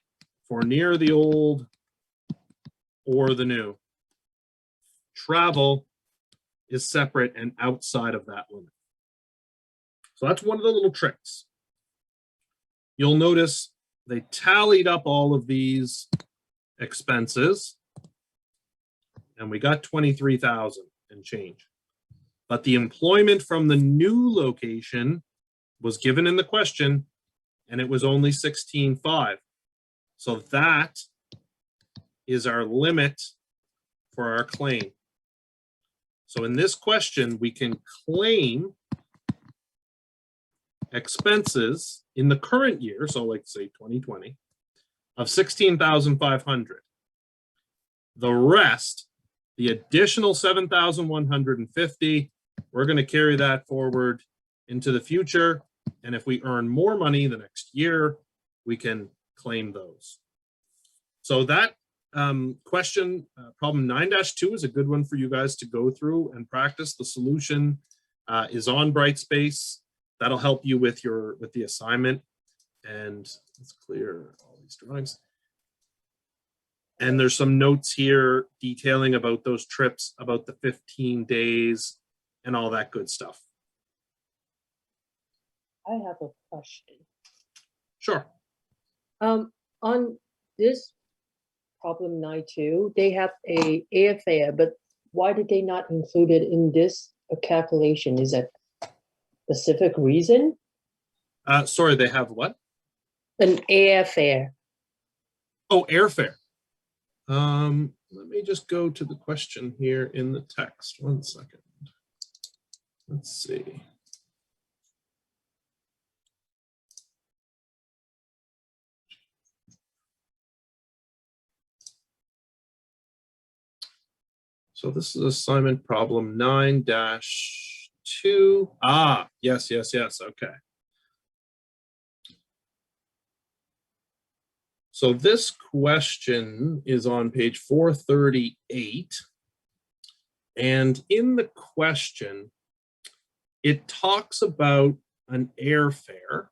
for near the old or the new. Travel is separate and outside of that limit. So that's one of the little tricks. You'll notice they tallied up all of these expenses and we got 23,000 and change. But the employment from the new location was given in the question and it was only 16,500. So that is our limit for our claim. So in this question, we can claim expenses in the current year, so like say 2020, of 16,500. The rest, the additional 7,150, we're going to carry that forward into the future. And if we earn more money the next year, we can claim those. So that question, problem 9-2 is a good one for you guys to go through and practice. The solution is on Brightspace. That'll help you with the assignment. And let's clear all these drawings. And there's some notes here detailing about those trips, about the 15 days and all that good stuff. I have a question. Sure. On this problem 9.2, they have a airfare, but why did they not include it in this calculation? Is that a specific reason? Sorry, they have what? An airfare. Oh, airfare. Let me just go to the question here in the text. 1 second. Let's see. So this is assignment problem 9-2. Ah, yes. Okay. So this question is on page 438. And in the question, it talks about an airfare.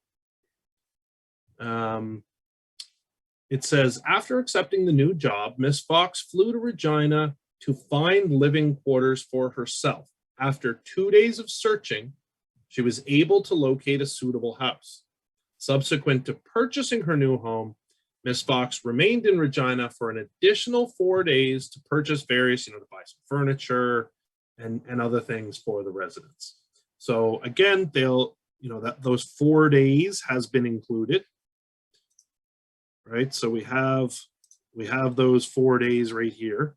It says, after accepting the new job, Miss Fox flew to Regina to find living quarters for herself. After 2 days of searching, she was able to locate a suitable house. Subsequent to purchasing her new home, Miss Fox remained in Regina for an additional 4 days to purchase various, to buy some furniture and other things for the residents. So again, they'll, that those 4 days has been included, right? So we have We have those 4 days right here.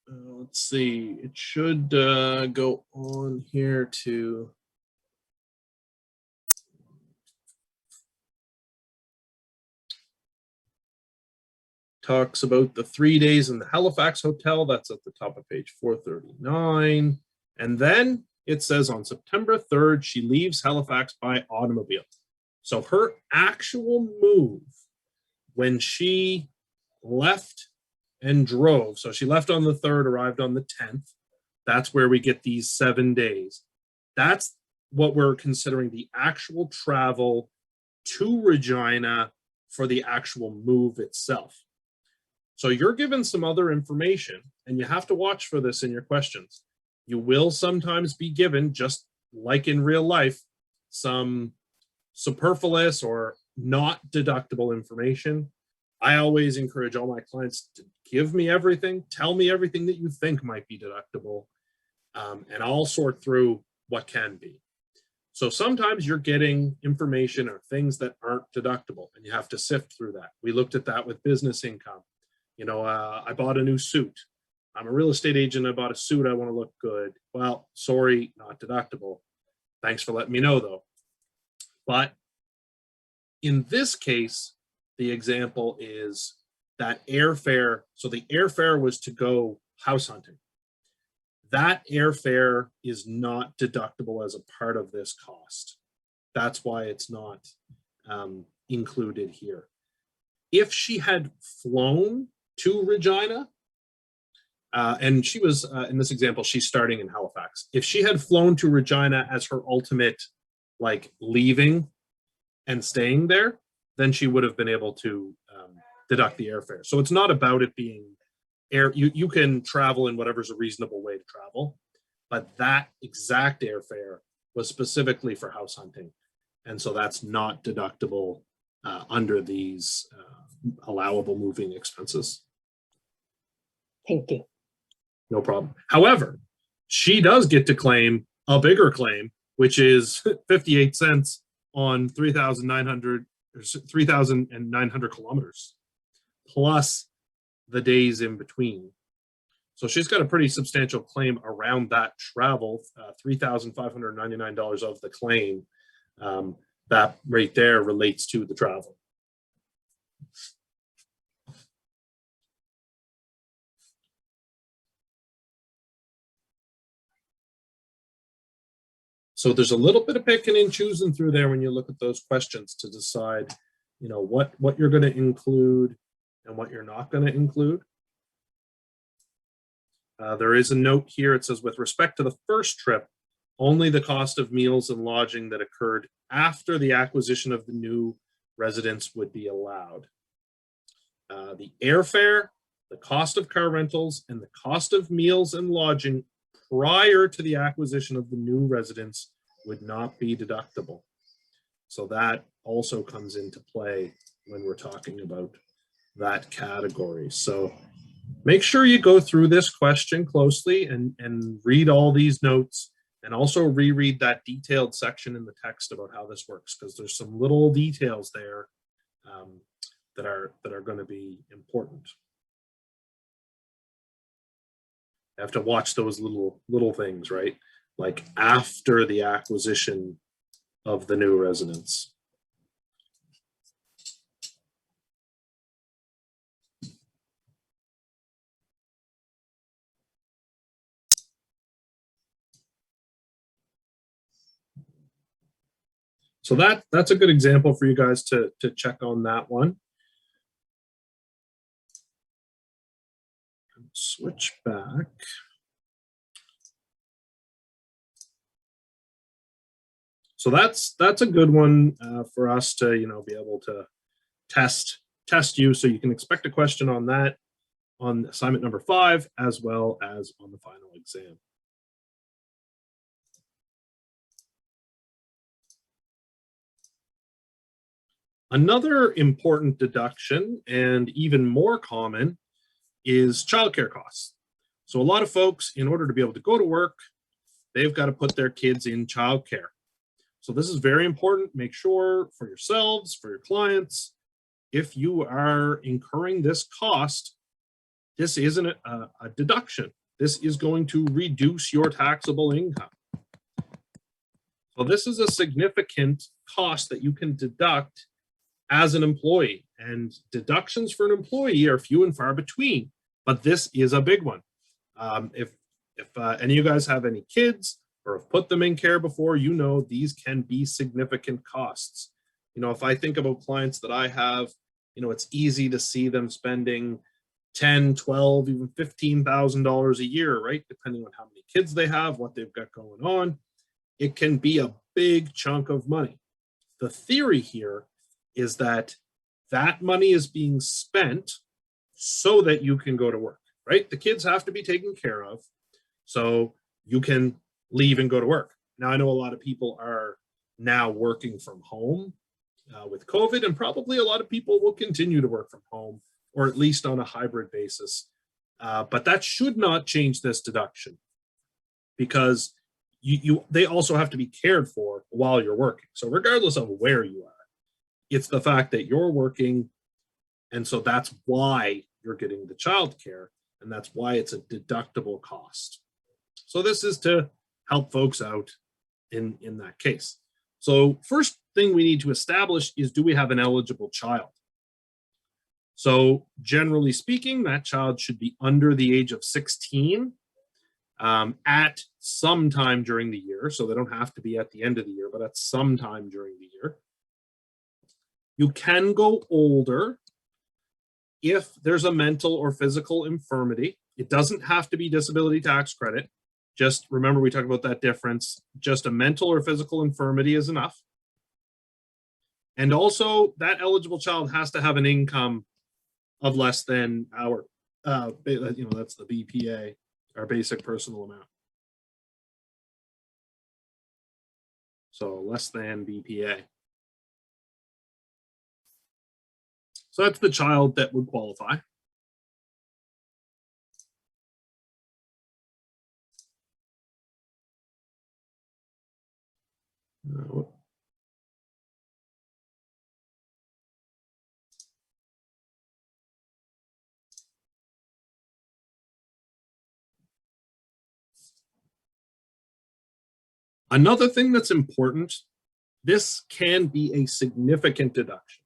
Let's see, it should go on here to talks about the 3 days in the Halifax hotel. That's at the top of page 439. And then it says on September 3rd, she leaves Halifax by automobile. So her actual move when she left and drove, so she left on the 3rd, arrived on the 10th. That's where we get these 7 days. That's what we're considering the actual travel to Regina for the actual move itself. So you're given some other information, and you have to watch for this in your questions. You will sometimes be given, just like in real life, some superfluous or not deductible information. I always encourage all my clients to give me everything, tell me everything that you think might be deductible, and I'll sort through what can be. So sometimes you're getting information or things that aren't deductible, and you have to sift through that. We looked at that with business income. You know, I bought a new suit. I'm a real estate agent. I bought a suit. I want to look good. Well, sorry, not deductible. Thanks for letting me know, though. But in this case, the example is that airfare. So the airfare was to go house hunting. That airfare is not deductible as a part of this cost. That's why it's not included here. If she had flown to Regina, and she was, in this example, she's starting in Halifax. If she had flown to Regina as her ultimate, like, leaving and staying there, then she would have been able to deduct the airfare. So it's not about it being you can travel in whatever's a reasonable way to travel, but that exact airfare was specifically for house hunting. And so that's not deductible under these allowable moving expenses. Thank you. No problem. However, she does get to claim a bigger claim, which is 58 cents on 3,900 kilometers, plus the days in between. So she's got a pretty substantial claim around that travel, $3,599 of the claim. That right there relates to the travel. So there's a little bit of picking and choosing through there when you look at those questions to decide, you know, what you're going to include and what you're not going to include. There is a note here. It says, with respect to the first trip, only the cost of meals and lodging that occurred after the acquisition of the new residence would be allowed. The airfare, the cost of car rentals, and the cost of meals and lodging prior to the acquisition of the new residence would not be deductible. So that also comes into play when we're talking about that category. So make sure you go through this question closely and read all these notes, and also reread that detailed section in the text about how this works, because there's some little details there that are going to be important. You have to watch those little things, right? Like after the acquisition of the new residence. So that's a good example for you guys to check on that one. Switch back. So that's a good one for us to, you know, be able to test you. So you can expect a question on that on assignment number 5, as well as on the final exam. Another important deduction, and even more common, is childcare costs. So a lot of folks, in order to be able to go to work, they've got to put their kids in childcare. So this is very important. Make sure for yourselves, for your clients, if you are incurring this cost, this isn't a deduction. This is going to reduce your taxable income. So this is a significant cost that you can deduct as an employee, and deductions for an employee are few and far between, but this is a big one. If any of you guys have any kids or have put them in care before, you know these can be significant costs. You know, if I think about clients that I have, you know, it's easy to see them spending 10, 12, even $15,000 a year, right? Depending on how many kids they have, what they've got going on. It can be a big chunk of money. The theory here is that that money is being spent so that you can go to work, right? The kids have to be taken care of so you can leave and go to work. Now, I know a lot of people are now working from home with COVID, and probably a lot of people will continue to work from home, or at least on a hybrid basis. But that should not change this deduction, because they also have to be cared for while you're working. So regardless of where you are, it's the fact that you're working, and so that's why you're getting the child care, and that's why it's a deductible cost. So this is to help folks out in that case. So first thing we need to establish is, do we have an eligible child? So generally speaking, that child should be under the age of 16 at some time during the year. So they don't have to be at the end of the year, but at some time during the year. You can go older if there's a mental or physical infirmity. It doesn't have to be disability tax credit. Just remember, we talked about that difference. Just a mental or physical infirmity is enough. And also, that eligible child has to have an income of less than our, that's the BPA, our basic personal amount. So less than BPA. So that's the child that would qualify. Another thing that's important, this can be a significant deduction.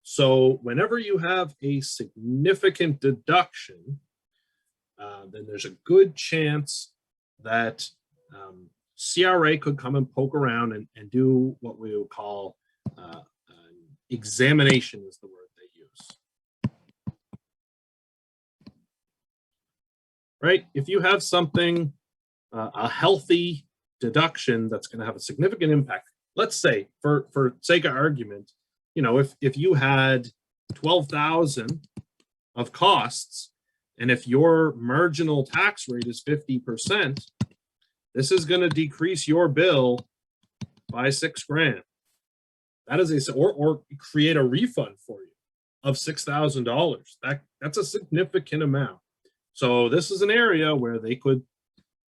So whenever you have a significant deduction, then there's a good chance that CRA could come and poke around and do what we would call an examination, is the word they use. Right? If you have something, a healthy deduction that's going to have a significant impact, let's say, for sake of argument, you know, if you had 12,000 of costs, and if your marginal tax rate is 50%, this is going to decrease your bill by $6,000. That is or create a refund for you of $6,000. That's a significant amount. So this is an area where they could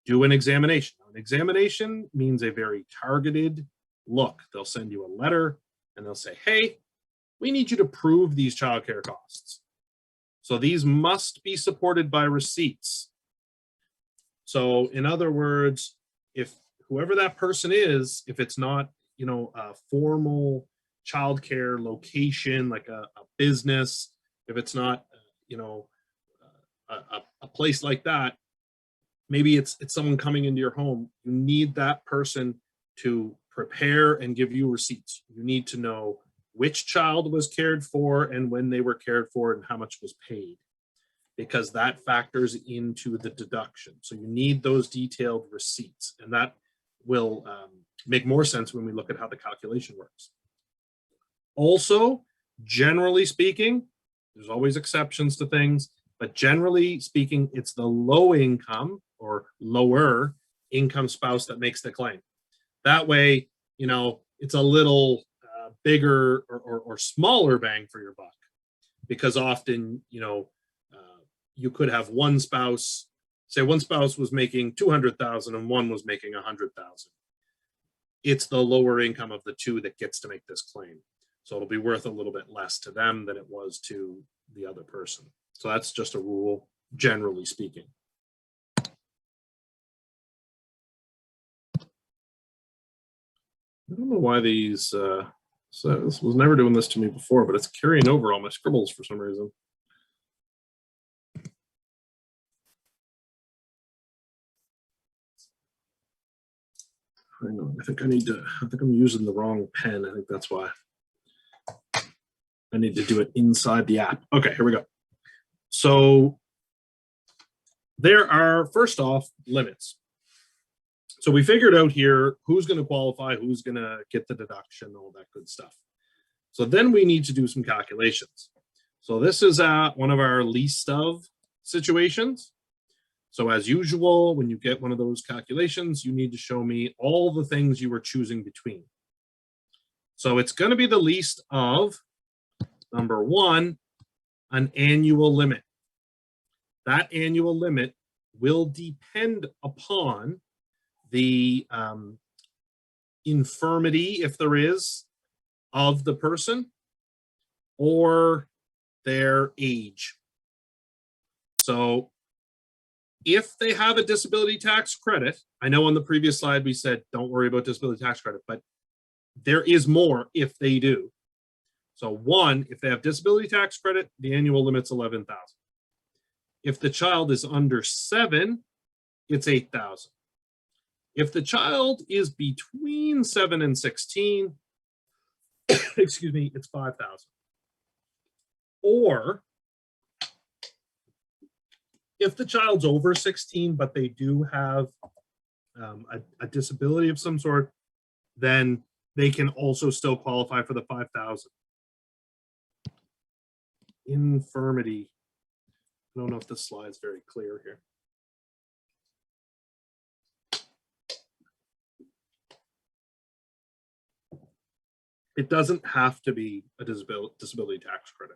do an examination. An examination means a very targeted look. They'll send you a letter and they'll say, hey, we need you to prove these childcare costs. So these must be supported by receipts. So in other words, if whoever that person is, if it's not, you know, a formal childcare location, like a business, if it's not, you know, a place like that, maybe it's someone coming into your home, you need that person to prepare and give you receipts. You need to know which child was cared for and when they were cared for and how much was paid, because that factors into the deduction. So you need those detailed receipts, and that will make more sense when we look at how the calculation works. Also, generally speaking, there's always exceptions to things, but generally speaking, it's the low income or lower income spouse that makes the claim. That way, you know, it's a little bigger or smaller bang for your buck, because often, you know, you could have one spouse, say one spouse was making 200,000 and one was making 100,000. it's the lower income of the two that gets to make this claim. So it'll be worth a little bit less to them than it was to the other person. So that's just a rule, generally speaking. I don't know why these, so this was never doing this to me before, but it's carrying over all my scribbles for some reason. I know, I think I'm using the wrong pen. I think that's why. I need to do it inside the app. Okay, here we go. So there are, first off, limits. So we figured out here who's going to qualify, who's going to get the deduction, all that good stuff. So then we need to do some calculations. So this is one of our least of situations. So as usual, when you get one of those calculations, you need to show me all the things you were choosing between. So it's going to be the least of, number one, an annual limit. That annual limit will depend upon the infirmity, if there is, of the person or their age. So if they have a disability tax credit, I know on the previous slide we said don't worry about disability tax credit, but there is more if they do. So one, if they have disability tax credit, the annual limit's 11,000. If the child is under 7, it's 8,000. If the child is between 7 and 16, excuse me, it's 5,000. Or if the child's over 16, but they do have a disability of some sort, then they can also still qualify for the 5,000. Infirmity. I don't know if this slide's very clear here. It doesn't have to be a disability tax credit.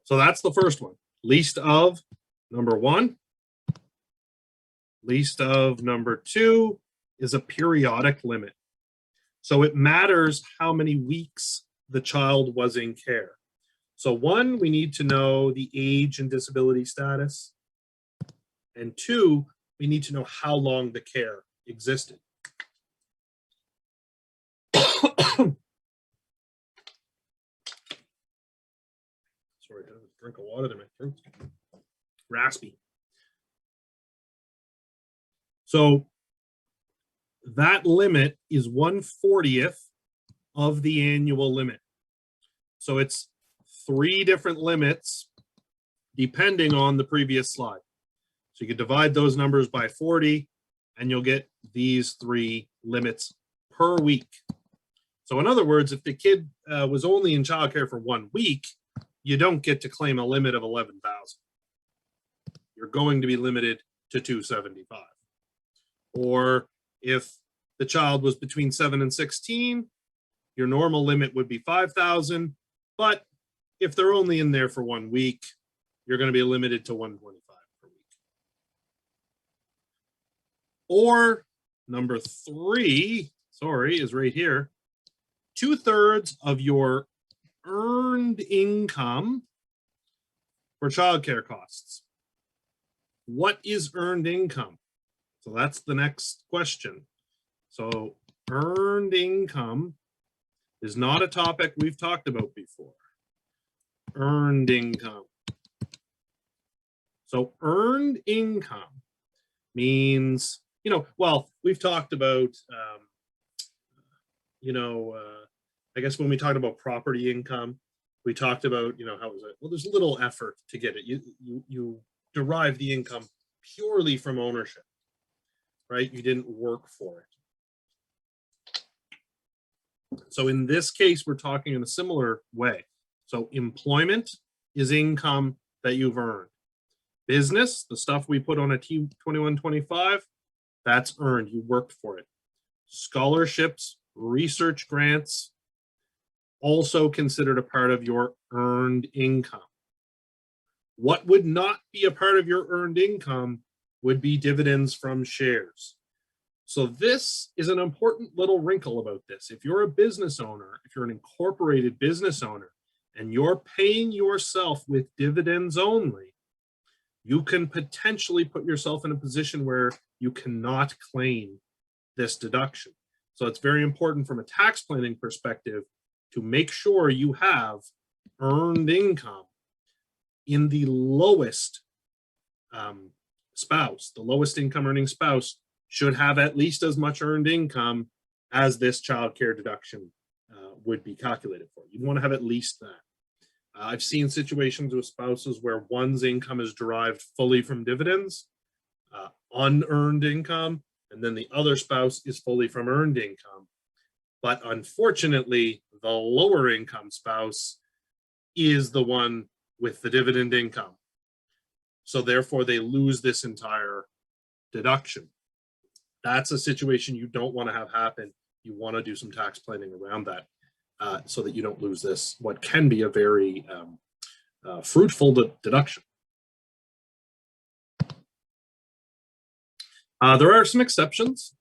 So that's the first one. Least of, number one. Least of, number two, is a periodic limit. So it matters how many weeks the child was in care. So one, we need to know the age and disability status. And two, we need to know how long the care existed. Sorry, I had a drink of water there, my throat's raspy. So that limit is 1/40th of the annual limit. So it's 3 different limits depending on the previous slide. So you can divide those numbers by 40 and you'll get these 3 limits per week. So in other words, if the kid was only in childcare for 1 week, you don't get to claim a limit of 11,000. You're going to be limited to 275. Or if the child was between 7 and 16, your normal limit would be 5,000. But if they're only in there for 1 week, you're going to be limited to 125 per week. Or number 3, sorry, is right here. 2/3 of your earned income for childcare costs. What is earned income? So that's the next question. So earned income is not a topic we've talked about before. Earned income. So earned income means, well, we've talked about, I guess when we talked about property income, we talked about, how is it? Well, there's little effort to get it. You derive the income purely from ownership, right? You didn't work for it. So in this case, we're talking in a similar way. So employment is income that you've earned. Business, the stuff we put on a T2125, that's earned, you worked for it. Scholarships, research grants, also considered a part of your earned income. What would not be a part of your earned income would be dividends from shares. So this is an important little wrinkle about this. If you're a business owner, if you're an incorporated business owner, and you're paying yourself with dividends only, you can potentially put yourself in a position where you cannot claim this deduction. So it's very important from a tax planning perspective to make sure you have earned income in the lowest spouse. The lowest income earning spouse should have at least as much earned income as this child care deduction would be calculated for. You'd want to have at least that. I've seen situations with spouses where one's income is derived fully from dividends, unearned income, and then the other spouse is fully from earned income. But unfortunately, the lower income spouse is the one with the dividend income. So therefore, they lose this entire deduction. That's a situation you don't want to have happen. You want to do some tax planning around that so that you don't lose this, what can be a very fruitful deduction. There are some exceptions.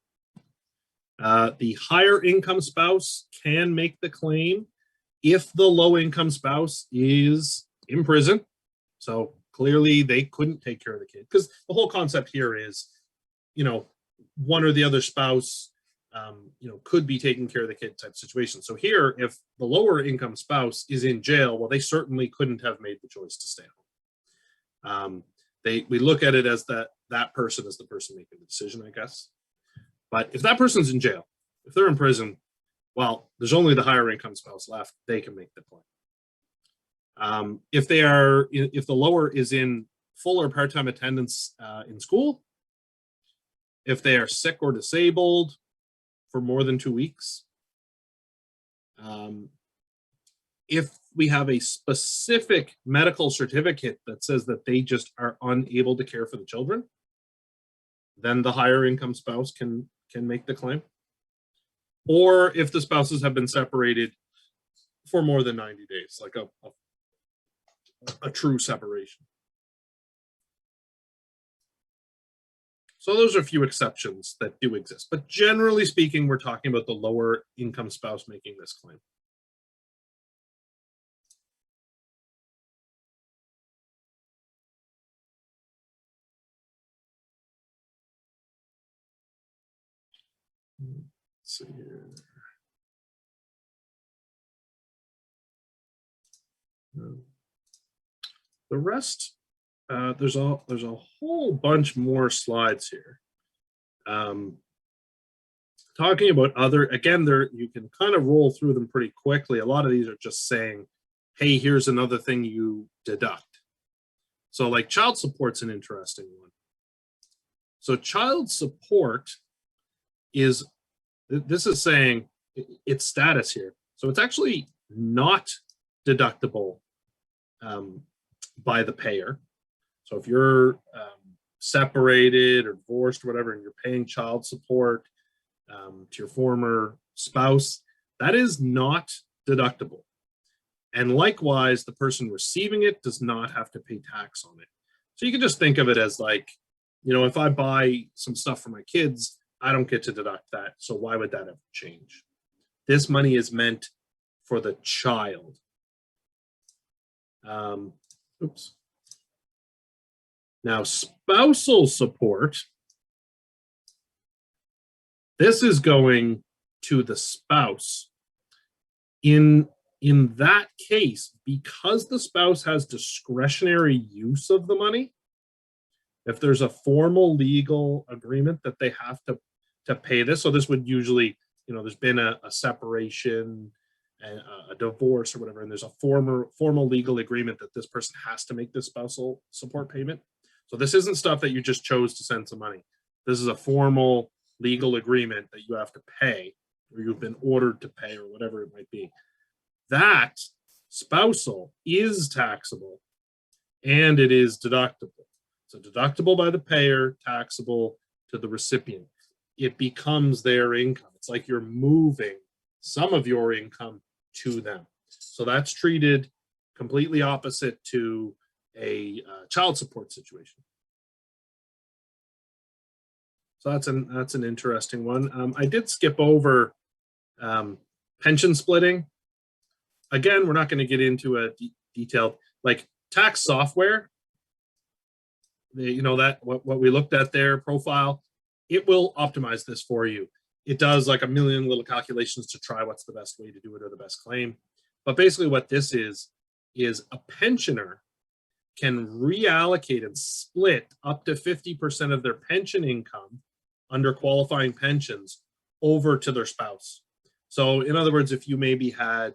The higher income spouse can make the claim if the low income spouse is in prison. So clearly they couldn't take care of the kid, because the whole concept here is, you know, one or the other spouse, you know, could be taking care of the kid type situation. So here, if the lower income spouse is in jail, well, they certainly couldn't have made the choice to stay home. We look at it as that person is the person making the decision, I guess. But if that person's in jail, if they're in prison, well, there's only the higher income spouse left. They can make the claim. If the lower is in full or part-time attendance in school, if they are sick or disabled for more than 2 weeks, if we have a specific medical certificate that says that they just are unable to care for the children, then the higher income spouse can make the claim. Or if the spouses have been separated for more than 90 days, like a true separation. So those are a few exceptions that do exist, but generally speaking, we're talking about the lower income spouse making this claim. Let's see here. The rest, there's a whole bunch more slides here. Talking about other, again, you can kind of roll through them pretty quickly. A lot of these are just saying, hey, here's another thing you deduct. So like child support's an interesting one. So child support is, this is saying its status here. So it's actually not deductible by the payer. So if you're separated or divorced or whatever, and you're paying child support to your former spouse, that is not deductible. And likewise, the person receiving it does not have to pay tax on it. So you can just think of it as like, you know, if I buy some stuff for my kids, I don't get to deduct that. So why would that ever change? This money is meant for the child. Oops. Now, spousal support, this is going to the spouse. In that case, because the spouse has discretionary use of the money, if there's a formal legal agreement that they have to pay this, so this would usually, you know, there's been a separation, a divorce or whatever, and there's a formal legal agreement that this person has to make this spousal support payment. So this isn't stuff that you just chose to send some money. This is a formal legal agreement that you have to pay, or you've been ordered to pay, or whatever it might be. That spousal is taxable and it is deductible. So deductible by the payer, taxable to the recipient. It becomes their income. It's like you're moving some of your income to them. So that's treated completely opposite to a child support situation. So that's an interesting one. I did skip over pension splitting. Again, we're not going to get into a detailed, like tax software. You know, that what we looked at there, profile, it will optimize this for you. It does like a million little calculations to try what's the best way to do it or the best claim. But basically what this is a pensioner can reallocate and split up to 50% of their pension income under qualifying pensions over to their spouse. So in other words, if you maybe had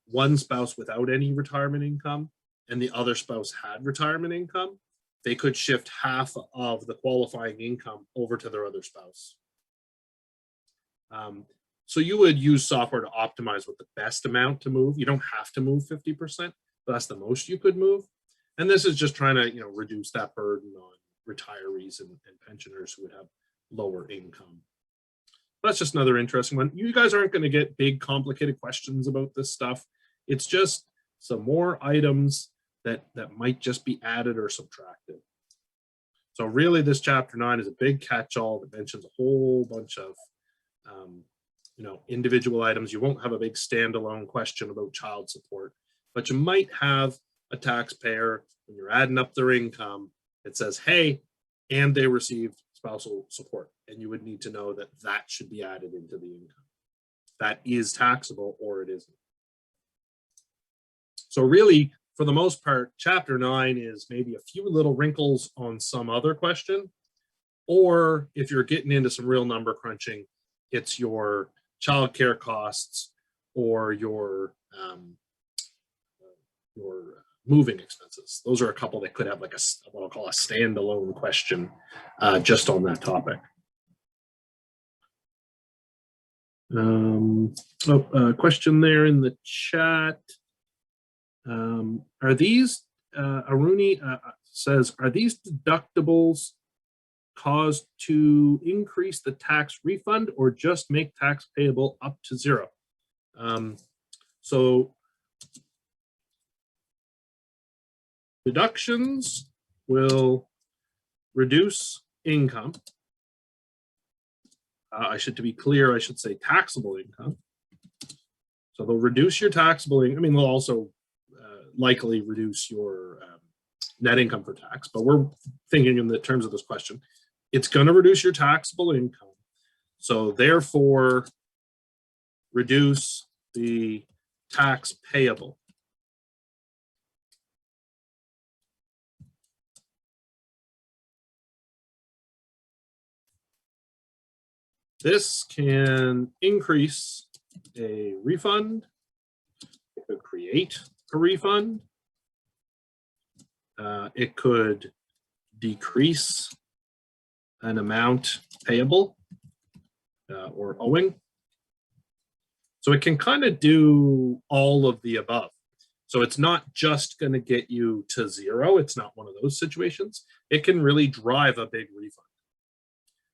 one spouse without any retirement income and the other spouse had retirement income, they could shift half of the qualifying income over to their other spouse. So you would use software to optimize what the best amount to move. You don't have to move 50%, but that's the most you could move. And this is just trying to, you know, reduce that burden on retirees and pensioners who would have lower income. That's just another interesting one. You guys aren't going to get big, complicated questions about this stuff. It's just some more items that might just be added or subtracted. So really, this chapter 9 is a big catch-all that mentions a whole bunch of you know, individual items. You won't have a big standalone question about child support, but you might have a taxpayer when you're adding up their income. It says, hey, and they received spousal support, and you would need to know that that should be added into the income. That is taxable or it isn't. So really, for the most part, chapter 9 is maybe a few little wrinkles on some other question, or if you're getting into some real number crunching, it's your childcare costs or your moving expenses. Those are a couple that could have like what I'll call a standalone question just on that topic. Question there in the chat. Are these, Aruni says, are these deductibles caused to increase the tax refund or just make tax payable up to 0? So deductions will reduce income. To be clear, I should say taxable income. So they'll reduce your taxable income. I mean, they'll also likely reduce your net income for tax, but we're thinking in the terms of this question. It's going to reduce your taxable income. So therefore, reduce the tax payable. This can increase a refund. It could create a refund. It could decrease an amount payable or owing. So it can kind of do all of the above. So it's not just going to get you to 0. It's not one of those situations. It can really drive a big refund.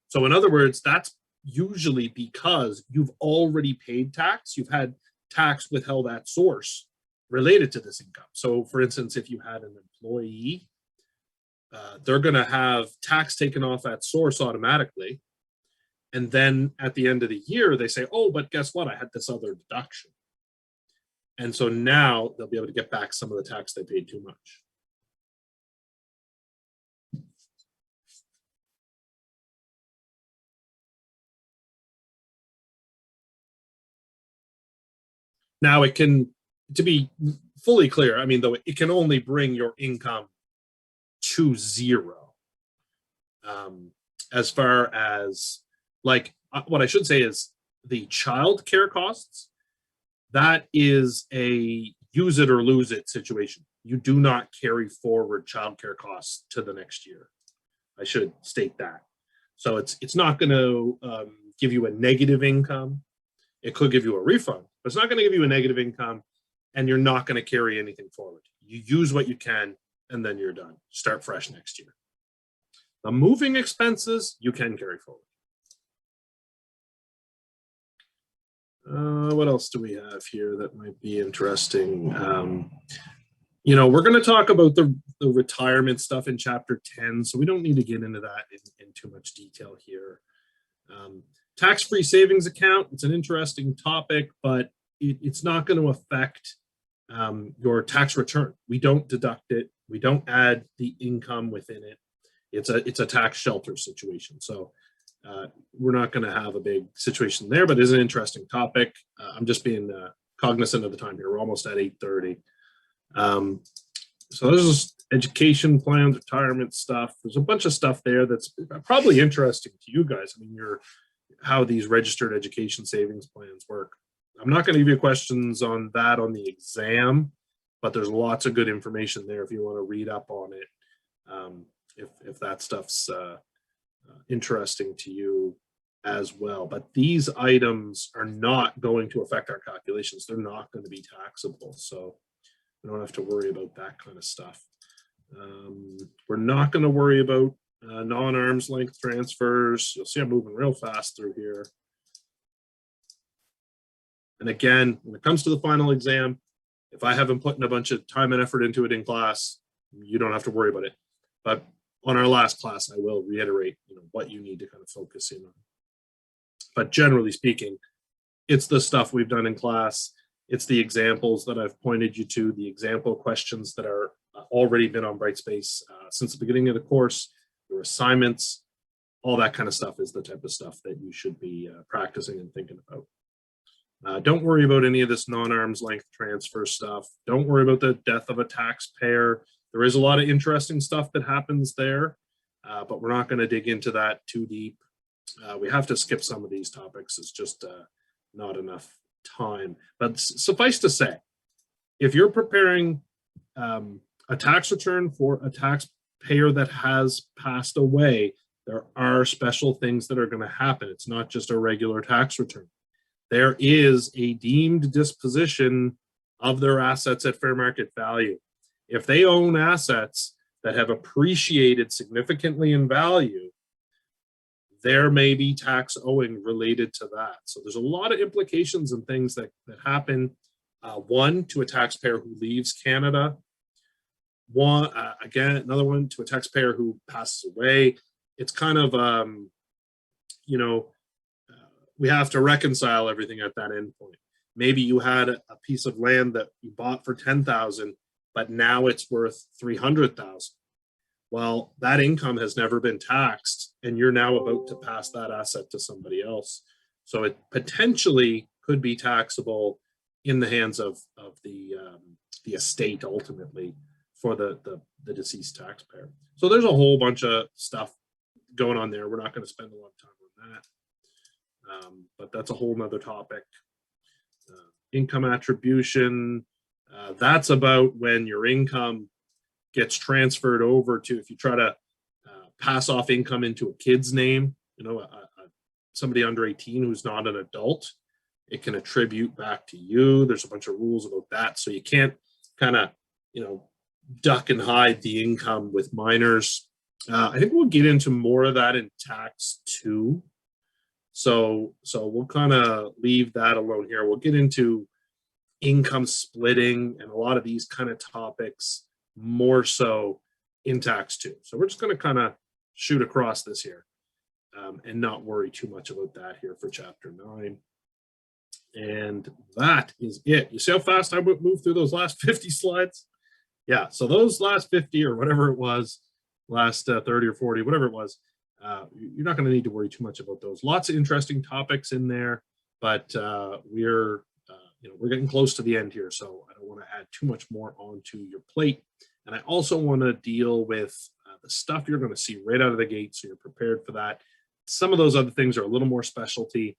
So in other words, that's usually because you've already paid tax. You've had tax withheld at source related to this income. So for instance, if you had an employee, they're going to have tax taken off at source automatically. And then at the end of the year, they say, oh, but guess what? I had this other deduction. And so now they'll be able to get back some of the tax they paid too much. Now it can, to be fully clear, I mean, though it can only bring your income to 0. As far as, like, what I should say is the child care costs, that is a use it or lose it situation. You do not carry forward child care costs to the next year. I should state that. So it's not going to give you a negative income. It could give you a refund, but it's not going to give you a negative income, and you're not going to carry anything forward. You use what you can, and then you're done. Start fresh next year. The moving expenses, you can carry forward. What else do we have here that might be interesting? You know, we're going to talk about the retirement stuff in chapter 10, so we don't need to get into that in too much detail here. Tax-free savings account, it's an interesting topic, but it's not going to affect your tax return. We don't deduct it. We don't add the income within it. It's a tax shelter situation. So we're not going to have a big situation there, but it is an interesting topic. I'm just being cognizant of the time here. We're almost at 8:30. So there's education plans, retirement stuff. There's a bunch of stuff there that's probably interesting to you guys. I mean, how these registered education savings plans work. I'm not going to give you questions on that on the exam, but there's lots of good information there if you want to read up on it, if that stuff's interesting to you as well. But these items are not going to affect our calculations. They're not going to be taxable. So we don't have to worry about that kind of stuff. We're not going to worry about non-arm's length transfers. You'll see I'm moving real fast through here. And again, when it comes to the final exam, if I haven't put in a bunch of time and effort into it in class, you don't have to worry about it. But on our last class, I will reiterate, what you need to kind of focus in on. But generally speaking, it's the stuff we've done in class. It's the examples that I've pointed you to, the example questions that are already been on Brightspace since the beginning of the course, your assignments, all that kind of stuff is the type of stuff that you should be practicing and thinking about. Don't worry about any of this non-arm's length transfer stuff. Don't worry about the death of a taxpayer. There is a lot of interesting stuff that happens there, but we're not going to dig into that too deep. We have to skip some of these topics. It's just not enough time. But suffice to say, if you're preparing a tax return for a taxpayer that has passed away, there are special things that are going to happen. It's not just a regular tax return. There is a deemed disposition of their assets at fair market value. If they own assets that have appreciated significantly in value, there may be tax owing related to that. So there's a lot of implications and things that happen. One, to a taxpayer who leaves Canada. Again, another one to a taxpayer who passes away. It's kind of, we have to reconcile everything at that endpoint. Maybe you had a piece of land that you bought for $10,000, but now it's worth $300,000. Well, that income has never been taxed, and you're now about to pass that asset to somebody else. So it potentially could be taxable in the hands of the estate ultimately for the deceased taxpayer. So there's a whole bunch of stuff going on there. We're not going to spend a lot of time on that, but that's a whole nother topic. Income attribution, that's about when your income gets transferred over to, if you try to pass off income into a kid's name, somebody under 18 who's not an adult, it can attribute back to you. There's a bunch of rules about that. So you can't kind of, duck and hide the income with minors. I think we'll get into more of that in tax 2. So we'll kind of leave that alone here. We'll get into income splitting and a lot of these kind of topics more so in tax 2. So we're just going to kind of shoot across this here and not worry too much about that here for chapter 9. And that is it. You see how fast I moved through those last 50 slides? Yeah, so those last 50 or whatever it was, last 30 or 40, whatever it was, you're not going to need to worry too much about those. Lots of interesting topics in there, but we're getting close to the end here, so I don't want to add too much more onto your plate. And I also want to deal with the stuff you're going to see right out of the gate, so you're prepared for that. Some of those other things are a little more specialty.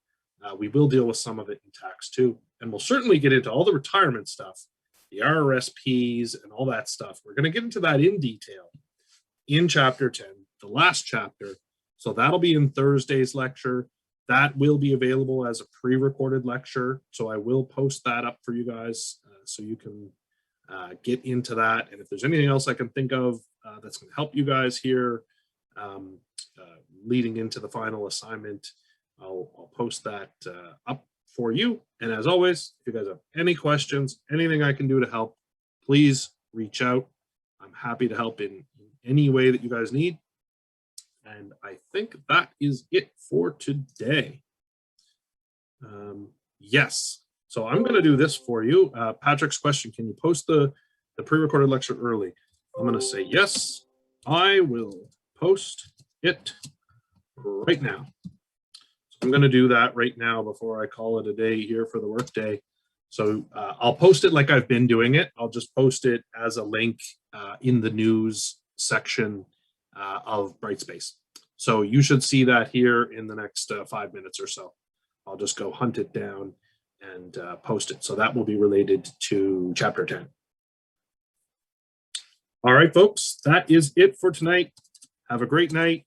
We will deal with some of it in tax 2, and we'll certainly get into all the retirement stuff, the RRSPs and all that stuff. We're going to get into that in detail in chapter 10, the last chapter. So that'll be in Thursday's lecture. That will be available as a pre-recorded lecture. So I will post that up for you guys so you can get into that. And if there's anything else I can think of that's going to help you guys here leading into the final assignment, I'll post that up for you. And as always, if you guys have any questions, anything I can do to help, please reach out. I'm happy to help in any way that you guys need. And I think that is it for today. Yes. So I'm going to do this for you. Patrick's question, can you post the pre-recorded lecture early? I'm going to say, yes, I will post it right now. So I'm going to do that right now before I call it a day here for the workday. So I'll post it like I've been doing it. I'll just post it as a link in the news section of Brightspace. So you should see that here in the next 5 minutes or so. I'll just go hunt it down and post it. So that will be related to chapter 10. All right, folks, that is it for tonight. Have a great night.